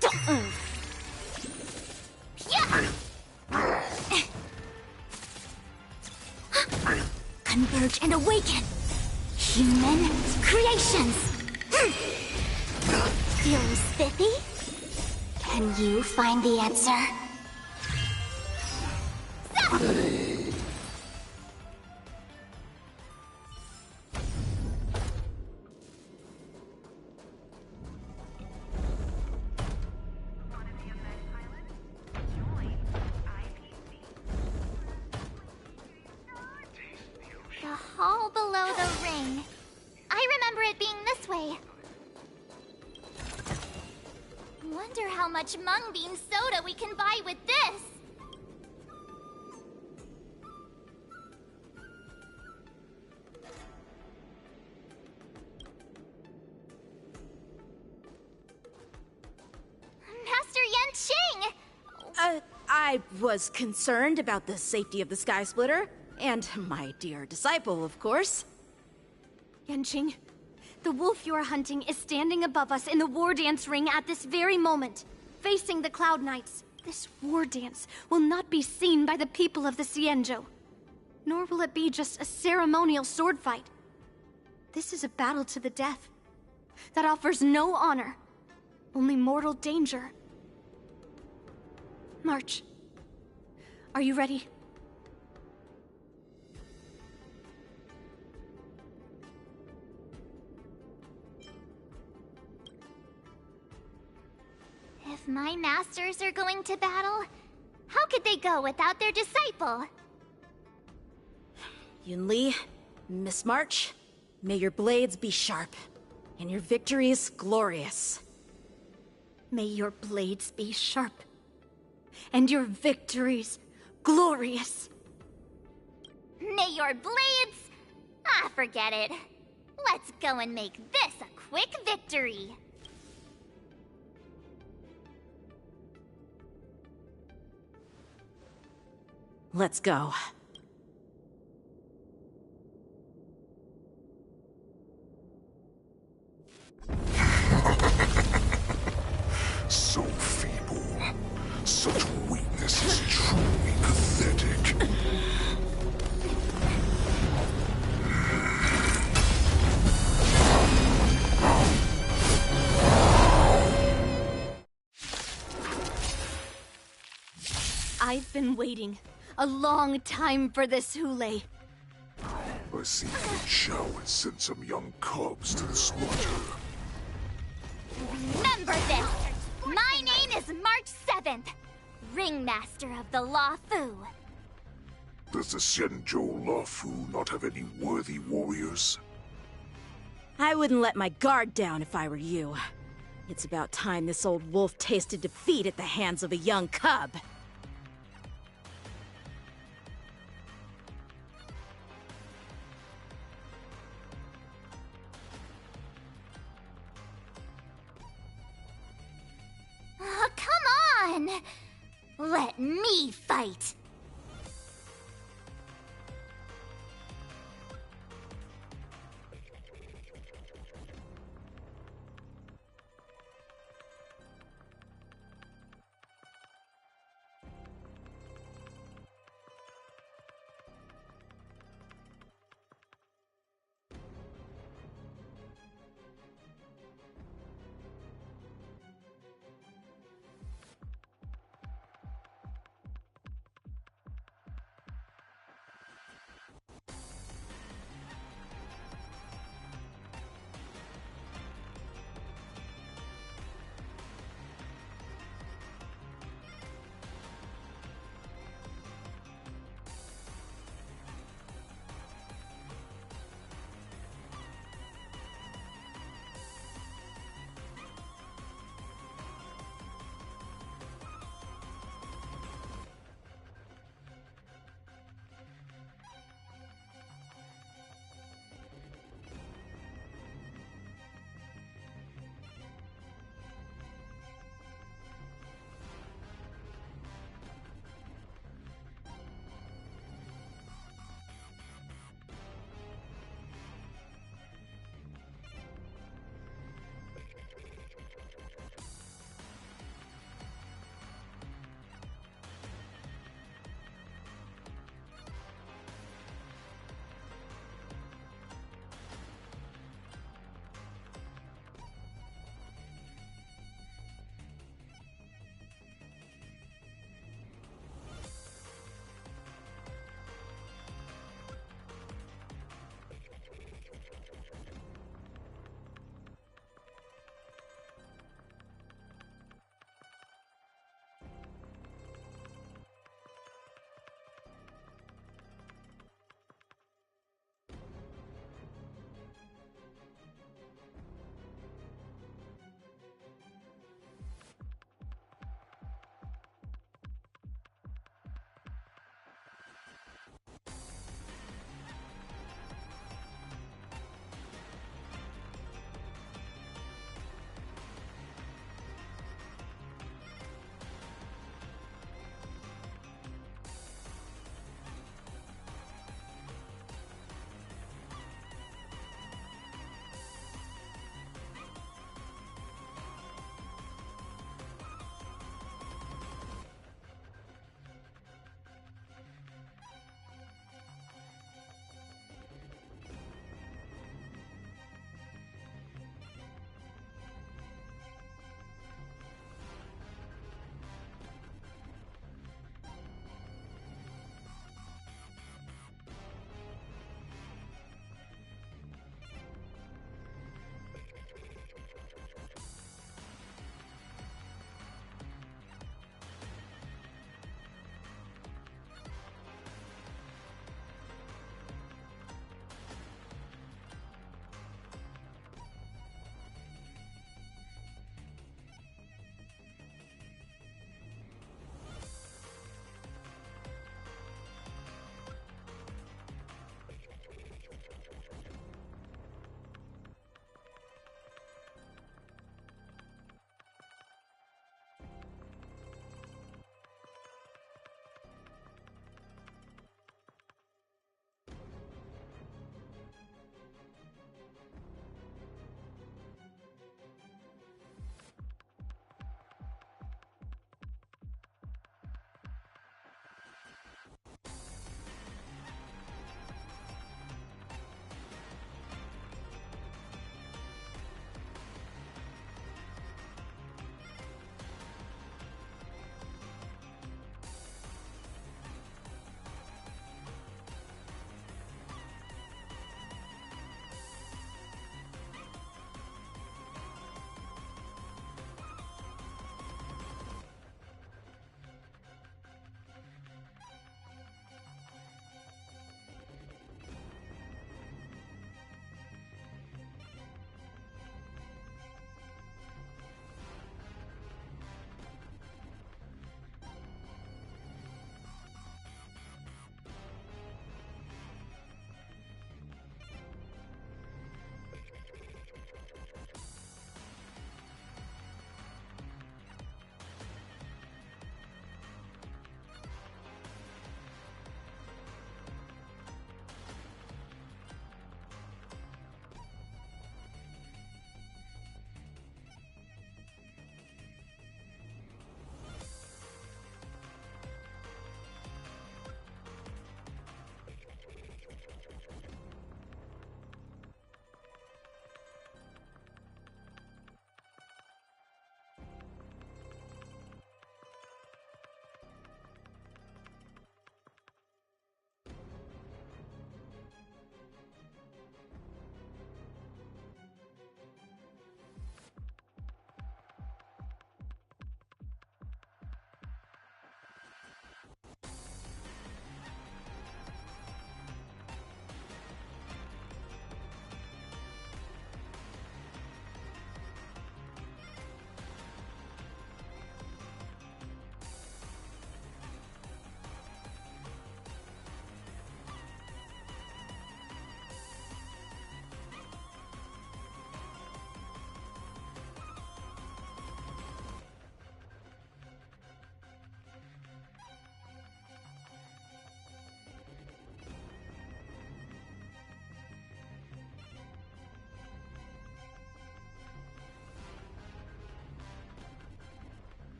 Don't move. Yeah! Converge and awaken. Human creations. Feeling spiffy? Can you find the answer? The hall below the ring. I remember it being this way. Wonder how much mung bean soda we can buy with this. Master Yanqing! I was concerned about the safety of the Sky Splitter, and my dear disciple, of course. Yanqing, the wolf you are hunting is standing above us in the war dance ring at this very moment, facing the Cloud Knights. This war dance will not be seen by the people of the Xianzhou, nor will it be just a ceremonial sword fight. This is a battle to the death that offers no honor, only mortal danger. March, are you ready? If my masters are going to battle, how could they go without their disciple? Yunli, Miss March, may your blades be sharp, and your victories glorious. May your blades be sharp, and your victories glorious. May your blades... Ah, forget it. Let's go and make this a quick victory. Let's go. So feeble. Such weakness is truly pathetic. I've been waiting a long time for this, Hule. I see Fen Shao has sent some young cubs to the slaughter. Remember this! My name is March 7th, Ringmaster of the Law Fu. Does the Xianzhou Luofu not have any worthy warriors? I wouldn't let my guard down if I were you. It's about time this old wolf tasted defeat at the hands of a young cub. Oh, come on! Let me fight!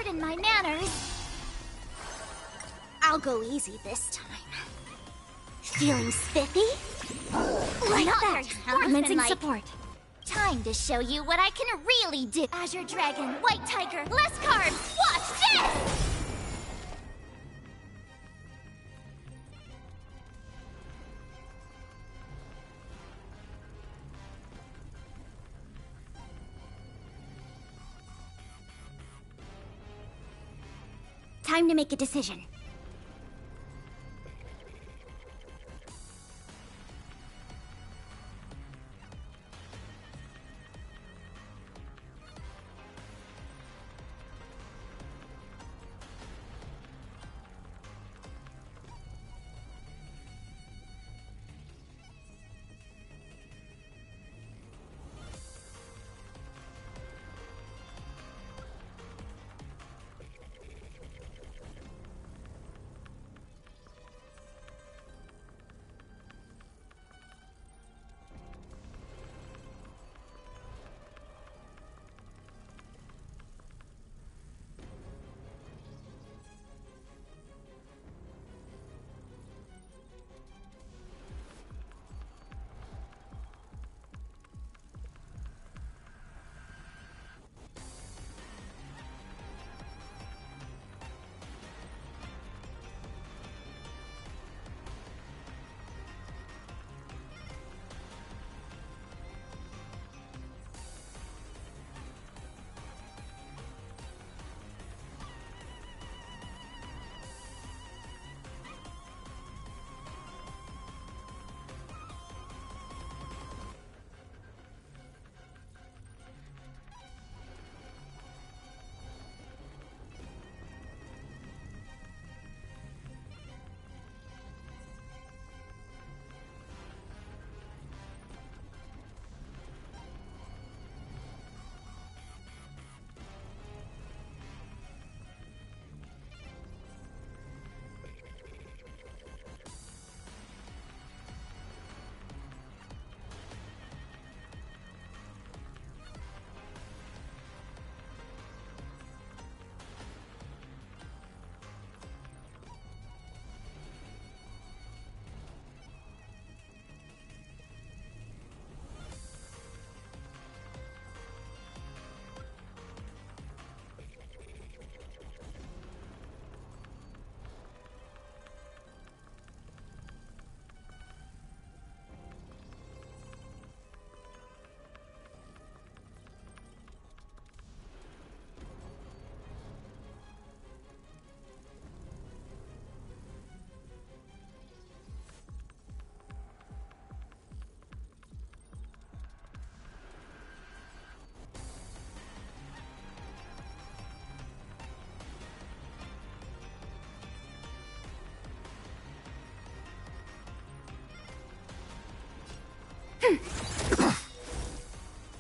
pardon my manners. I'll go easy this time. Feeling spiffy? Like Not that, very commencing sportsmanlike. support. Time to show you what I can really do. Azure Dragon, White Tiger, less carbs. Watch this! Time to make a decision.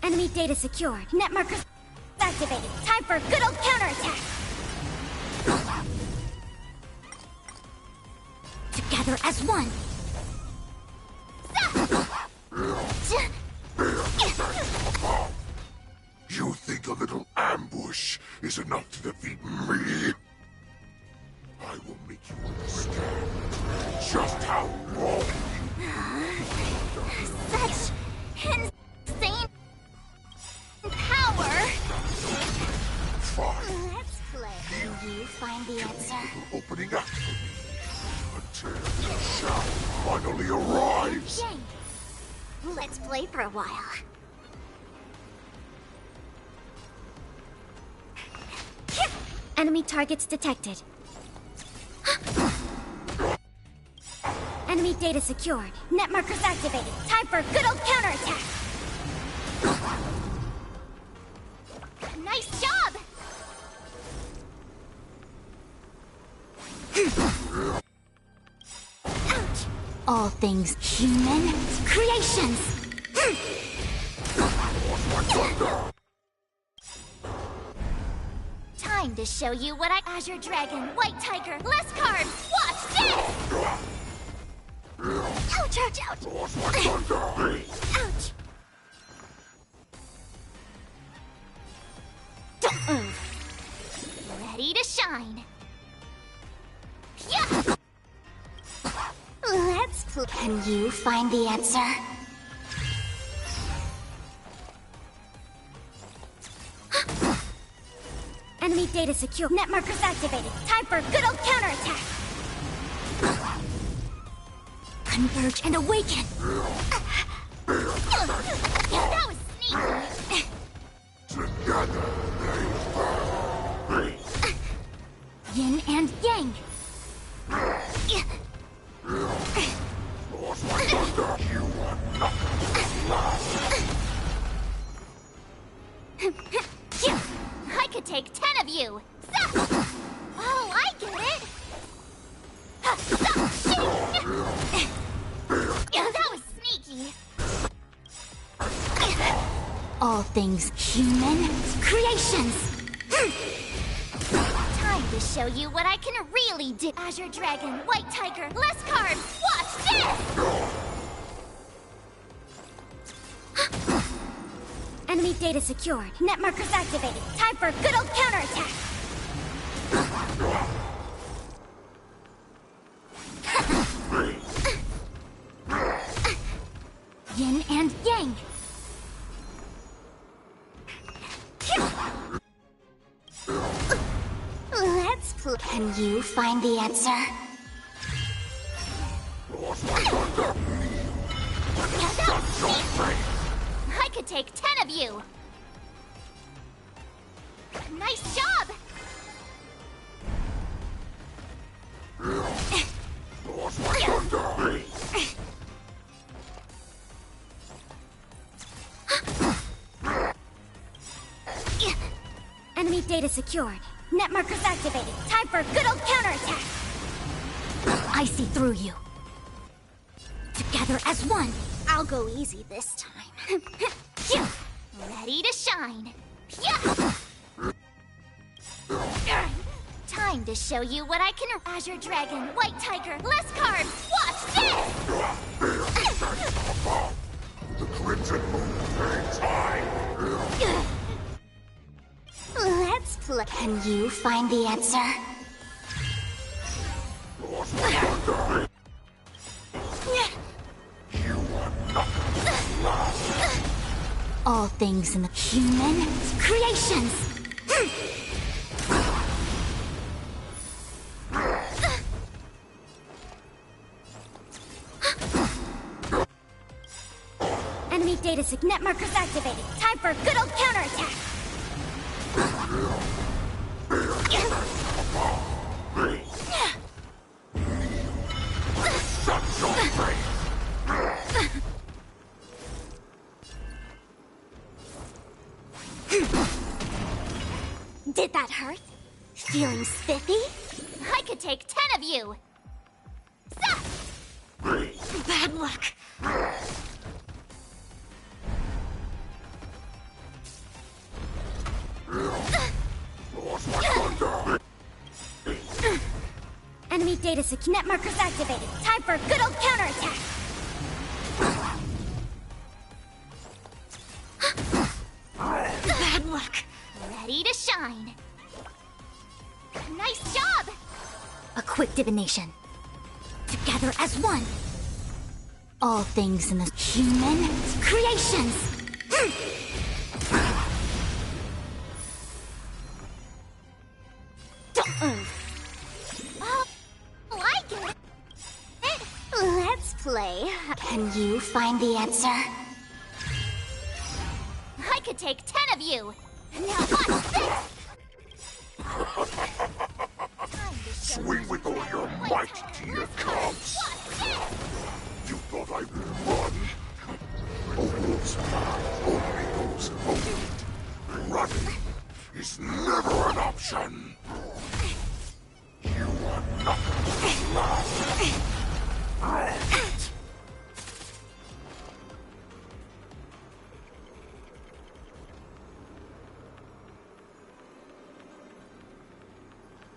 Enemy data secured. Net markers activated. Time for a good old counterattack. Together as one. You think a little ambush is enough to defeat me? I will make you understand just how wrong Such insane power. Fine. Let's play. Do you find the answer? Opening up until the shadow finally arrives. Yay. Let's play for a while. Enemy targets detected. Enemy data secured. Net markers activated. Time for a good old counterattack. Nice job! Ouch! All things human creations. Time to show you what Azure Dragon, White Tiger, less carbs. Watch this! Ouch, ouch, ouch! Ouch! Don't move. Ready to shine. Yeah! Let's play. Can you find the answer? Enemy data secure. Net markers activated. Time for good old counterattack. Converge and awaken. That was sneaky. Together they Yin and yang. lost my thunder. You are nothing last. I could take 10 of you. Oh, I get it. That was sneaky. All things human creations. Time to show you what I can really do. Azure Dragon, White Tiger, less carbs. Watch this! Enemy data secured. Net markers activated. Time for good old counterattack. Yin and yang. Let's play. Can you find the answer? I could take 10 of you. Nice job. Enemy data secured. Net markers activated. Time for good old counterattack. I see through you. Together as one. I'll go easy this time. Ready to shine. Time to show you what I can. Azure Dragon, White Tiger, less carbs. Watch this! The Crimson Moon hangs high. Let's play. Can you find the answer? All things in the human creations. Enemy data net markers activated. Time for good old counterattack. Did that hurt? Feeling spiffy? I could take 10 of you. Bad luck. Enemy data net markers activated. Time for good old counterattack. Bad luck. Ready to shine. Nice job! A quick divination. Together as one. All things in the human creations. Oh, I get it. Let's play. Can you find the answer? I could take 10 of you. Now watch this! Swing with all your might, dear cubs. You thought I would run? Only those old. Running is never an option. You are nothing last.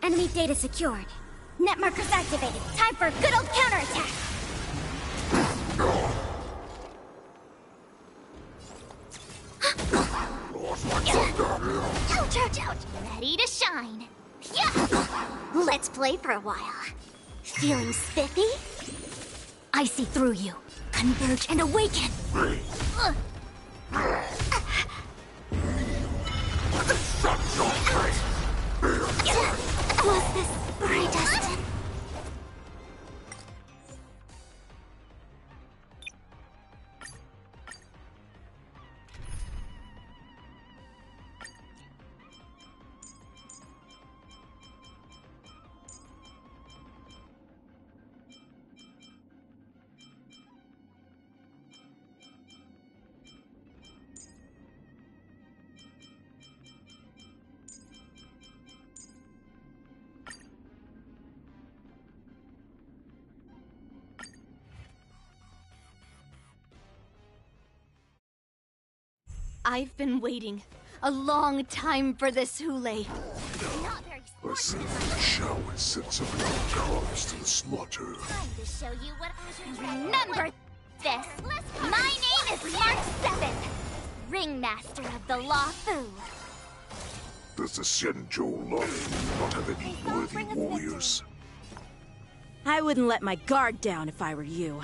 Enemy data secured. Net markers activated. Time for good old counterattack. Ouch, ouch, ouch. Ready to shine. Yeah. Let's play for a while. Feeling spiffy? I see through you. Converge and awaken. Was this predestined? I've been waiting a long time for this hule. I see the shower sensible comes to the slaughter. Time to show you what I remember this. My name is Mark 7, Ringmaster of the Law Fu. Does the Xianzhou Law not have any worthy warriors? I wouldn't let my guard down if I were you.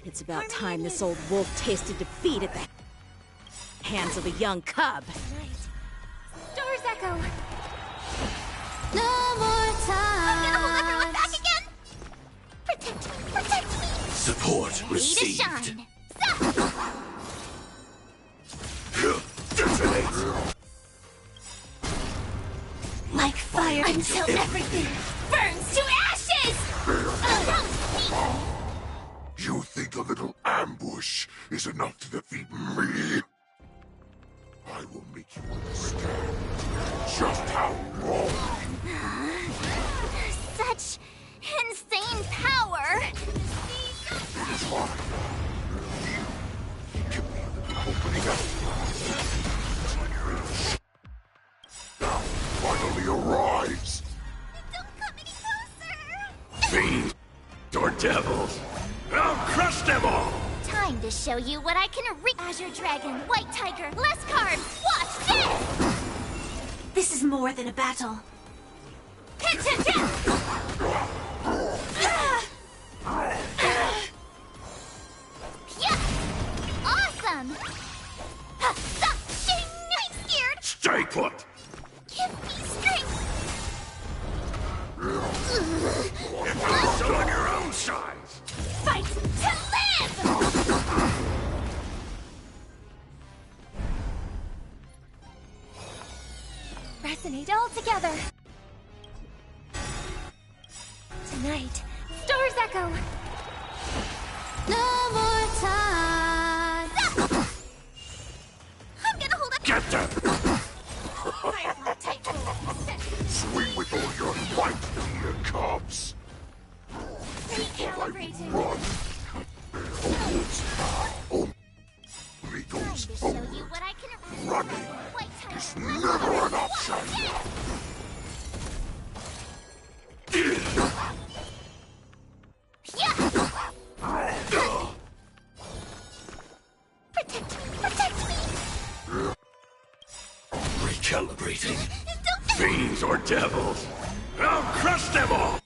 It's about time this old wolf tasted defeat at the hands of a young cub. Stars echo. No more time. I'm gonna hold everyone back again. Protect me, protect me. Support received. Shine. Detonate. Like fire until everything burns to ashes. You think a little ambush is enough to defeat me? I will make you understand just how wrong you are. Such insane power. It is hard. You give me a little opening up. Now finally arrives. Don't come any closer. Fiends or devils, I'll crush them all. Time to show you what I can reach. Azure Dragon, White Tiger, less carbs. Watch this! This is more than a battle. Hit, hit, hit! Yeah! Awesome! I'm scared! Stay put! Give me strength! You're showing your own size! Fight to live! Resonate all together. Tonight, stars echo. No more time. I'm gonna hold up. Get them! Swing with all your might, dear cubs. Recalibrating. Run. Only goes forward. Running is never an option. Protect me. Recalibrating. Fiends or devils, I'll crush them all.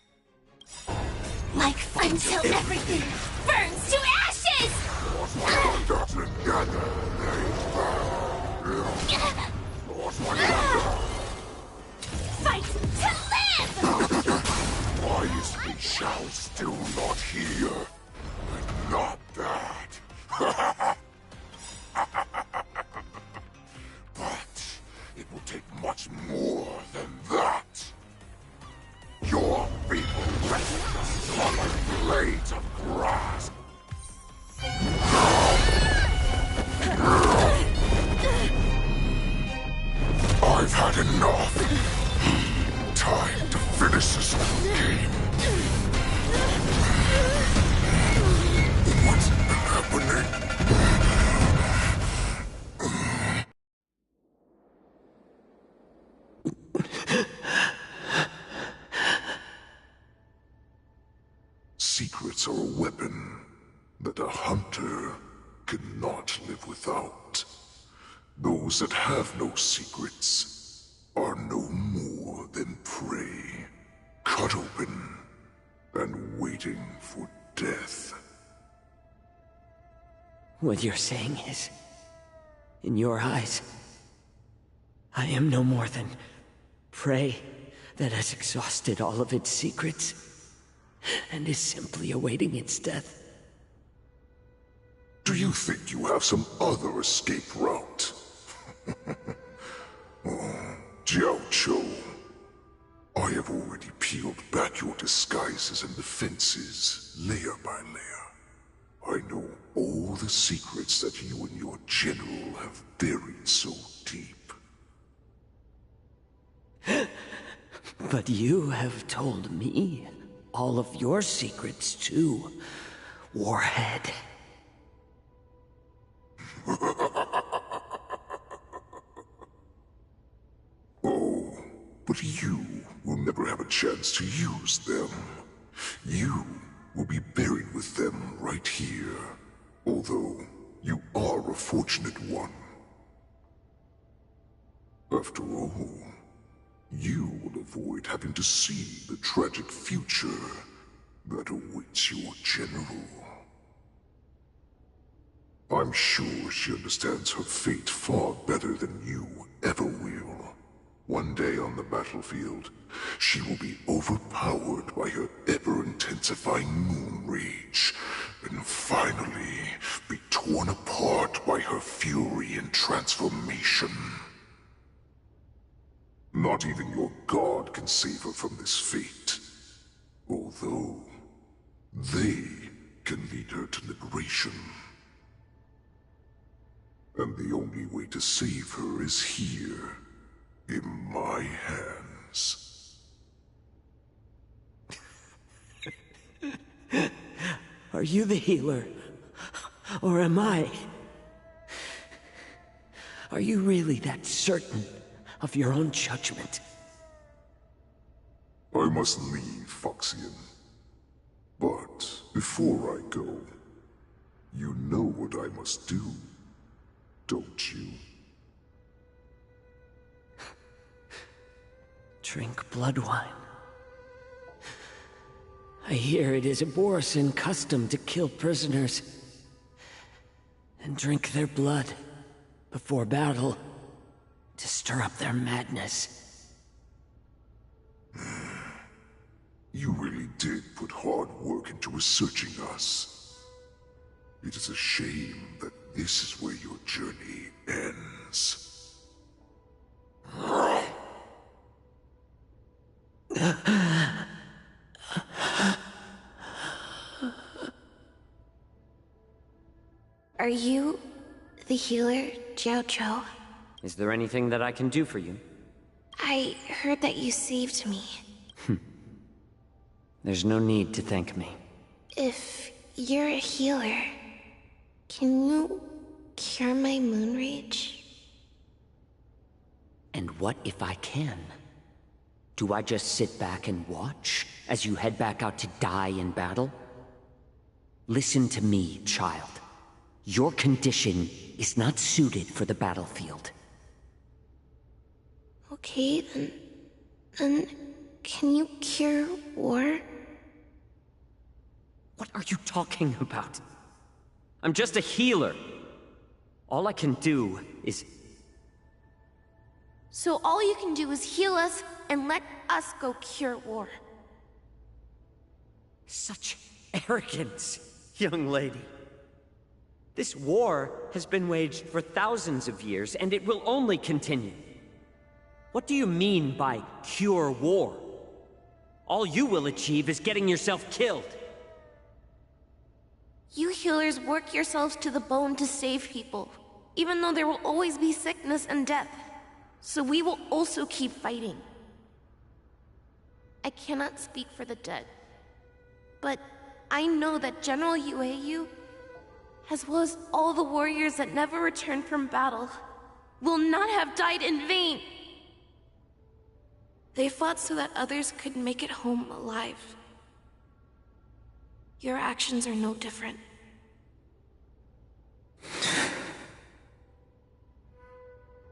Like until everything burns to ashes. Together they Fight to live. Why is we shall still not here? But not that. But it will take much more than that. Your people rest on blades of grass. I've had enough. Time to finish this game. What's happening? Secrets are a weapon that a hunter cannot live without. Those that have no secrets are no more than prey. cut open and waiting for death. What you're saying is, in your eyes, I am no more than prey that has exhausted all of its secrets and is simply awaiting its death. Do you think you have some other escape route? Oh, Jiao Cho, I have already peeled back your disguises and defenses, layer by layer. I know all the secrets that you and your general have buried so deep. But you have told me all of your secrets too, Warhead. Oh, but you will never have a chance to use them. You will be buried with them right here, although you are a fortunate one. After all, you will avoid having to see the tragic future that awaits your general. I'm sure she understands her fate far better than you ever will. One day on the battlefield, she will be overpowered by her ever-intensifying moon rage, and finally be torn apart by her fury and transformation. Not even your god can save her from this fate, although they can lead her to liberation. And the only way to save her is here, in my hands. Are you the healer? Or am I? Are you really that certain of your own judgment? I must leave, Foxian. But before I go, you know what I must do, don't you? Drink blood wine. I hear it is a Borisan custom to kill prisoners and drink their blood before battle to stir up their madness. You really did put hard work into researching us. It is a shame that this is where your journey ends. Are you the healer, Jiao Cho? Is there anything that I can do for you? I heard that you saved me. There's no need to thank me. If you're a healer, can you cure my moon rage? And what if I can? Do I just sit back and watch as you head back out to die in battle? Listen to me, child. Your condition is not suited for the battlefield. Okay, then can you cure war? What are you talking about? I'm just a healer. All I can do is... So all you can do is heal us and let us go cure war. Such arrogance, young lady. This war has been waged for thousands of years, and it will only continue. What do you mean by cure war? All you will achieve is getting yourself killed. You healers work yourselves to the bone to save people, even though there will always be sickness and death. So we will also keep fighting. I cannot speak for the dead, but I know that General Yueyu, as well as all the warriors that never returned from battle, will not have died in vain. They fought so that others could make it home alive. Your actions are no different.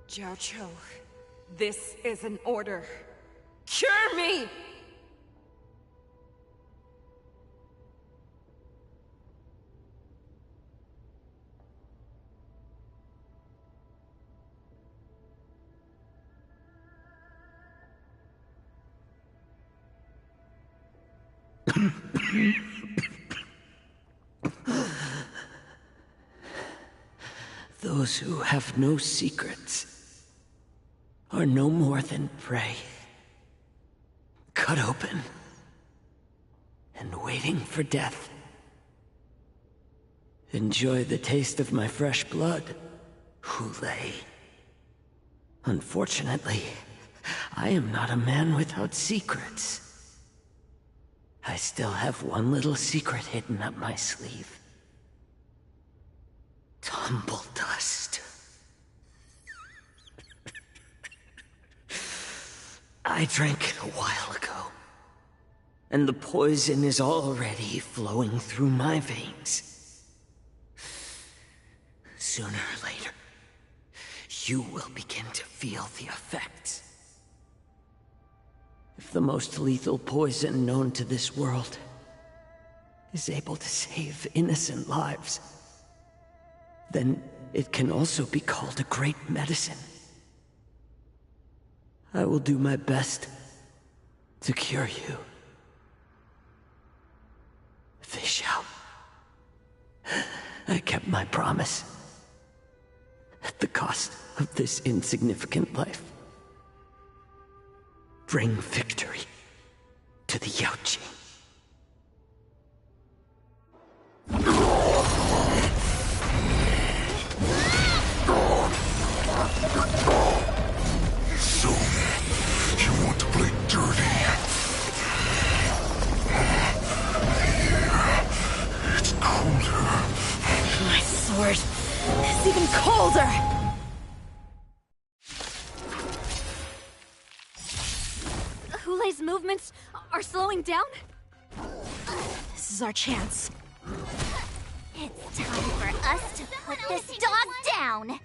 Jiao Cho, this is an order. Cure me! Those who have no secrets are no more than prey, cut open and waiting for death. Enjoy the taste of my fresh blood, Hule. Unfortunately, I am not a man without secrets. I still have one little secret hidden up my sleeve. Tumble dust. I drank it a while ago, and the poison is already flowing through my veins. Sooner or later, you will begin to feel the effects. If the most lethal poison known to this world is able to save innocent lives, then it can also be called a great medicine. I will do my best to cure you. Fish out. I kept my promise. At the cost of this insignificant life. Bring victory to the Yaoqing. So, you want to play dirty? Here, it's colder. My sword is even colder! Hule's movements are slowing down? This is our chance. It's time for us to put this dog down!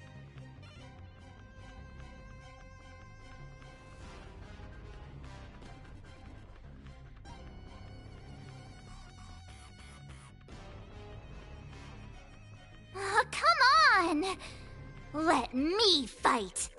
Oh, come on! Let me fight!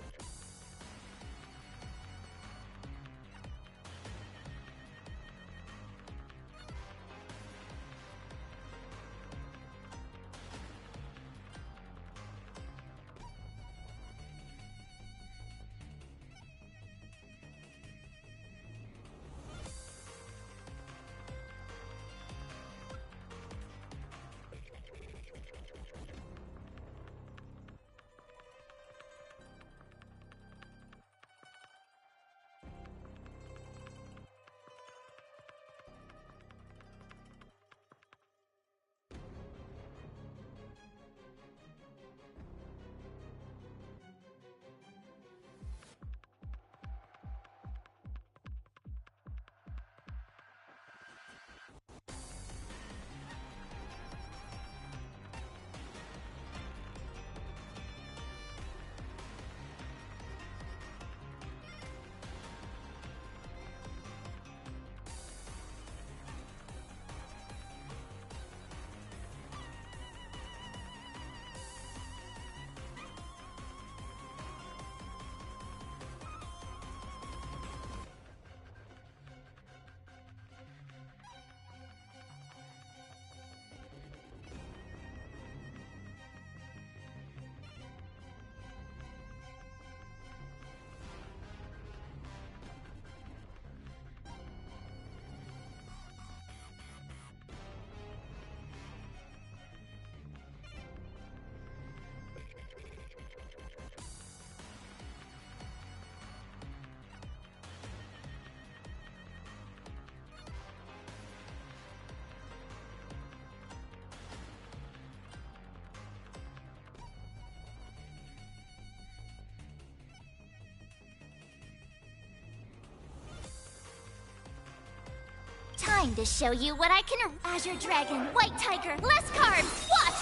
Time to show you what I can... Azure Dragon, White Tiger, less carbs! Watch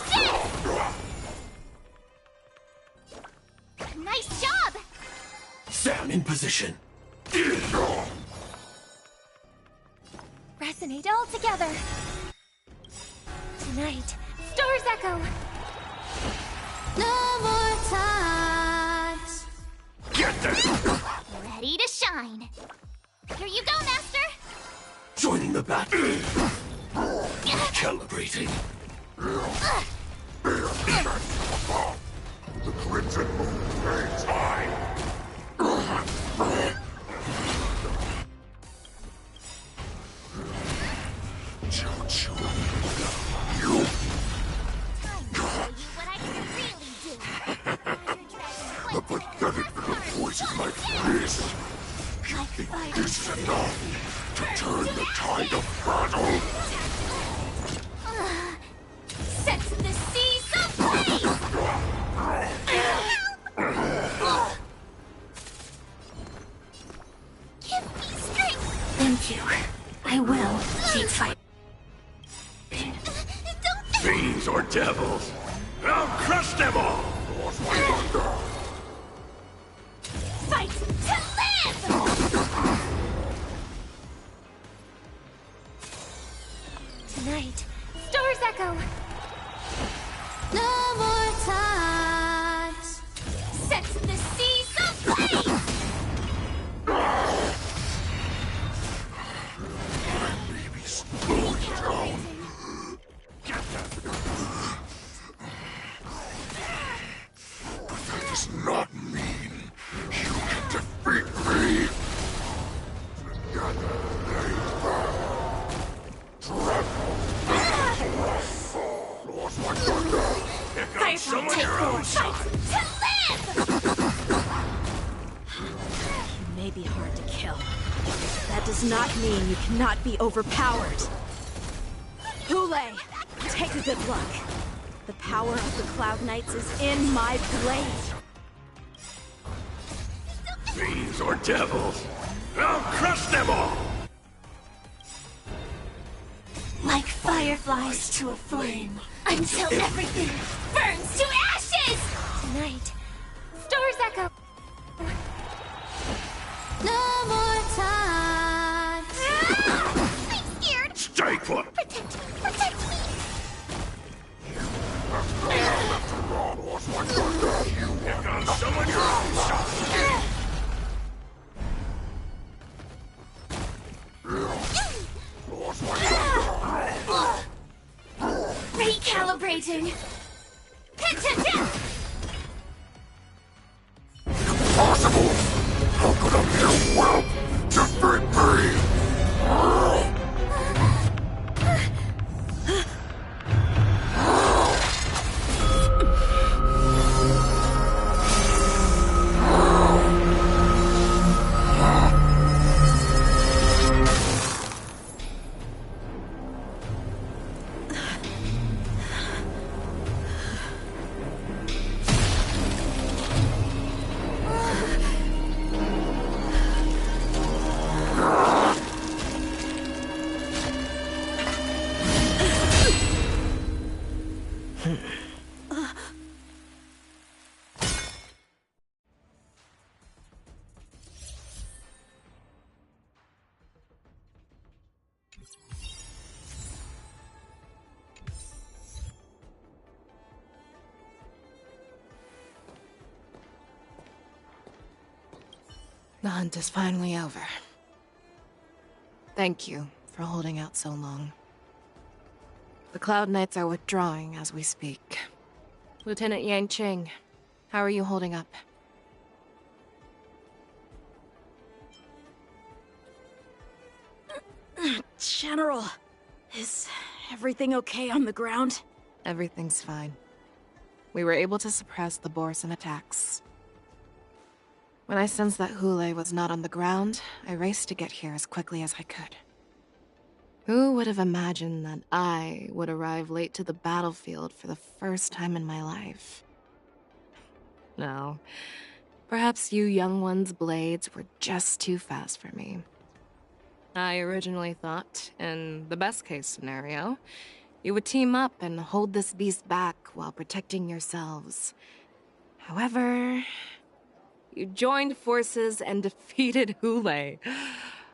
this! Nice job! Sam in position. Resonate all together. Tonight, stars echo. No more times. Get there! Ready to shine. Here you go, Master! Join winning the battle. Calibrating. The crimson moon burns high. Choo-choo. You. The pathetic little voices like this. You think this is enough to turn the tide of battle? Set the seas ablaze! Give me strength! Thank you. I will keep fighting. Fiends or devils, I'll crush them all! Fight to live! Tonight, Stars Echo! No more times! Set the seas ablaze! Maybe slow it down. But that does not mean you can defeat me. Together they lost my thunder. Here comes someone your own side. To live! You may be hard to kill. That does not mean you cannot be overpowered. Hule, take a good look. The power of the Cloud Knights is in my blade. Fiends or devils, I'll crush them all! Like fireflies to a flame, until everything burns to ashes! Tonight, Stars Echo! No more time! I'm scared! Stay put! Protect me! Protect me! Lost my thunder. Here comes someone your own side. Lost my thunder. Recalibrating! Hit to death! Impossible! How could a mere whelp defeat me? The hunt is finally over. Thank you for holding out so long. The Cloud Knights are withdrawing as we speak. Lieutenant Yanqing, how are you holding up? General, is everything okay on the ground? Everything's fine. We were able to suppress the Borson attacks. When I sensed that Hule was not on the ground, I raced to get here as quickly as I could. Who would have imagined that I would arrive late to the battlefield for the first time in my life? No. Perhaps you young ones' blades were just too fast for me. I originally thought, in the best-case scenario, you would team up and hold this beast back while protecting yourselves. However, you joined forces and defeated Hule.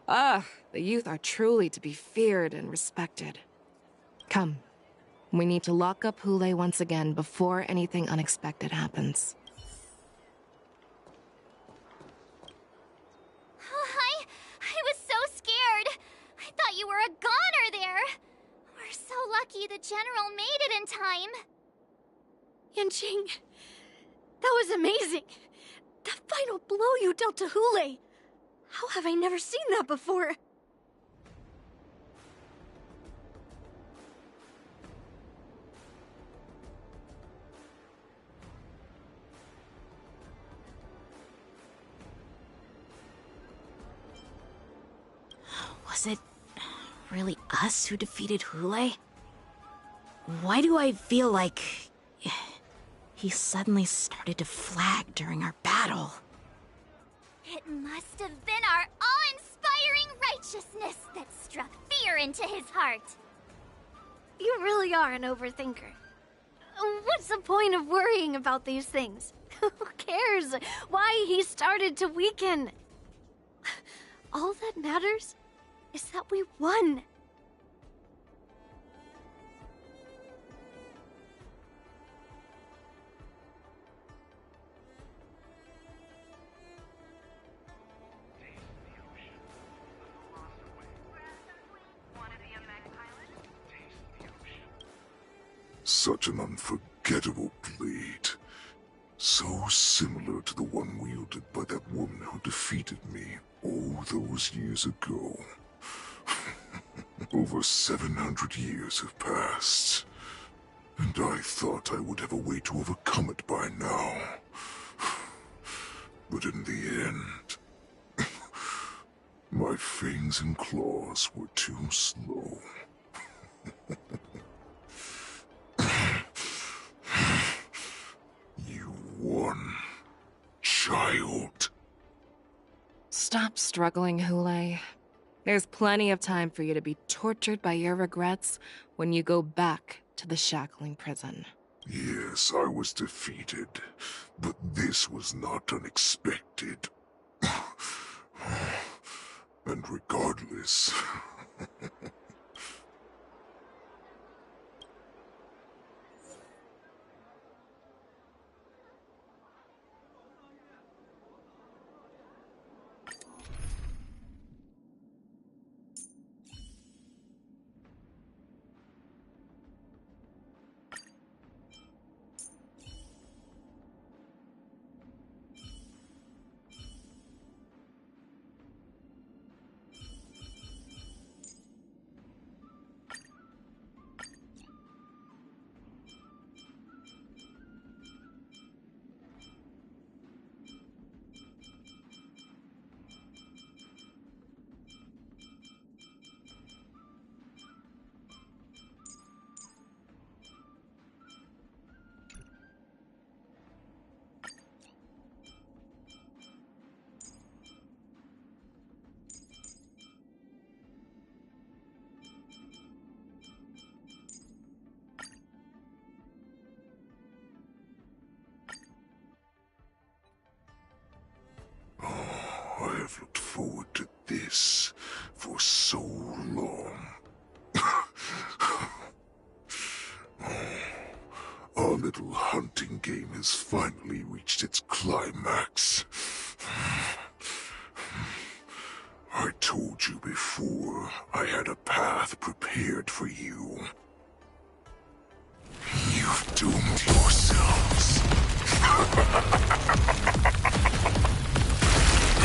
Ah, the youth are truly to be feared and respected. Come, we need to lock up Hule once again before anything unexpected happens. I was so scared. I thought you were a the General made it in time. Yanqing, that was amazing. That final blow you dealt to Hule. How have I never seen that before? Was it really us who defeated Hule? Why do I feel like he suddenly started to flag during our battle? It must have been our awe-inspiring righteousness that struck fear into his heart. You really are an overthinker. What's the point of worrying about these things? Who cares why he started to weaken? All that matters is that we won. Such an unforgettable blade. So similar to the one wielded by that woman who defeated me all those years ago. Over 700 years have passed, and I thought I would have a way to overcome it by now. But in the end, my fangs and claws were too slow. You won, child. Stop struggling, Hule. There's plenty of time for you to be tortured by your regrets when you go back to the shackling prison. Yes, I was defeated, but this was not unexpected. And regardless... I have looked forward to this for so long. Our little hunting game has finally reached its climax. I told you before, I had a path prepared for you. You've doomed yourselves.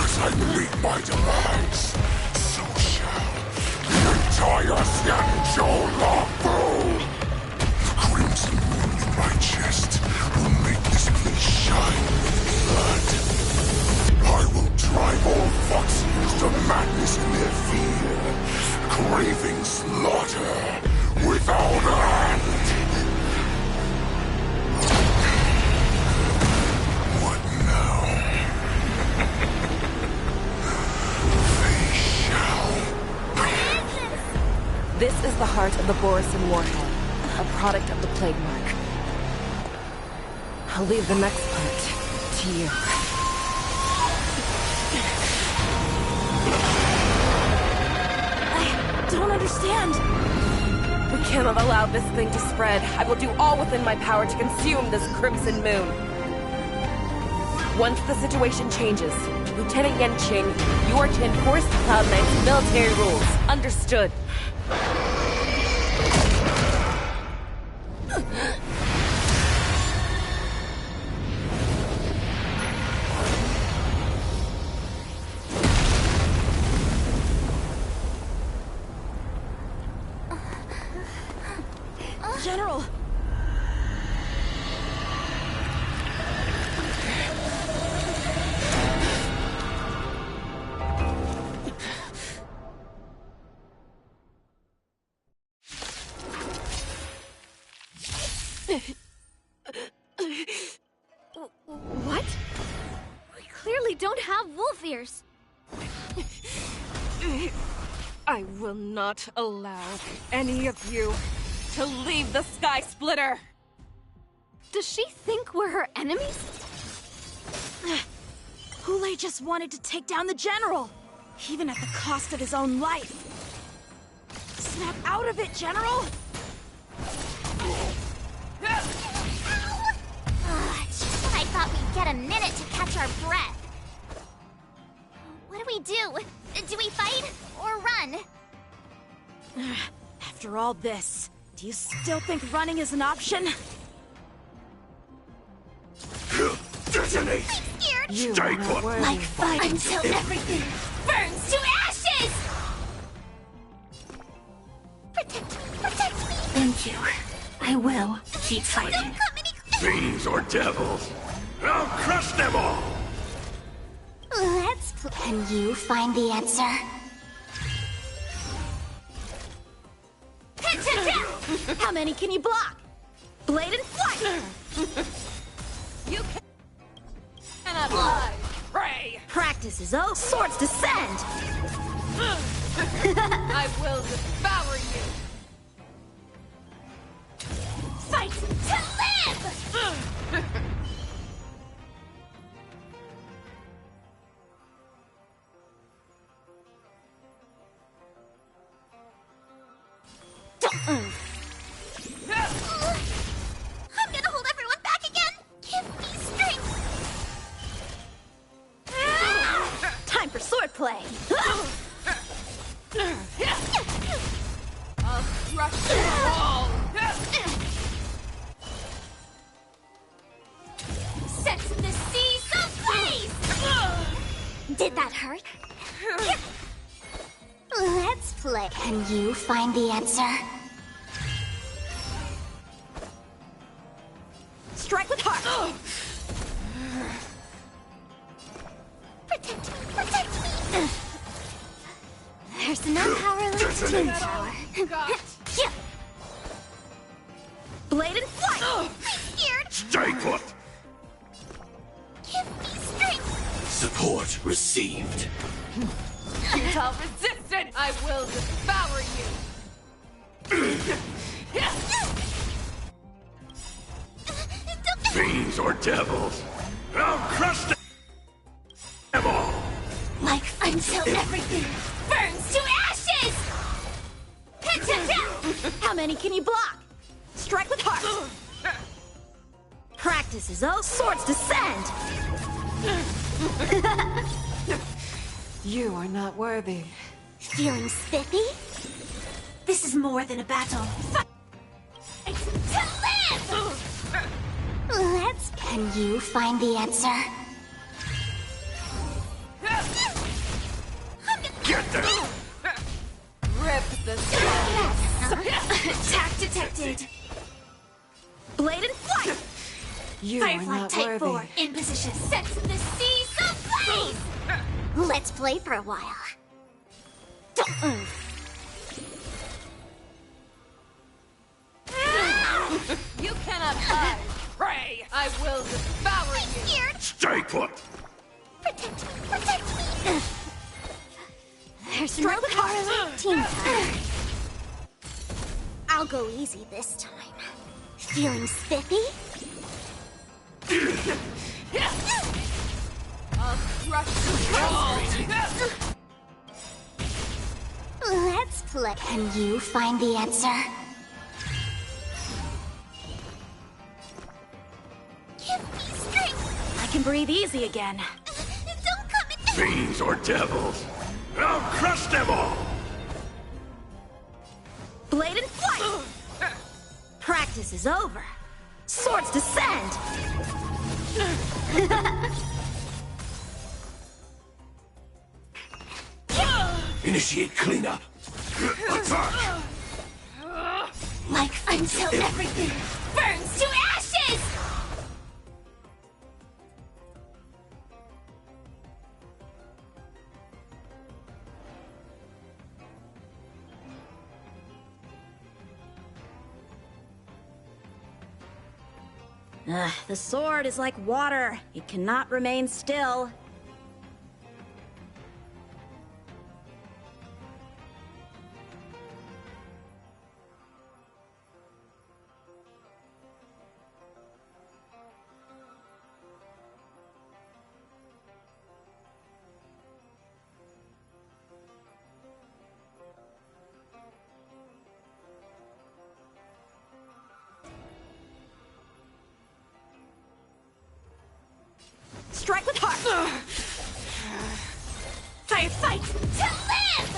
As I meet my demise, so shall the entire Xianzhou Lafu. The crimson moon in my chest will make this place shine with blood. I will drive all Foxians to madness in their fear, craving slaughter without end. What now? This is the heart of the Borisin Warhead, a product of the Plague Mark. I'll leave the next part to you. I don't understand. We cannot allow this thing to spread. I will do all within my power to consume this Crimson Moon. Once the situation changes, Lieutenant Yanqing, you are to enforce the Cloud Knight's military rules. Understood. General! What? We clearly don't have wolf ears. I will not allow any of you to leave the Sky Splitter! Does she think we're her enemies? Hule just wanted to take down the General, even at the cost of his own life. Snap out of it, General! Just when I thought we'd get a minute to catch our breath. What do we do? Do we fight or run? After all this, do you still think running is an option? Detonate! Scared? Stay put! Like fight until everything burns to ashes! Protect me! Thank you. I will keep fighting. Don't come any Fiends or devils, I'll crush them all! Can you find the answer? How many can you block? Blade and flight! You cannot lie! Pray! Practice is all swords descend! I will devour you! Fight to live! Don't move. I'm gonna hold everyone back again. Give me strength. Time for swordplay! I'll crush you all! Set the seas ablaze! Did that hurt? Let's play. Can you find the answer? Strike with heart! Protect me! There's enough power left to team power. Yeah. Blade and flight! I'm scared! Stay put! Give me strength! Support received. Futile resistance! I will devour you! Fiends or devils, I'll crush them all! Like until everything burns to ashes! How many can you block? Strike with heart! Practice is all swords descend! You are not worthy. Feeling spiffy? This is more than a battle. Fight to live! Can you find the answer? Get them! Rip the sky! Attack detected! Blade and flight! You are Firefly not Type worthy. 4 in position. Set the seas ablaze! Let's play for a while. Don't move. You cannot hide! Pray! I will devour you! Scared? Stay put! Protect me! There's no power left. Team power. I'll go easy this time. Feeling spiffy? I'll crush you all! Let's play. Can you find the answer? Give me strength! I can breathe easy again. Don't come at me! Fiends or devils, I'll crush them all! Blade and flight! Practice Practice is over. Swords descend! Initiate cleanup. Attack! Like until everything burns to ashes! The sword is like water. It cannot remain still. Strike with heart! Fight to live!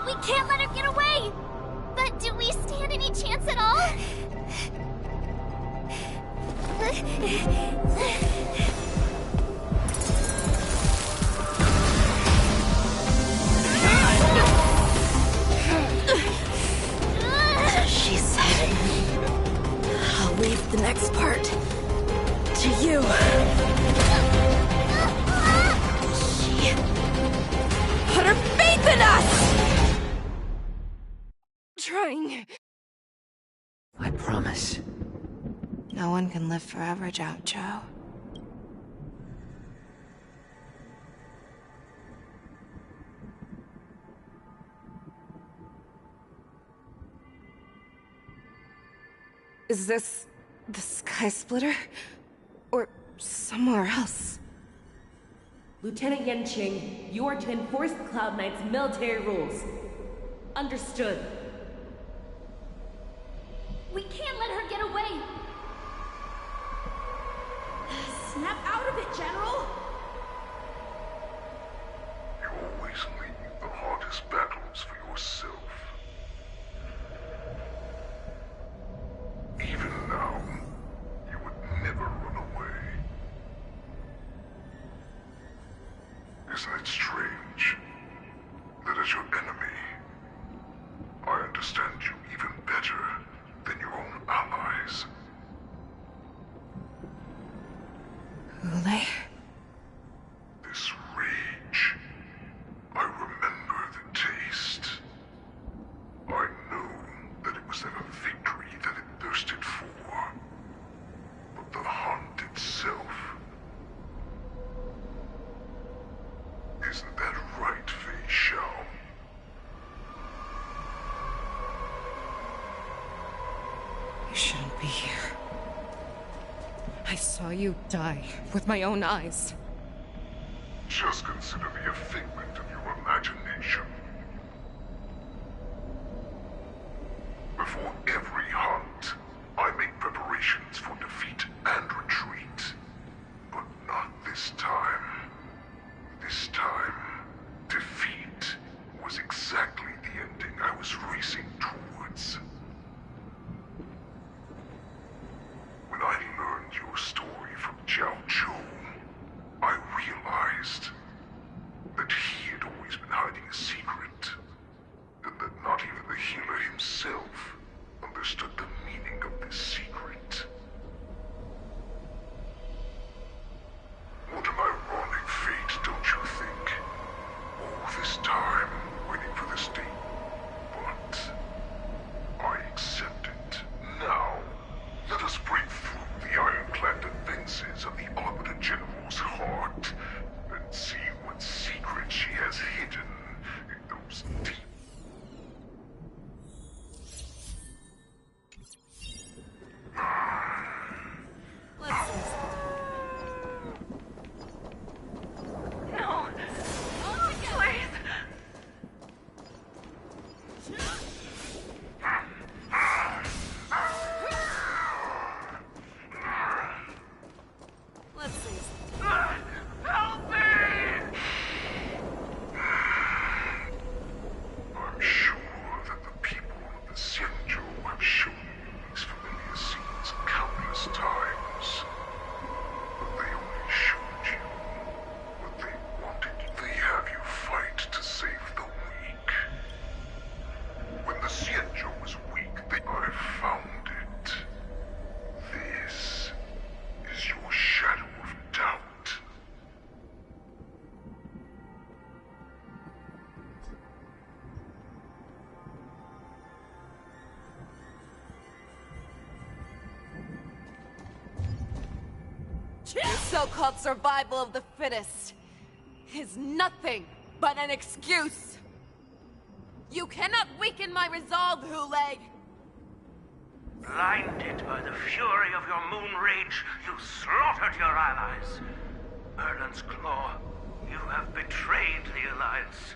We can't let her get away! But do we stand any chance at all? She said, I'll leave the next part to you. She put her faith in us! Trying. I promise. No one can live forever, Zhao Zhao. Is this the Sky Splitter? Or somewhere else? Lieutenant Yanqing, you are to enforce the Cloud Knight's military rules. Understood. We can't let her get away! Snap out of it, General! You always leave the hardest battles for yourself. Even now, you would never run away. Isn't it strange that as your enemy, I understand you even better than your own allies? Ulay? This rage, I remember the taste. I know that it was never victory that it thirsted for, but the hunt itself. Isn't that right, Fei Xiao? You shouldn't be here. I saw you die with my own eyes. Just consider me a figment of your imagination. Before every hunt, I make preparations for defeat and retreat. But not this time. This time, defeat was exactly the ending I was racing towards. When I learned your story from Zhao Zhou, I realized that he had always been hiding a secret, and that not even the healer himself understood Your so-called survival of the fittest is nothing but an excuse. You cannot weaken my resolve, Huleg. Blinded by the fury of your moon rage, you slaughtered your allies. Erland's Claw, you have betrayed the Alliance.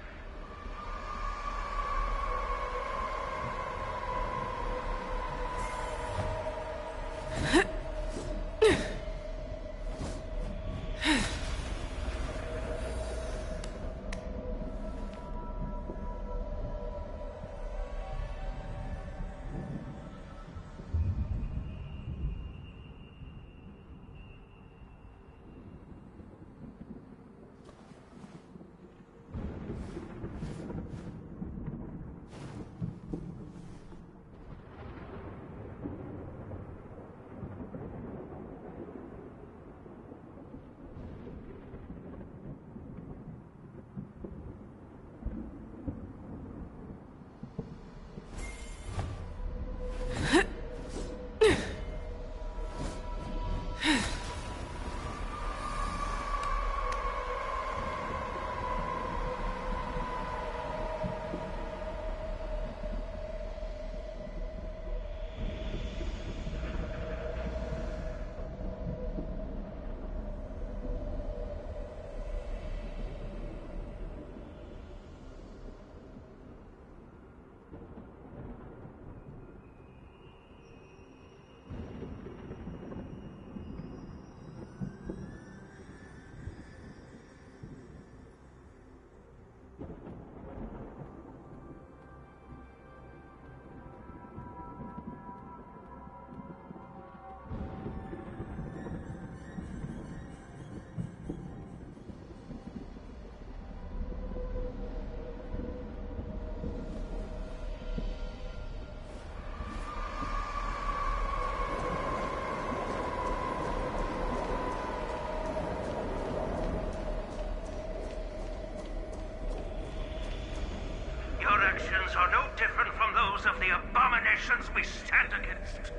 Your actions are no different from those of the abominations we stand against.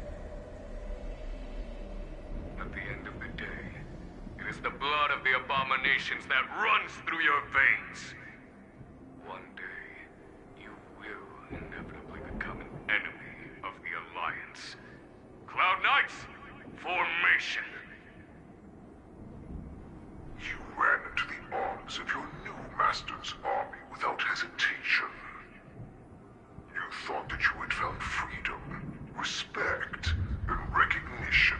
At the end of the day, it is the blood of the abominations that runs through your veins. One day, you will inevitably become an enemy of the Alliance. Cloud Knights, formation! You ran into the arms of your new master's army without hesitation. You thought that you had found freedom, respect, and recognition.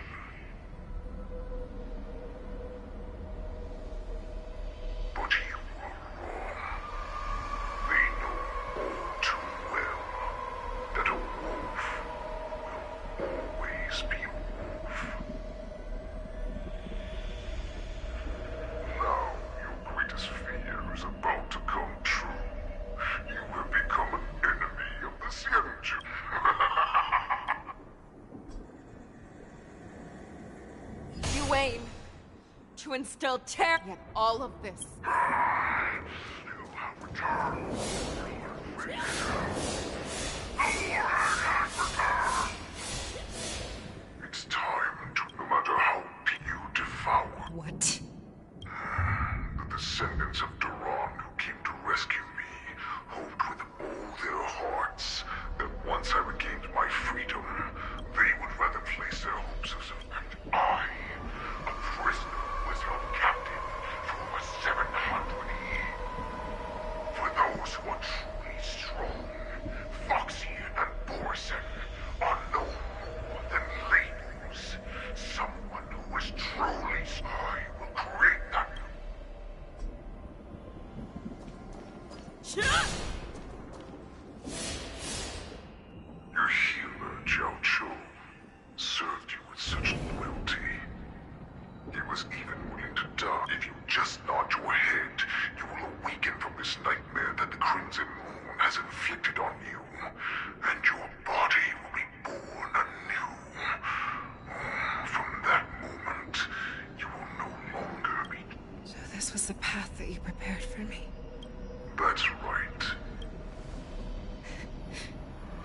But you were wrong. They know all too well that a wolf will always be a wolf. Now your greatest fear is about to come true. You have become an enemy of the Xianju. You aim to instill terror. Yet all of this. You have returned. The war has begun. It's time to, no matter how you devour. What? The descendants of Duran who came to rescue me hoped with all their hearts that once I regained my freedom, they would rather place their hopes of and I, a prisoner, was held captive for over 700 years. For those who are truly strong, Foxy and Borson are no more than labels. Someone who is truly I will create them. Your healer, Jiao Chu, served you with such loyalty. He was even willing to die. If you just nod your head, you will awaken from this nightmare that the Crimson Moon has inflicted on you, and your body will be born anew. From that moment, you will no longer be... So this was the path that you prepared for me. That's right.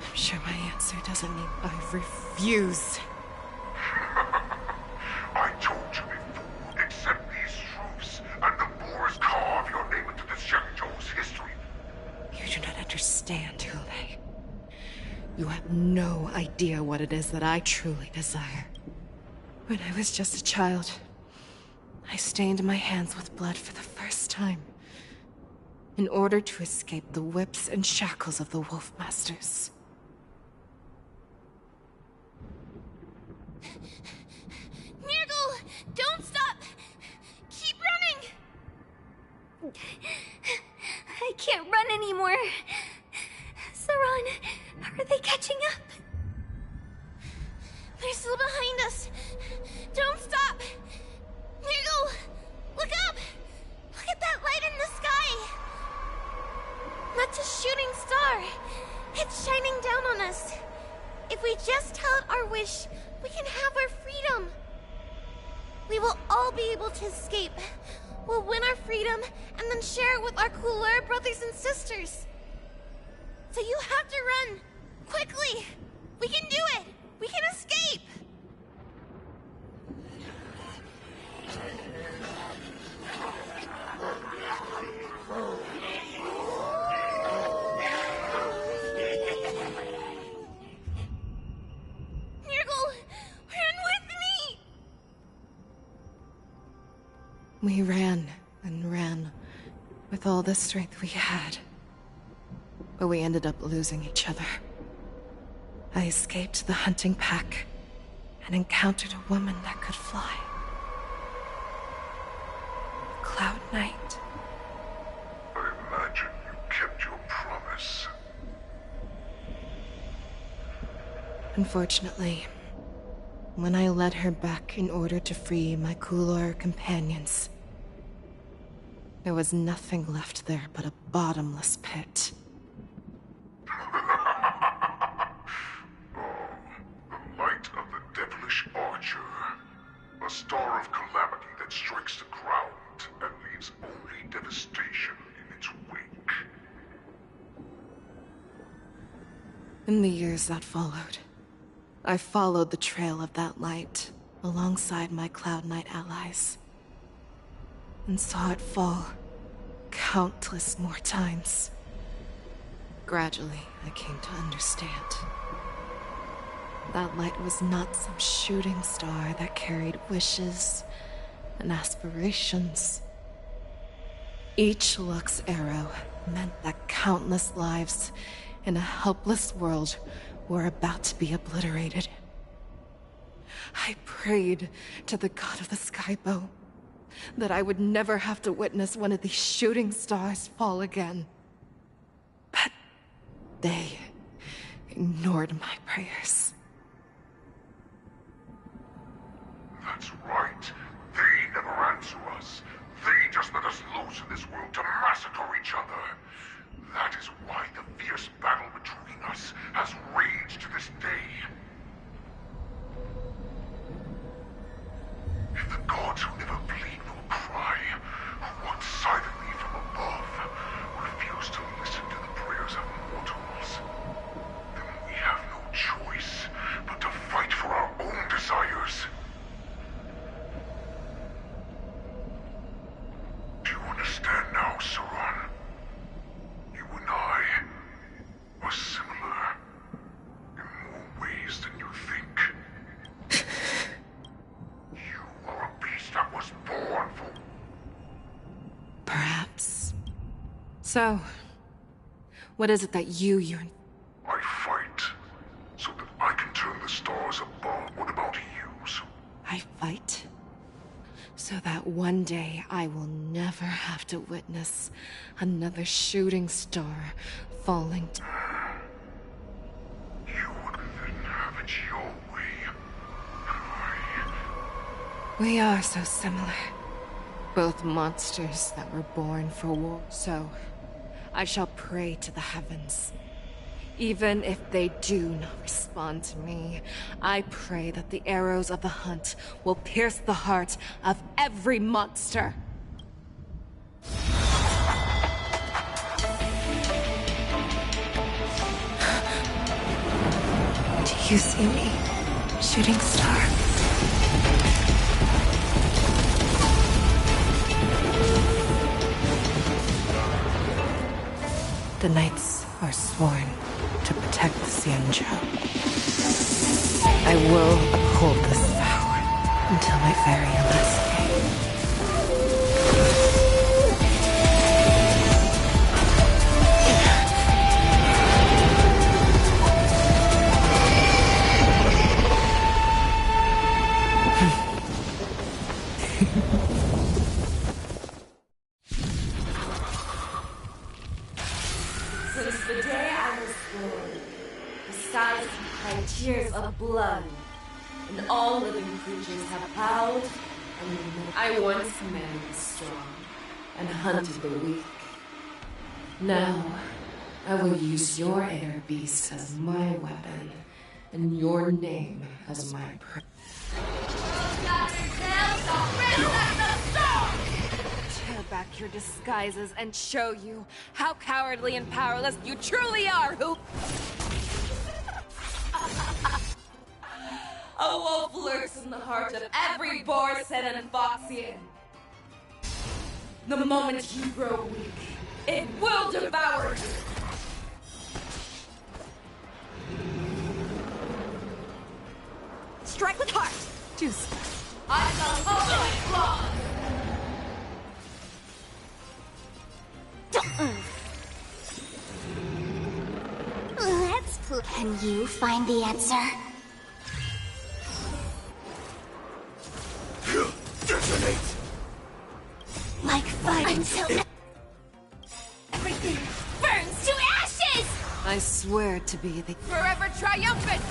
I'm sure my answer doesn't mean I refuse. I told you before no idea what it is that I truly desire. When I was just a child, I stained my hands with blood for the first time, in order to escape the whips and shackles of the Wolf Masters. Nirgal! Don't stop! Keep running! I can't run anymore. Saran, are they catching up? They're still behind us. Don't stop! Nirgal! Look up! Look at that light in the sky! That's a shooting star. It's shining down on us. If we just tell it our wish, we can have our freedom. We will all be able to escape. We'll win our freedom and then share it with our cooler brothers and sisters. So you have to run. Quickly! We can do it! We can escape! Nirgal, run with me! We ran and ran with all the strength we had. But we ended up losing each other. I escaped the hunting pack and encountered a woman that could fly. Cloud Knight. I imagine you kept your promise. Unfortunately, when I led her back in order to free my Kulor companions, there was nothing left there but a bottomless pit. The light of the devilish archer. A star of calamity that strikes the ground and leaves only devastation in its wake. In the years that followed, I followed the trail of that light alongside my Cloud Knight allies, and saw it fall countless more times. Gradually, I came to understand. That light was not some shooting star that carried wishes and aspirations. Each Lux arrow meant that countless lives in a helpless world were about to be obliterated. I prayed to the god of the skybow that I would never have to witness one of these shooting stars fall again. But they ignored my prayers. That's right. They never answer us. They just let us loose in this world to massacre each other. That is why the fierce battle between us has raged to this day. If the gods who never bleed nor cry, who walk silently from above, refuse to listen to the prayers of mortals, then we have no choice but to fight for our own desires. Do you understand now, Saran? You and I are similar in more ways than you think. You are a beast that was born for... Perhaps. So, what is it that you yearn? I fight so that I can turn the stars above. What about you, so... I fight so that one day I will never have to witness another shooting star falling to... You would then have it your way. We are so similar. Both monsters that were born for war. So, I shall pray to the heavens. Even if they do not respond to me, I pray that the arrows of the hunt will pierce the heart of every monster. Do you see me, shooting star? The nights are sworn. to protect the Xianzhou. I will uphold this vow until my very last day. Since the day I was born, the skies have cried tears of blood, and all living creatures have howled, and I once commanded the strong, and hunted the weak. Now, I will use your air beast as my weapon, and your name as my Tear back your disguises and show you how cowardly and powerless you truly are, who... A wolf lurks in the heart of every Borsen and Foxian. The moment you grow weak, it will devour you. Strike with heart! Juice. I shall hold my claws! Let's play. Can you find the answer? Detonate! Like fire until everything burns to ashes! I swear to be the... Forever triumphant!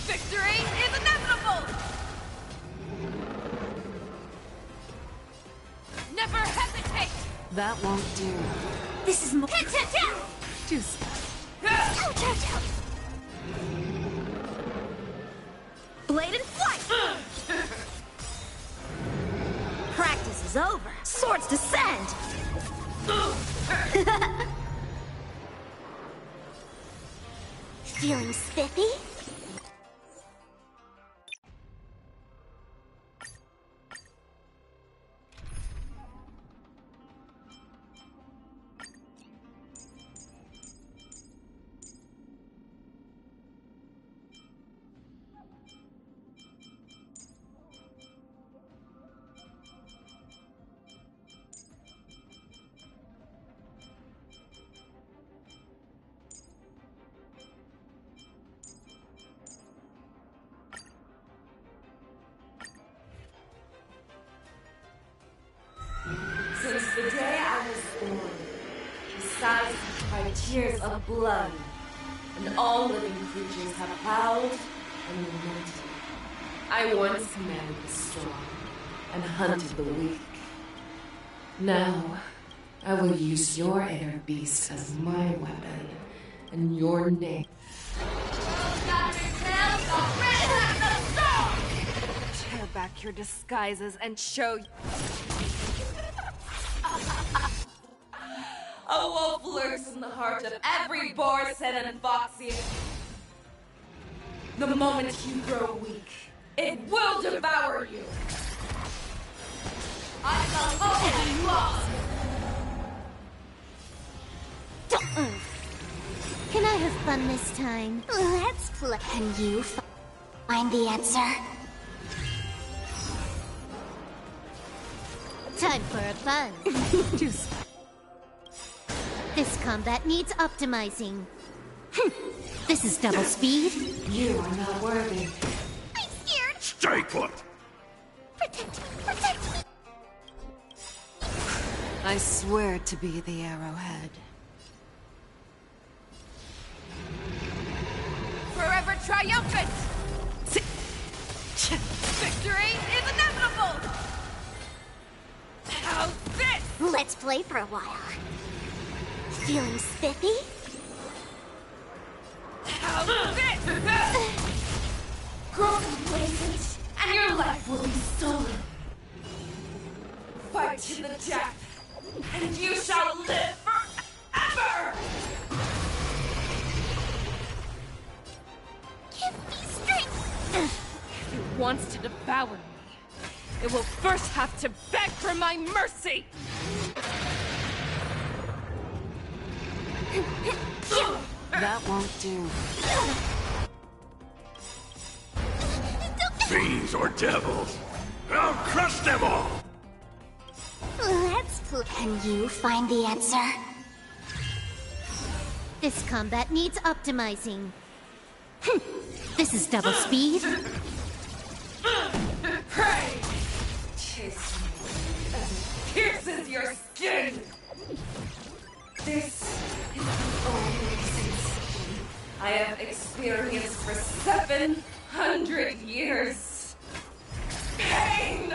Victory is inevitable! Never hesitate! That won't do. This is more. Juice. Ouch, ouch, ouch. Blade and flight! Practice is over. Swords descend! Feeling spiffy? Since the day I was born, the skies have cried tears of blood, and all living creatures have howled and lamented. I once commanded the strong, and hunted the weak. Now, I will use your air beast as my weapon, and your name. Tear back your disguises and show you... A wolf lurks in the heart of every Borsen and Foxian. The moment you grow weak, it will devour you. I shall hold my claws. Can I have fun this time? Let's play. Can you find the answer? Time for a fun. Juice. This combat needs optimizing. This is double speed. You are not worthy. I'm scared. Stay put! Protect me, protect me. I swear to be the arrowhead. Forever triumphant! Victory is inevitable! How's this? Let's play for a while. Feeling spiffy? How's this? Grow complacent, and your life will be stolen. Fight to the death, and you shall live forever! Give me strength! If it wants to devour me, it will first have to beg for my mercy! That won't do. Fiends or devils, I'll crush them all! Can you find the answer? This combat needs optimizing. This is double speed. Pray! Kiss me as it pierces your skin! This is the only sensation I have experienced for 700 years. Pain!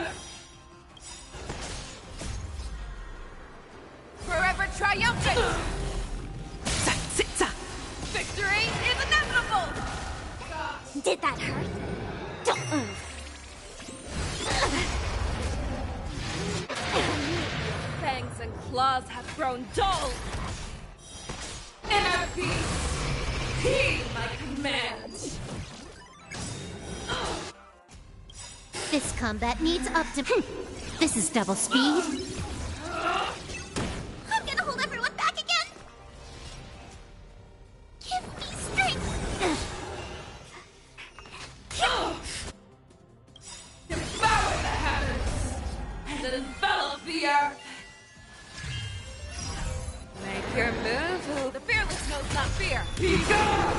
Forever triumphant! Victory is inevitable! Did that hurt? Don't move. Fangs and claws have grown dull. Inner peace, heed my command. This combat needs This is double speed. I'm gonna hold everyone back again! Give me strength! Devour the heavens and envelop the earth. Make your move, the fearless knows not fear. Be gone!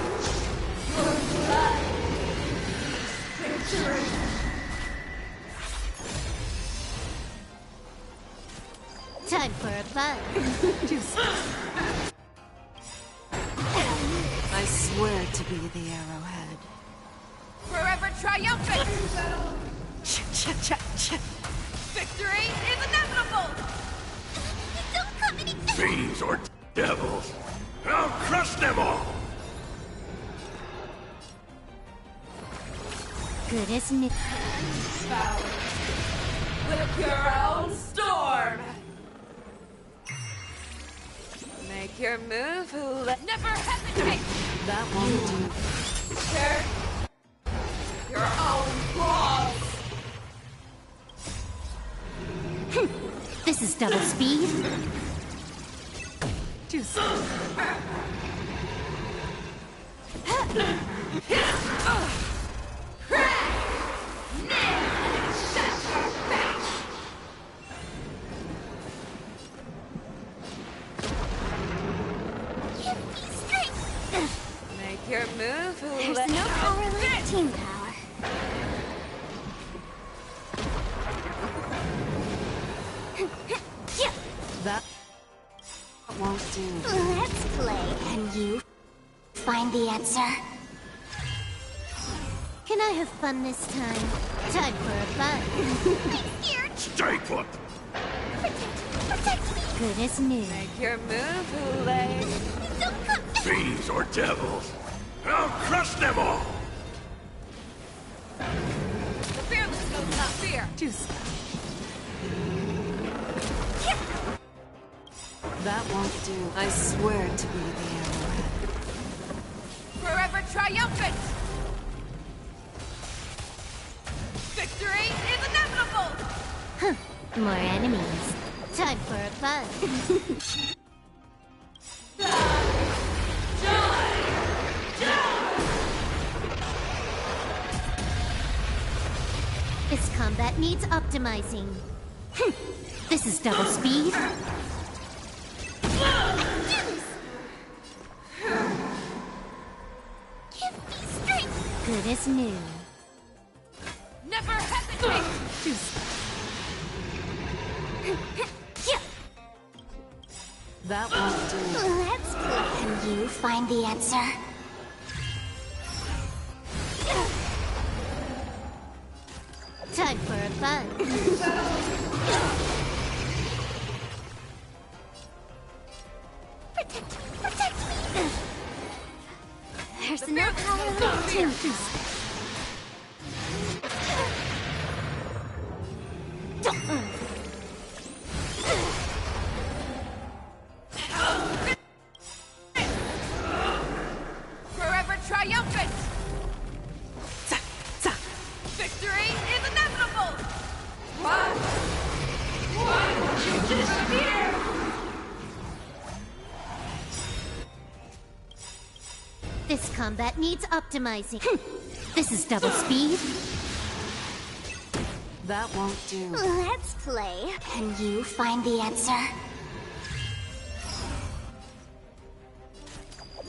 Your blood is victory. Time for a fun. I swear to be the arrowhead. Forever triumphant! Victory is inevitable! Don't come any Fiends or devils, I'll crush them all! Good as new. With your own storm. Make your move, Never hesitate! That won't do. Turn your own claws. This is double speed. Make your move, There's no power like team power. That won't do. Let's play. Can you find the answer? Can I have fun this time? Time for a fun. I'm scared. Stay put! Protect me. Good as new. Make your move, Lay. Don't come. Fiends or devils, I'll crush them all! The fearless knows not fear! That won't do. I swear to be the arrowhead. Forever triumphant! Victory is inevitable! More enemies. Time for a fun. This combat needs optimizing. This is double speed. Give me strength. Good as new. Never hesitate! That won't do. Let's play. Can you find the answer? Time for a fun. Protect me. There's no power like team. Don't move. Forever triumphant! Victory is inevitable! What? Why won't you disappear? combat needs optimizing. This is double speed. That won't do. Let's play. Can you find the answer?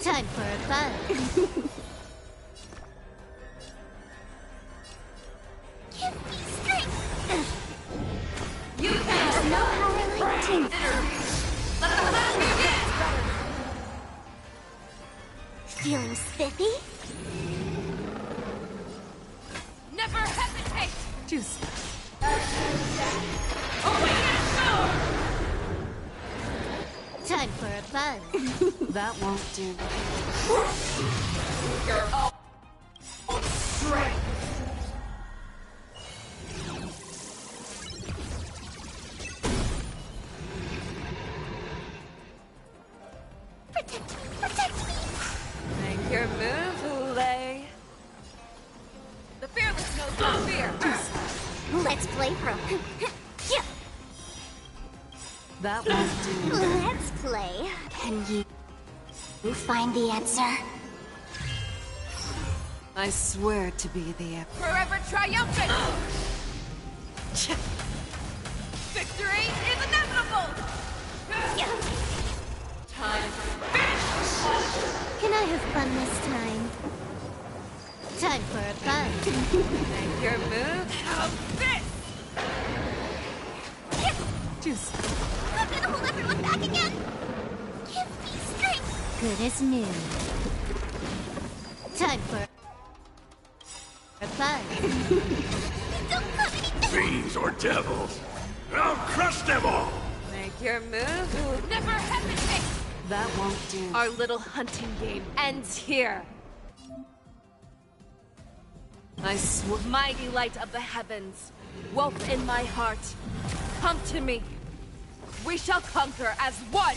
Time for a fun. Give me strength! You can't No power like Tinker. let the hunt begin! Feeling spiffy? Never hesitate! Juice. Time for a fun. That won't do. You're all strength! Protect me! Make your move, Lay. The fearless knows no fear. Let's play pro. That won't do. Let's play. Can you find the answer? I swear to be the answer. Forever triumphant! Victory is inevitable! Time for finish! Can I have fun this time? Time for a fun. Make your move. How's this? Juice. I'm gonna hold everyone back again! Give me strength! Good as new. Time for a fun. Don't have any... Fiends or devils, I'll crush them all! Make your move. Never hesitate! That won't do. Our little hunting game ends here. I swear. Mighty light of the heavens, wolf in my heart, come to me. We shall conquer as one!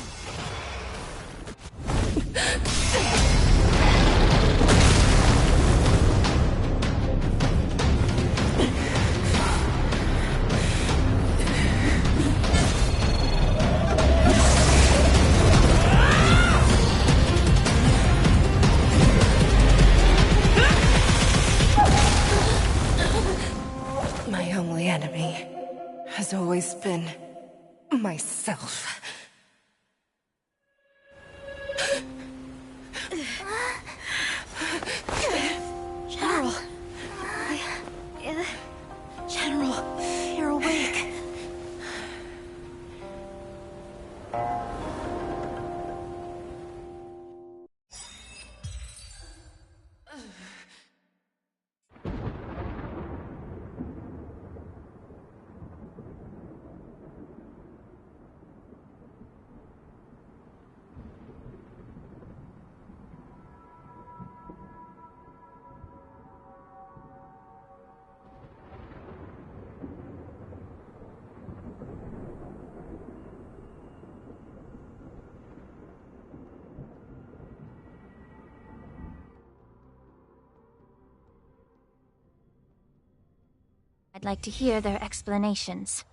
My only enemy has always been myself. General. General, you're awake. I'd like to hear their explanations.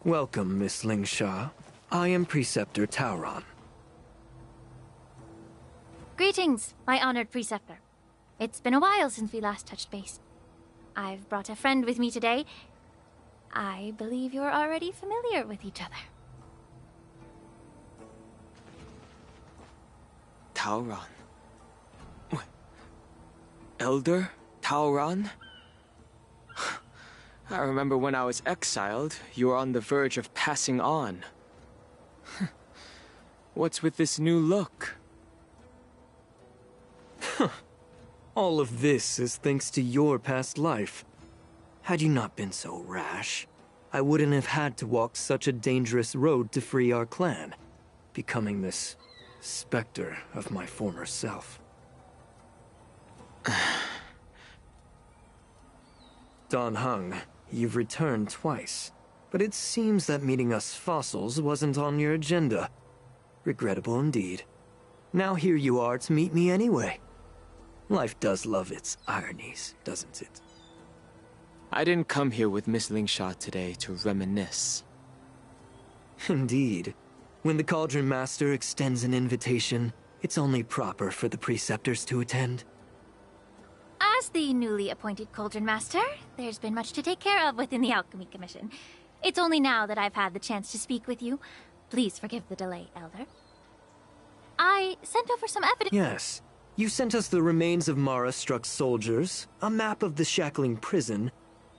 Welcome, Miss Lingsha. I am Preceptor Tauron. Greetings, my honored preceptor. It's been a while since we last touched base. I've brought a friend with me today. I believe you're already familiar with each other. Tauron. What? Elder Tauron? I remember when I was exiled, you were on the verge of passing on. What's with this new look? All of this is thanks to your past life. Had you not been so rash, I wouldn't have had to walk such a dangerous road to free our clan, becoming this specter of my former self. Dan Heng, you've returned twice, but it seems that meeting us fossils wasn't on your agenda. Regrettable indeed. Now here you are to meet me anyway. Life does love its ironies, doesn't it? I didn't come here with Miss Lingsha today to reminisce. Indeed. When the Cauldron Master extends an invitation, it's only proper for the Preceptors to attend. As the newly appointed Cauldron Master, there's been much to take care of within the Alchemy Commission. It's only now that I've had the chance to speak with you. Please forgive the delay, Elder. I sent over some evidence— Yes. You sent us the remains of Mara-struck soldiers, a map of the Shackling prison,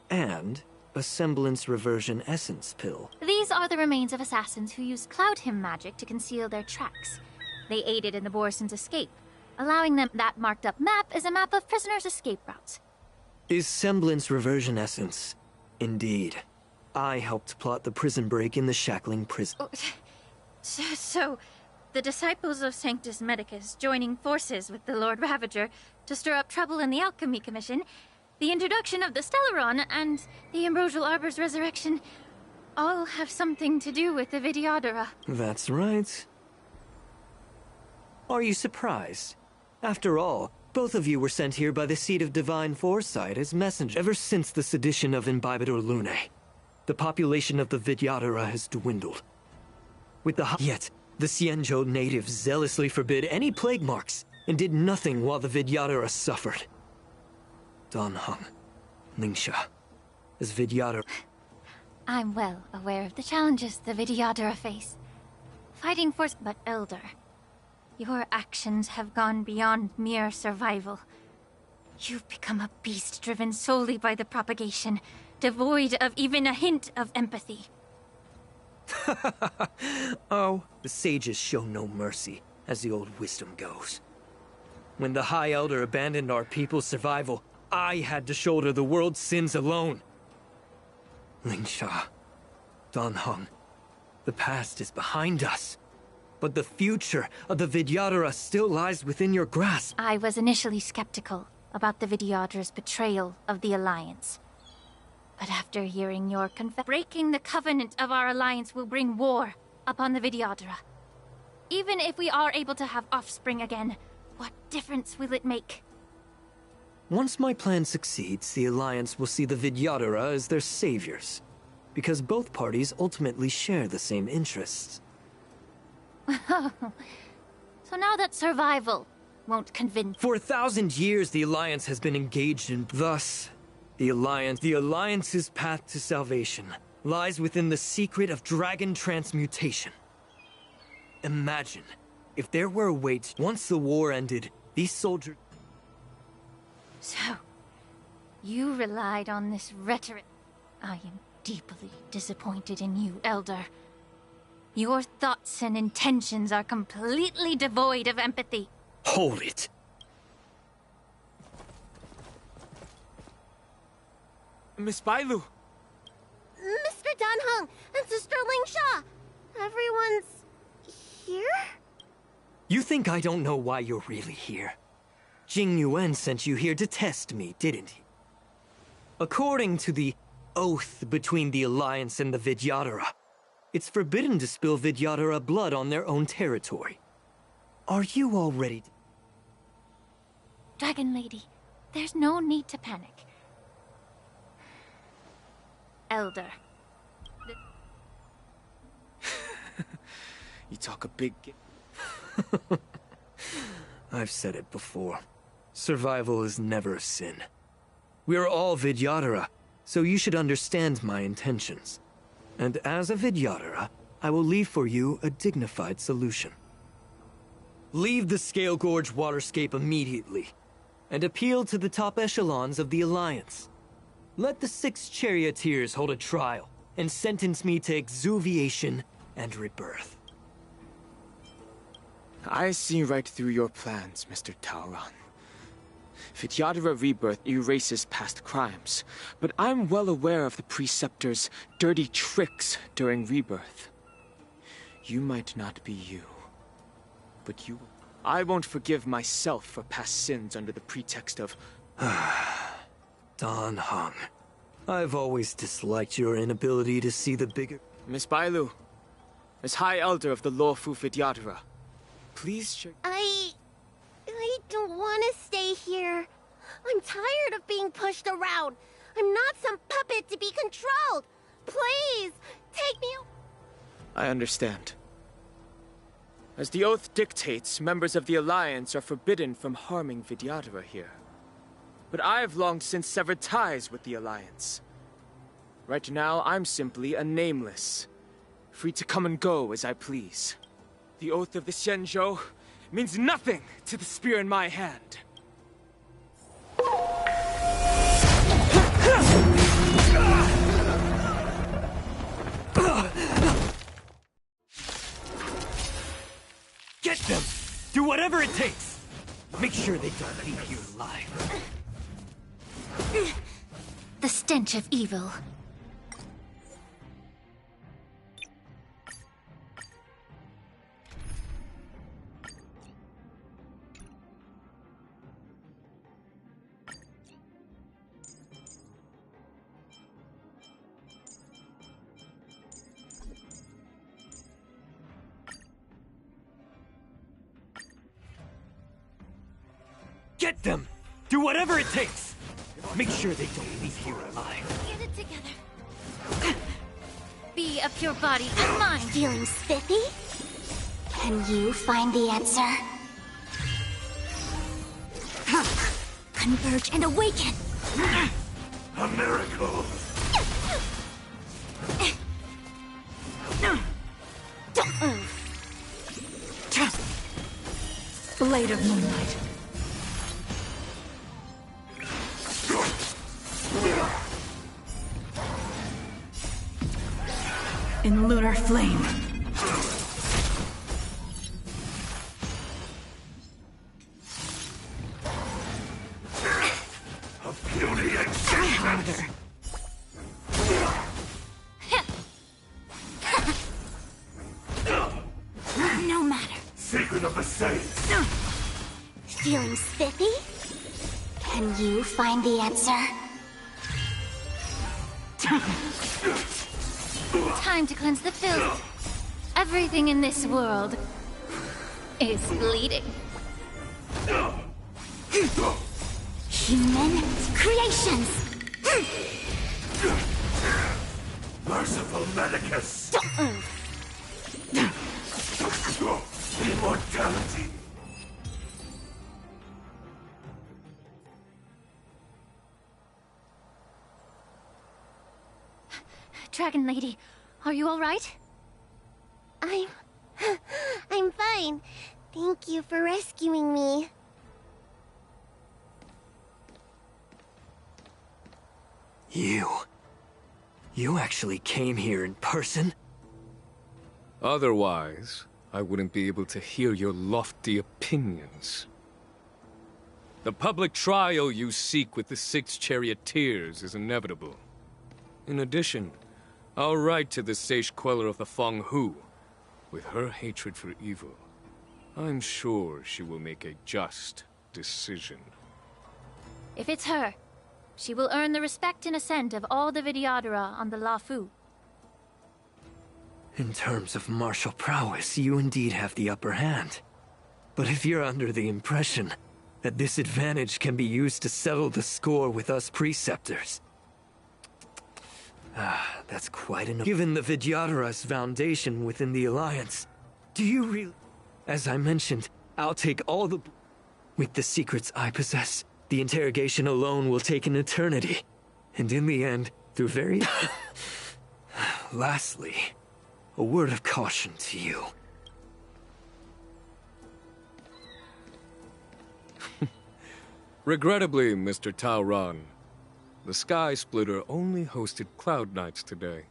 and a semblance reversion essence pill. These are the remains of assassins who used Cloud Hymn magic to conceal their tracks. They aided in the Borison's escape, allowing them that marked-up map as a map of prisoners' escape routes. Is semblance reversion essence? Indeed. I helped plot the prison break in the Shackling prison. So, the disciples of Sanctus Medicus joining forces with the Lord Ravager to stir up trouble in the Alchemy Commission, the introduction of the Stellaron, and the Ambrosial Arbor's resurrection all have something to do with the Vidyadhara. That's right. Are you surprised? After all, both of you were sent here by the Seat of Divine Foresight as messengers. Ever since the sedition of Imbibitor Lunae, the population of the Vidyadhara has dwindled. Yet, the Xianzhou natives zealously forbid any plague marks and did nothing while the Vidyadhara suffered. Dan Heng, Lingsha, as Vidyadhara— I'm well aware of the challenges the Vidyadhara face. Fighting for— But Elder, your actions have gone beyond mere survival. You've become a beast driven solely by the propagation, devoid of even a hint of empathy. Oh, the sages show no mercy, as the old wisdom goes. When the High Elder abandoned our people's survival, I had to shoulder the world's sins alone. Lingsha, Dan Heng, the past is behind us. But the future of the Vidyadhara still lies within your grasp. I was initially skeptical about the Vidyadhara's betrayal of the Alliance. But after hearing your breaking the covenant of our alliance will bring war upon the Vidyadhara. Even if we are able to have offspring again, what difference will it make? Once my plan succeeds, the Alliance will see the Vidyadhara as their saviors, because both parties ultimately share the same interests. So now that survival won't convince... For 1,000 years, the Alliance has been engaged in... Thus, the Alliance's path to salvation lies within the secret of dragon transmutation. Imagine, if there were a way to... Once the war ended, these soldiers... So, you relied on this rhetoric. I am deeply disappointed in you, Elder. Your thoughts and intentions are completely devoid of empathy. Hold it! Miss Bailu! Mr. Dan Heng and Sister Lingsha! Everyone's... here? You think I don't know why you're really here? Jing Yuan sent you here to test me, didn't he? According to the oath between the Alliance and the Vidyadhara, it's forbidden to spill Vidyadhara blood on their own territory. Are you all ready to... Dragon Lady, there's no need to panic. Elder. You talk a big... I've said it before. Survival is never a sin. We're all Vidyadhara, so you should understand my intentions. And as a Vidyadhara, I will leave for you a dignified solution. Leave the Scale Gorge waterscape immediately, and appeal to the top echelons of the Alliance. Let the 6 charioteers hold a trial, and sentence me to exuviation and rebirth. I see right through your plans, Mr. Tauron. Vidyadhara Rebirth erases past crimes, but I'm well aware of the Preceptor's dirty tricks during Rebirth. You might not be you, but you... I won't forgive myself for past sins under the pretext of... Dan Heng, I've always disliked your inability to see the bigger... Miss Bailu, as High Elder of the lawful Vidyadhara, please share... I don't want to stay here. I'm tired of being pushed around. I'm not some puppet to be controlled. Please, take me... I understand. As the oath dictates, members of the Alliance are forbidden from harming Vidyadhara here. But I've long since severed ties with the Alliance. Right now, I'm simply a nameless, free to come and go as I please. The oath of the Xianzhou means nothing to the spear in my hand. Get them! Do whatever it takes! Make sure they don't leave here alive. The stench of evil. Get them! Do whatever it takes! Make sure they don't leave here alive. Get it together. Be a pure body and mind. Feeling spiffy? Can you find the answer? Converge and awaken! A miracle! Don't move! Blade of Moonlight. in lunar flame. A puny Try harder. No matter. Secret of the Saints. Feeling spiffy? Can you find the answer? Time to cleanse the filth. Everything in this world is bleeding. Human creations! Merciful Medicus. Don't move. Immortality. Dragon Lady, are you all right? I'm fine. Thank you for rescuing me. You actually came here in person? Otherwise, I wouldn't be able to hear your lofty opinions. The public trial you seek with the 6 charioteers is inevitable. In addition, I'll write to the Sage Queller of the Feng Hu. With her hatred for evil, I'm sure she will make a just decision. If it's her, she will earn the respect and assent of all the Vidyadhara on the Lafu. In terms of martial prowess, you indeed have the upper hand. But if you're under the impression that this advantage can be used to settle the score with us preceptors, that's quite enough. Given the Vidyadhara's foundation within the Alliance, do you really... As I mentioned, I'll take all the... With the secrets I possess, the interrogation alone will take an eternity. And in the end, through very... Lastly, a word of caution to you. Regrettably, Mr. Taoran, the Sky Splitter only hosted Cloud Knights today.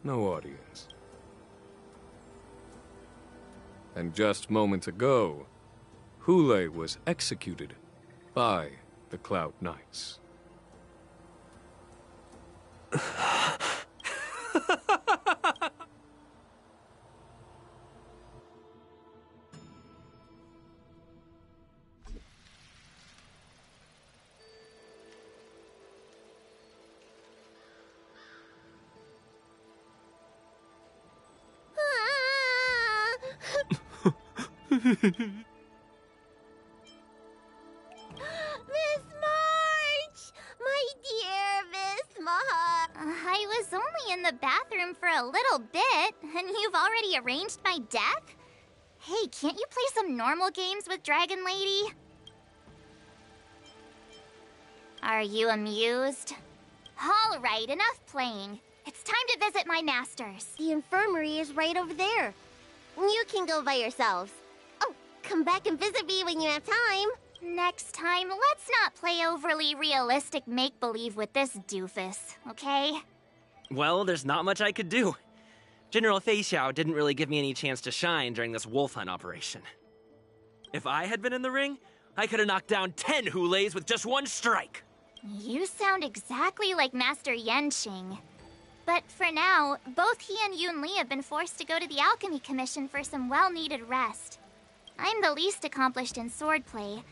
No audience. And just moments ago, Hule was executed by the Cloud Knights. Miss March! My dear Miss March! I was only in the bathroom for a little bit, and you've already arranged my death? Hey, can't you play some normal games with Dragon Lady? Are you amused? All right, enough playing. It's time to visit my masters. The infirmary is right over there. You can go by yourselves. Oh, come back and visit me when you have time. Next time, let's not play overly realistic make-believe with this doofus, okay? Well, there's not much I could do. General Fei Xiao didn't really give me any chance to shine during this wolf hunt operation. If I had been in the ring, I could have knocked down 10 Huleis with just one strike. You sound exactly like Master Yenqing. But for now, both he and Yun Li have been forced to go to the Alchemy Commission for some well-needed rest. I'm the least accomplished in swordplay,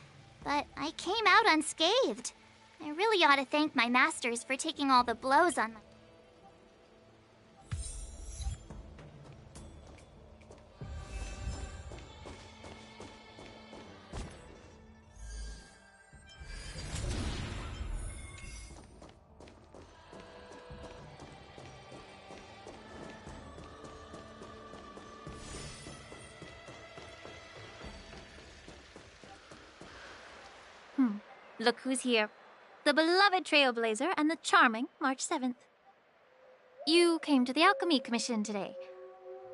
but I came out unscathed. I really ought to thank my masters for taking all the blows on my... Look who's here. The beloved Trailblazer and the charming March 7th. You came to the Alchemy Commission today.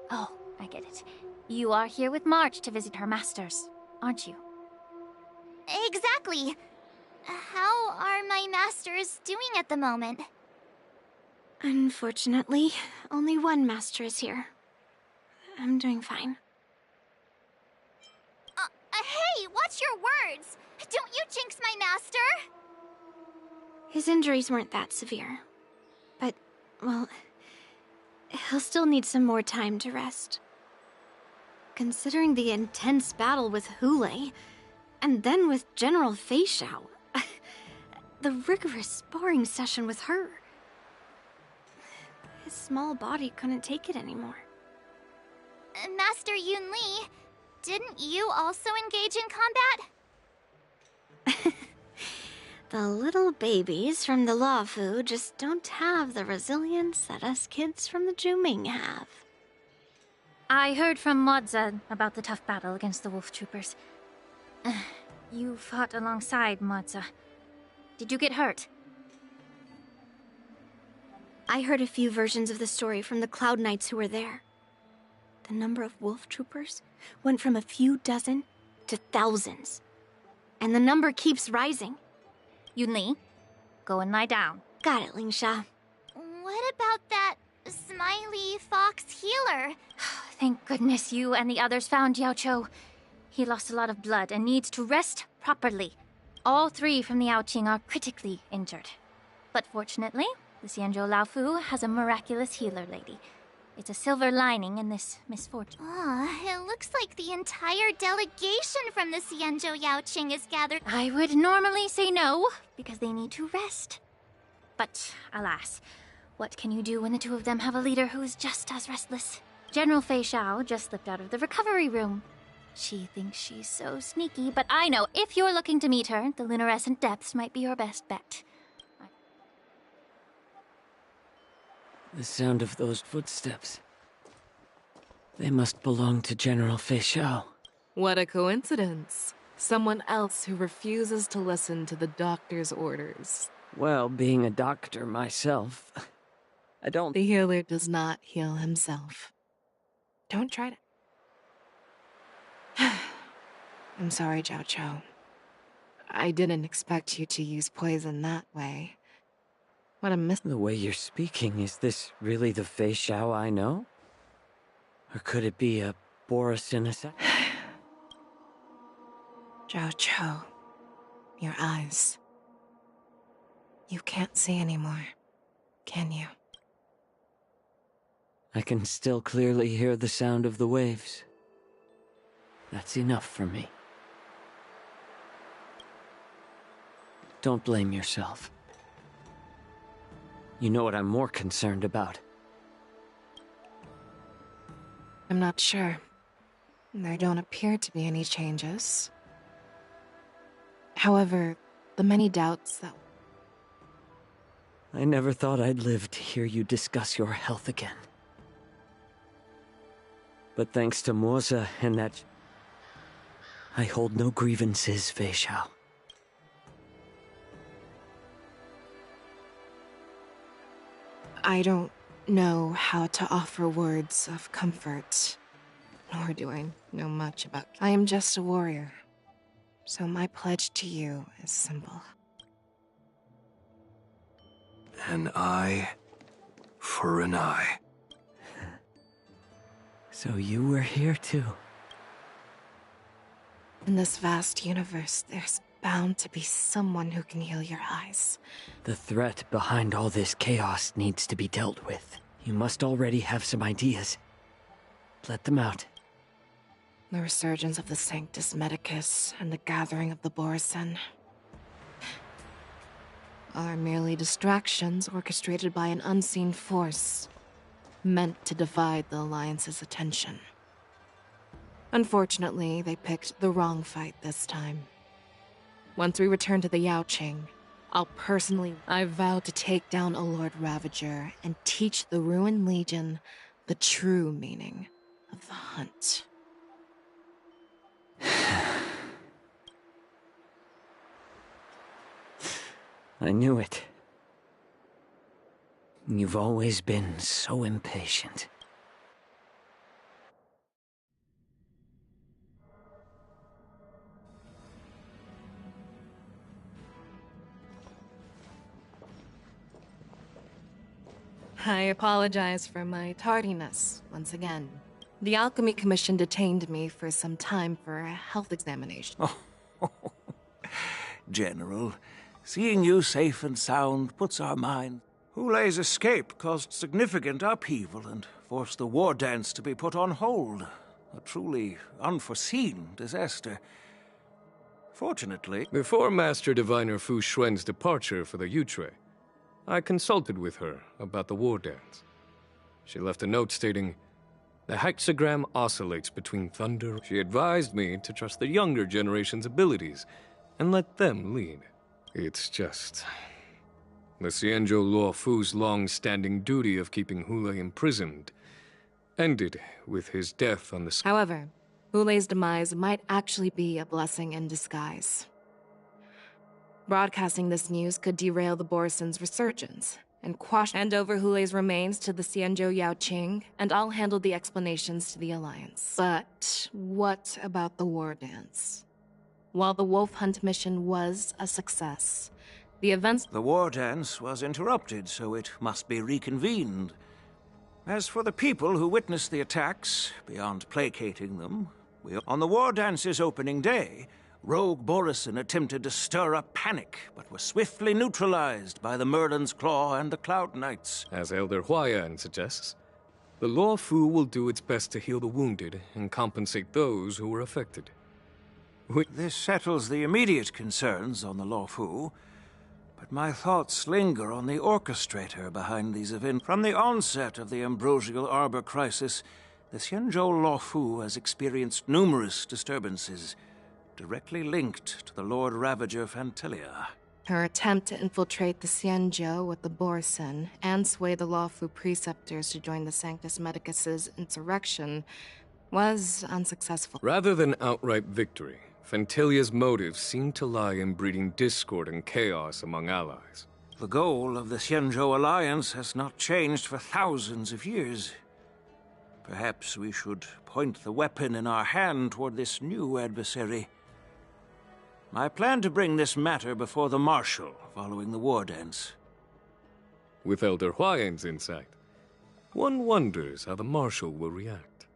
Oh, I get it. You are here with March to visit her masters, aren't you? Exactly. How are my masters doing at the moment? Unfortunately, only one master is here. I'm doing fine. Hey, watch your words! Don't you jinx my master! His injuries weren't that severe. But, well, he'll still need some more time to rest. Considering the intense battle with Hule, and then with General Fei Xiao, the rigorous sparring session with her. His small body couldn't take it anymore. Master Yun Li, didn't you also engage in combat? The little babies from the Luofu just don't have the resilience that us kids from the Zhuming have. I heard from Modza about the tough battle against the wolf troopers. You fought alongside Modza. Did you get hurt? I heard a few versions of the story from the Cloud Knights who were there. The number of wolf troopers went from a few dozen to thousands. And the number keeps rising. Yun Li, go and lie down. Got it, Lingsha. What about that smiley fox healer? Thank goodness you and the others found Yao Cho. He lost a lot of blood and needs to rest properly. All 3 from the Yaoqing are critically injured. But fortunately, the Xianzhou Laofu has a miraculous healer lady. It's a silver lining in this misfortune. It looks like the entire delegation from the Xianzhou Yaoqing is gathered. I would normally say no, because they need to rest. But alas, what can you do when the 2 of them have a leader who is just as restless? General Fei Xiao just slipped out of the recovery room. She thinks she's so sneaky, but I know if you're looking to meet her, the luminescent depths might be your best bet. The sound of those footsteps. They must belong to General Fei Xiao. What a coincidence. Someone else who refuses to listen to the doctor's orders. Well, being a doctor myself, I don't... The healer does not heal himself. Don't try to... I'm sorry, Zhao Cho. I didn't expect you to use poison that way. What a The way you're speaking, is this really the Fei Xiao I know? Or could it be a Boris in a sec? Zhao Cho, your eyes. You can't see anymore, can you? I can still clearly hear the sound of the waves. That's enough for me. Don't blame yourself. You know what I'm more concerned about. I'm not sure. There don't appear to be any changes. However, the many doubts that... I never thought I'd live to hear you discuss your health again. But thanks to Moza and that... I hold no grievances, Fei Xiao. I don't know how to offer words of comfort, nor do I know much about... I am just a warrior, so my pledge to you is simple. An eye for an eye. So you were here too. In this vast universe, there's bound to be someone who can heal your eyes. The threat behind all this chaos needs to be dealt with. You must already have some ideas. Let them out. The resurgence of the Sanctus Medicus and the gathering of the Borison are merely distractions orchestrated by an unseen force, meant to divide the Alliance's attention. Unfortunately, they picked the wrong fight this time. Once we return to the Yaoqing, I vow to take down a Lord Ravager and teach the Ruined Legion the true meaning of the hunt. I knew it. You've always been so impatient. I apologize for my tardiness once again. The Alchemy Commission detained me for some time for a health examination. General, seeing you safe and sound puts our mind. Hulei's escape caused significant upheaval and forced the war dance to be put on hold. A truly unforeseen disaster. Fortunately... Before Master Diviner Fu Xuan's departure for the Yutre, I consulted with her about the war dance. She left a note stating, "The hexagram oscillates between thunder." She advised me to trust the younger generation's abilities and let them lead. It's just... the Xianzhou Luo Fu's long-standing duty of keeping Hulei imprisoned ended with his death on the... However, Hulei's demise might actually be a blessing in disguise. Broadcasting this news could derail the Borison's resurgence, and hand over Hulei's remains to the Xianzhou Yaoqing, and I'll handle the explanations to the Alliance. But what about the war dance? While the wolf hunt mission was a success, the events... The war dance was interrupted, so it must be reconvened. As for the people who witnessed the attacks, beyond placating them, on the war dance's opening day, Rogue Borison attempted to stir up panic, but was swiftly neutralized by the Merlin's Claw and the Cloud Knights. As Elder Huayan suggests, the Luo Fu will do its best to heal the wounded and compensate those who were affected. This settles the immediate concerns on the Luo Fu, but my thoughts linger on the orchestrator behind these events. From the onset of the Ambrosial Arbor crisis, the Xianzhou Luo Fu has experienced numerous disturbances, directly linked to the Lord Ravager Fantilia. Her attempt to infiltrate the Xianzhou with the Borison and sway the Luo Fu preceptors to join the Sanctus Medicus's insurrection was unsuccessful. Rather than outright victory, Fantilia's motives seem to lie in breeding discord and chaos among allies. The goal of the Xianzhou Alliance has not changed for thousands of years. Perhaps we should point the weapon in our hand toward this new adversary. I plan to bring this matter before the Marshal following the war dance. With Elder Huayan's insight, one wonders how the Marshal will react.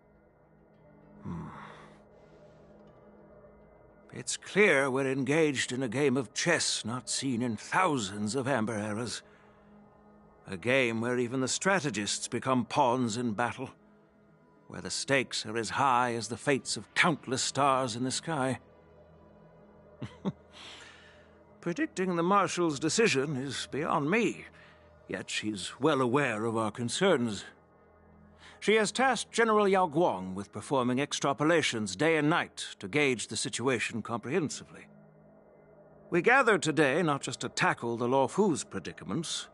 It's clear we're engaged in a game of chess not seen in thousands of Amber eras. A game where even the strategists become pawns in battle, where the stakes are as high as the fates of countless stars in the sky. Predicting the Marshal's decision is beyond me, yet she's well aware of our concerns. She has tasked General Yao Guang with performing extrapolations day and night to gauge the situation comprehensively. We gathered today not just to tackle the Luo Fu's predicaments,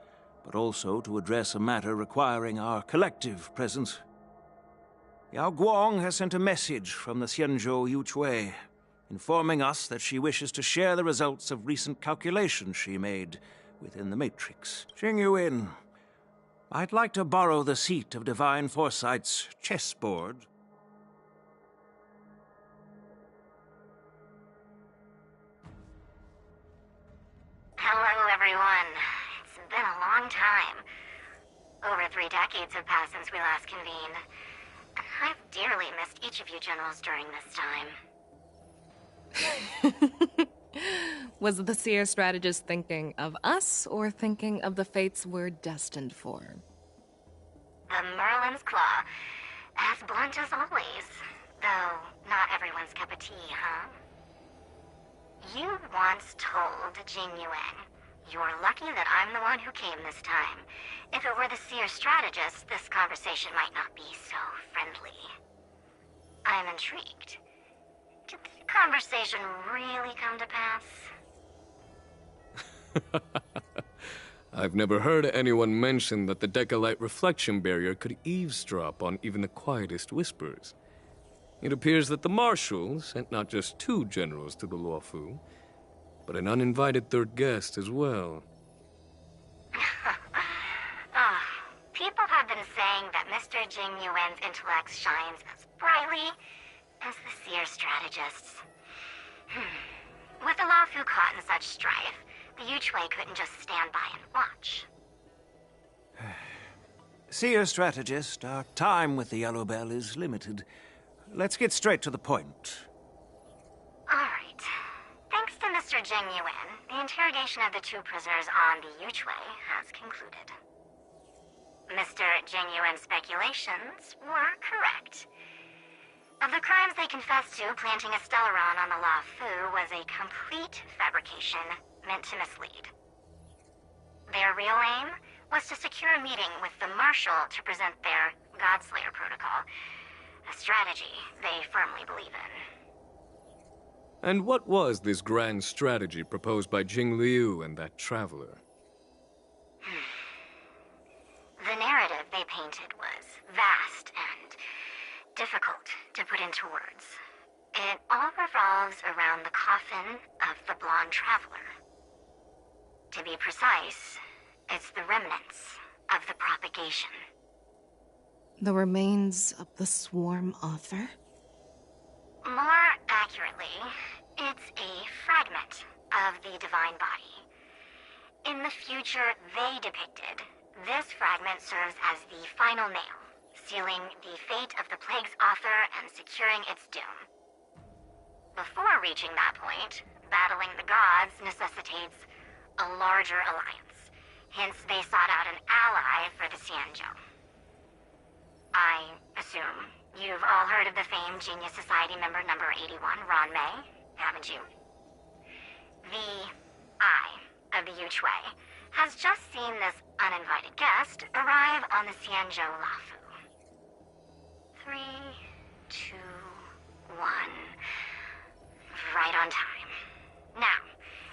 but also to address a matter requiring our collective presence. Yao Guang has sent a message from the Xianzhou Yuchui, informing us that she wishes to share the results of recent calculations she made within the Matrix. Jing Yuin, I'd like to borrow the seat of Divine Foresight's chessboard. Hello, everyone. It's been a long time. Over 3 decades have passed since we last convened. I've dearly missed each of you generals during this time. Was the Seer strategist thinking of us, or thinking of the fates we're destined for? The Merlin's Claw. As blunt as always. Though, not everyone's cup of tea, huh? You once told Jing Yuan, "You're lucky that I'm the one who came this time. If it were the Seer strategist, this conversation might not be so friendly." I'm intrigued. Did the conversation really come to pass? I've never heard anyone mention that the Decalite reflection barrier could eavesdrop on even the quietest whispers. It appears that the Marshal sent not just 2 generals to the Luo Fu, but an uninvited 3rd guest as well. People have been saying that Mr. Jing Yuan's intellect shines as brightly as the Seer strategists. With the Luo Fu caught in such strife, the Yuchui couldn't just stand by and watch. Seer strategist, our time with the Yellow Bell is limited. Let's get straight to the point. Alright. Thanks to Mr. Genuine, the interrogation of the two prisoners on the Yuchwei has concluded. Mr. Genuine's speculations were correct. Of the crimes they confessed to, planting a Stellaron on the La Fu was a complete fabrication meant to mislead. Their real aim was to secure a meeting with the Marshal to present their Godslayer protocol, a strategy they firmly believe in. And what was this grand strategy proposed by Jing Liu and that traveler? The narrative they painted was vast and difficult to put into words. It all revolves around the coffin of the blonde traveler. To be precise, it's the remnants of the propagation. The remains of the swarm author? More accurately, it's a fragment of the divine body. In the future they depicted, this fragment serves as the final nail, sealing the fate of the plague's author and securing its doom. Before reaching that point, battling the gods necessitates a larger alliance. Hence, they sought out an ally for the Xianzhou. I assume you've all heard of the famed Genius Society member number 81, Ron May, haven't you? The Eye of the Yuchwei has just seen this uninvited guest arrive on the Xianzhou Lafu. 3, 2, 1. Right on time. Now,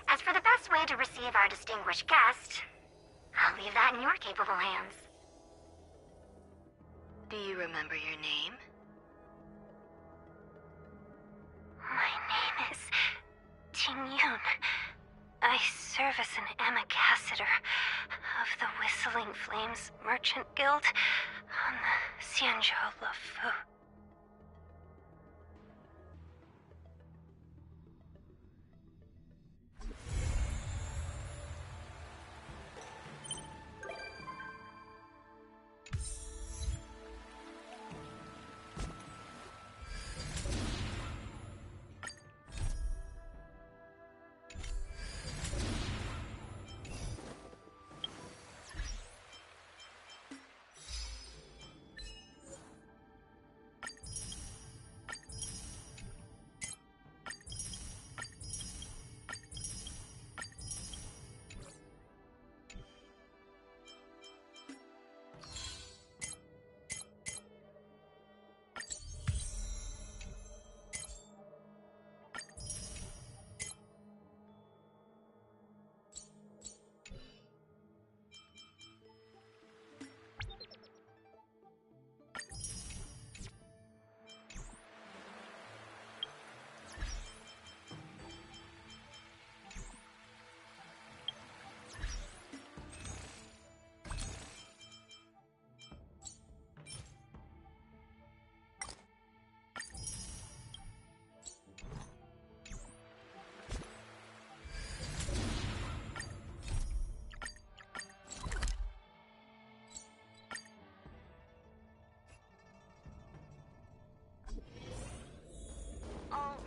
as for the best way to receive our distinguished guest, I'll leave that in your capable hands. Do you remember your name? My name is Tingyun. I serve as an ambassador of the Whistling Flames Merchant Guild on the Xianzhou Lufu.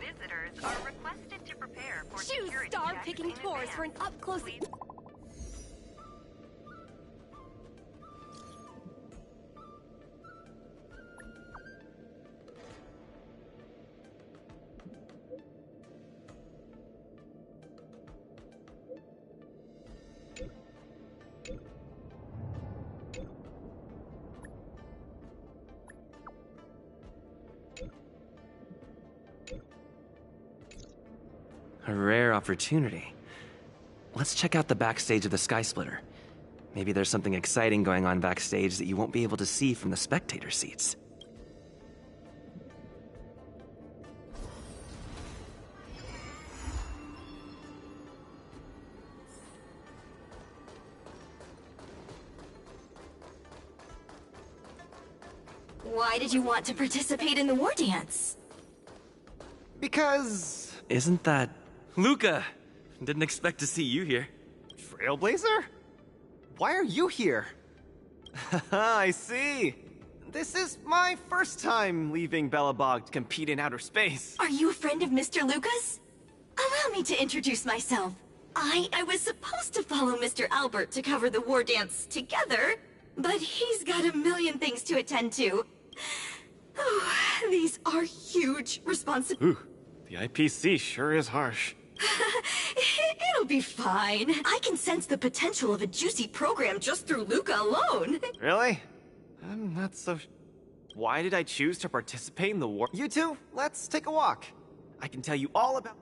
Visitors are requested to prepare for Choose security star-picking checks in tours for an advance. up-close... A rare opportunity. Let's check out the backstage of the Sky Splitter. Maybe there's something exciting going on backstage that you won't be able to see from the spectator seats. Why did you want to participate in the war dance? Because... Isn't that... Luca! Didn't expect to see you here. Trailblazer? Why are you here? I see. This is my first time leaving Belobog to compete in outer space. Are you a friend of Mr. Lucas? Allow me to introduce myself. I was supposed to follow Mr. Albert to cover the war dance together, but he's got a million things to attend to. Oh, these are huge responsibilities. Ooh, the IPC sure is harsh. It'll be fine. I can sense the potential of a juicy program just through Luca alone. Really? I'm not so... Why did I choose to participate in the war? You two, let's take a walk. I can tell you all about...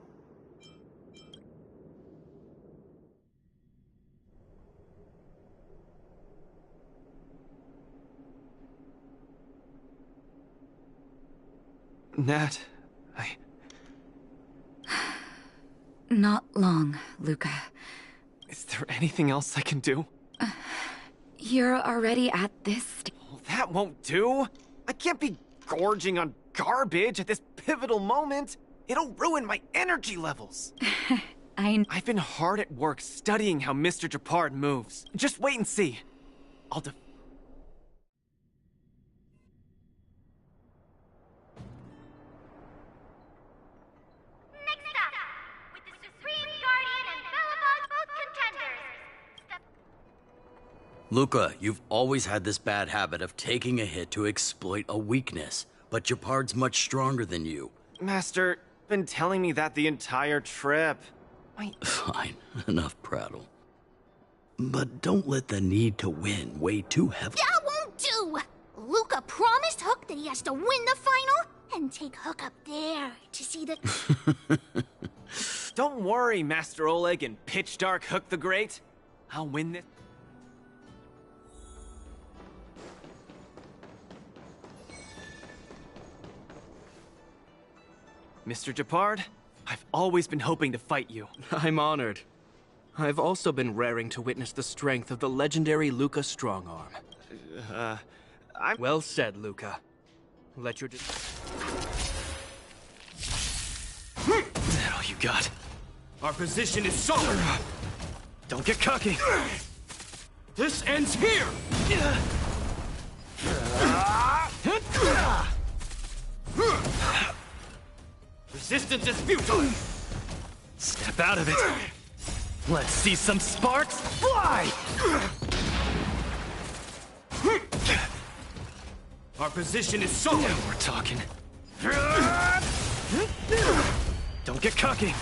Nat, Not long, Luca. Is there anything else I can do? You're already at this That won't do! I can't be gorging on garbage at this pivotal moment! It'll ruin my energy levels! I've been hard at work studying how Mr. Japard moves. Just wait and see. I'll Luca, you've always had this bad habit of taking a hit to exploit a weakness, but Japard's much stronger than you. Master, been telling me that the entire trip. Fine, enough prattle. But don't let the need to win weigh too heavily. That won't do! Luca promised Hook that he has to win the final and take Hook up there to see the... Don't worry, Master Oleg and Pitch Dark Hook the Great. I'll win this. Mr. Japard, I've always been hoping to fight you. I'm honored. I've also been raring to witness the strength of the legendary Luca Strongarm. Well said, Luca. Let your... That all you got? Our position is solid! Don't get cocky! This ends here! Resistance is futile! Step out of it! Let's see some sparks fly! Our position is solid! Now we're talking. Don't get cocky!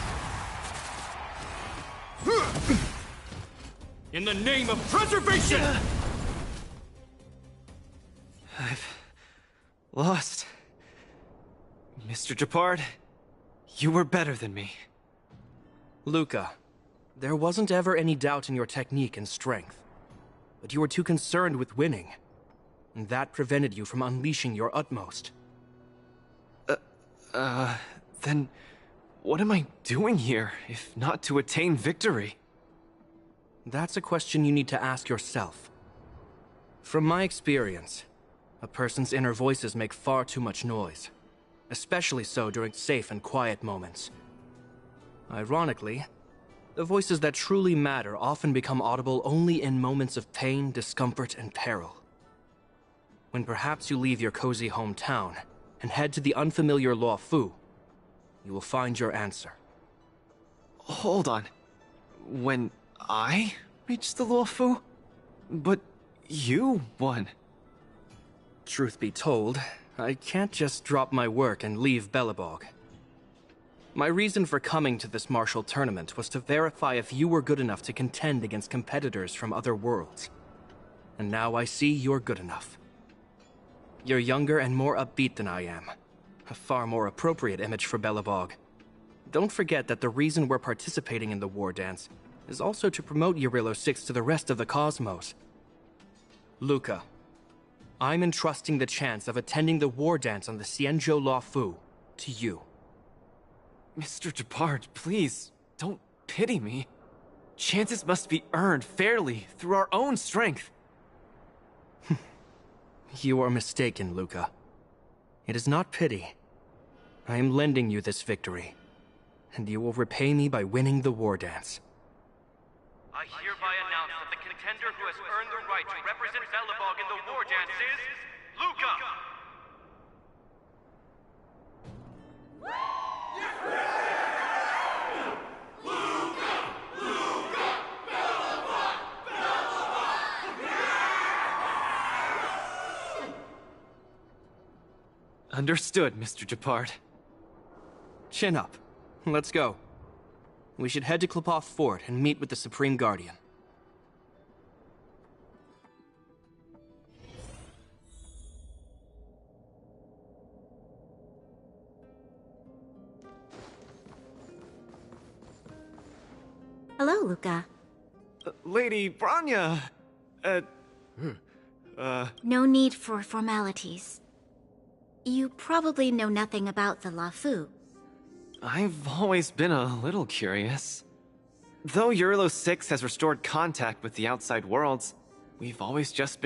In the name of preservation! I've lost. Mr. Japard, you were better than me. Luca, there wasn't ever any doubt in your technique and strength. But you were too concerned with winning. And that prevented you from unleashing your utmost. Then what am I doing here, if not to attain victory? That's a question you need to ask yourself. From my experience, a person's inner voices make far too much noise. Especially so during safe and quiet moments. Ironically, the voices that truly matter often become audible only in moments of pain, discomfort, and peril. When perhaps you leave your cozy hometown and head to the unfamiliar Law Fu, you will find your answer. Hold on. When I reach the Law Fu? But you won. Truth be told, I can't just drop my work and leave Belobog. My reason for coming to this martial tournament was to verify if you were good enough to contend against competitors from other worlds. And now I see you're good enough. You're younger and more upbeat than I am. A far more appropriate image for Belobog. Don't forget that the reason we're participating in the war dance is also to promote Eurilo 6 to the rest of the cosmos. Luca, I'm entrusting the chance of attending the war dance on the Xianzhou Law Fu to you. Mr. Japard, please, don't pity me. Chances must be earned fairly through our own strength. You are mistaken, Luca. It is not pity. I am lending you this victory, and you will repay me by winning the war dance. I hereby announce that the contenders contender who has earned the right to represent Belobog in the war dance is Luca! Understood, Mr. Japard. Chin up. Let's go. We should head to Klopov Fort and meet with the Supreme Guardian. Hello, Luca. Lady Branya! No need for formalities. You probably know nothing about the LaFu. I've always been a little curious. Though Eurolo 6 has restored contact with the outside worlds, we've always just been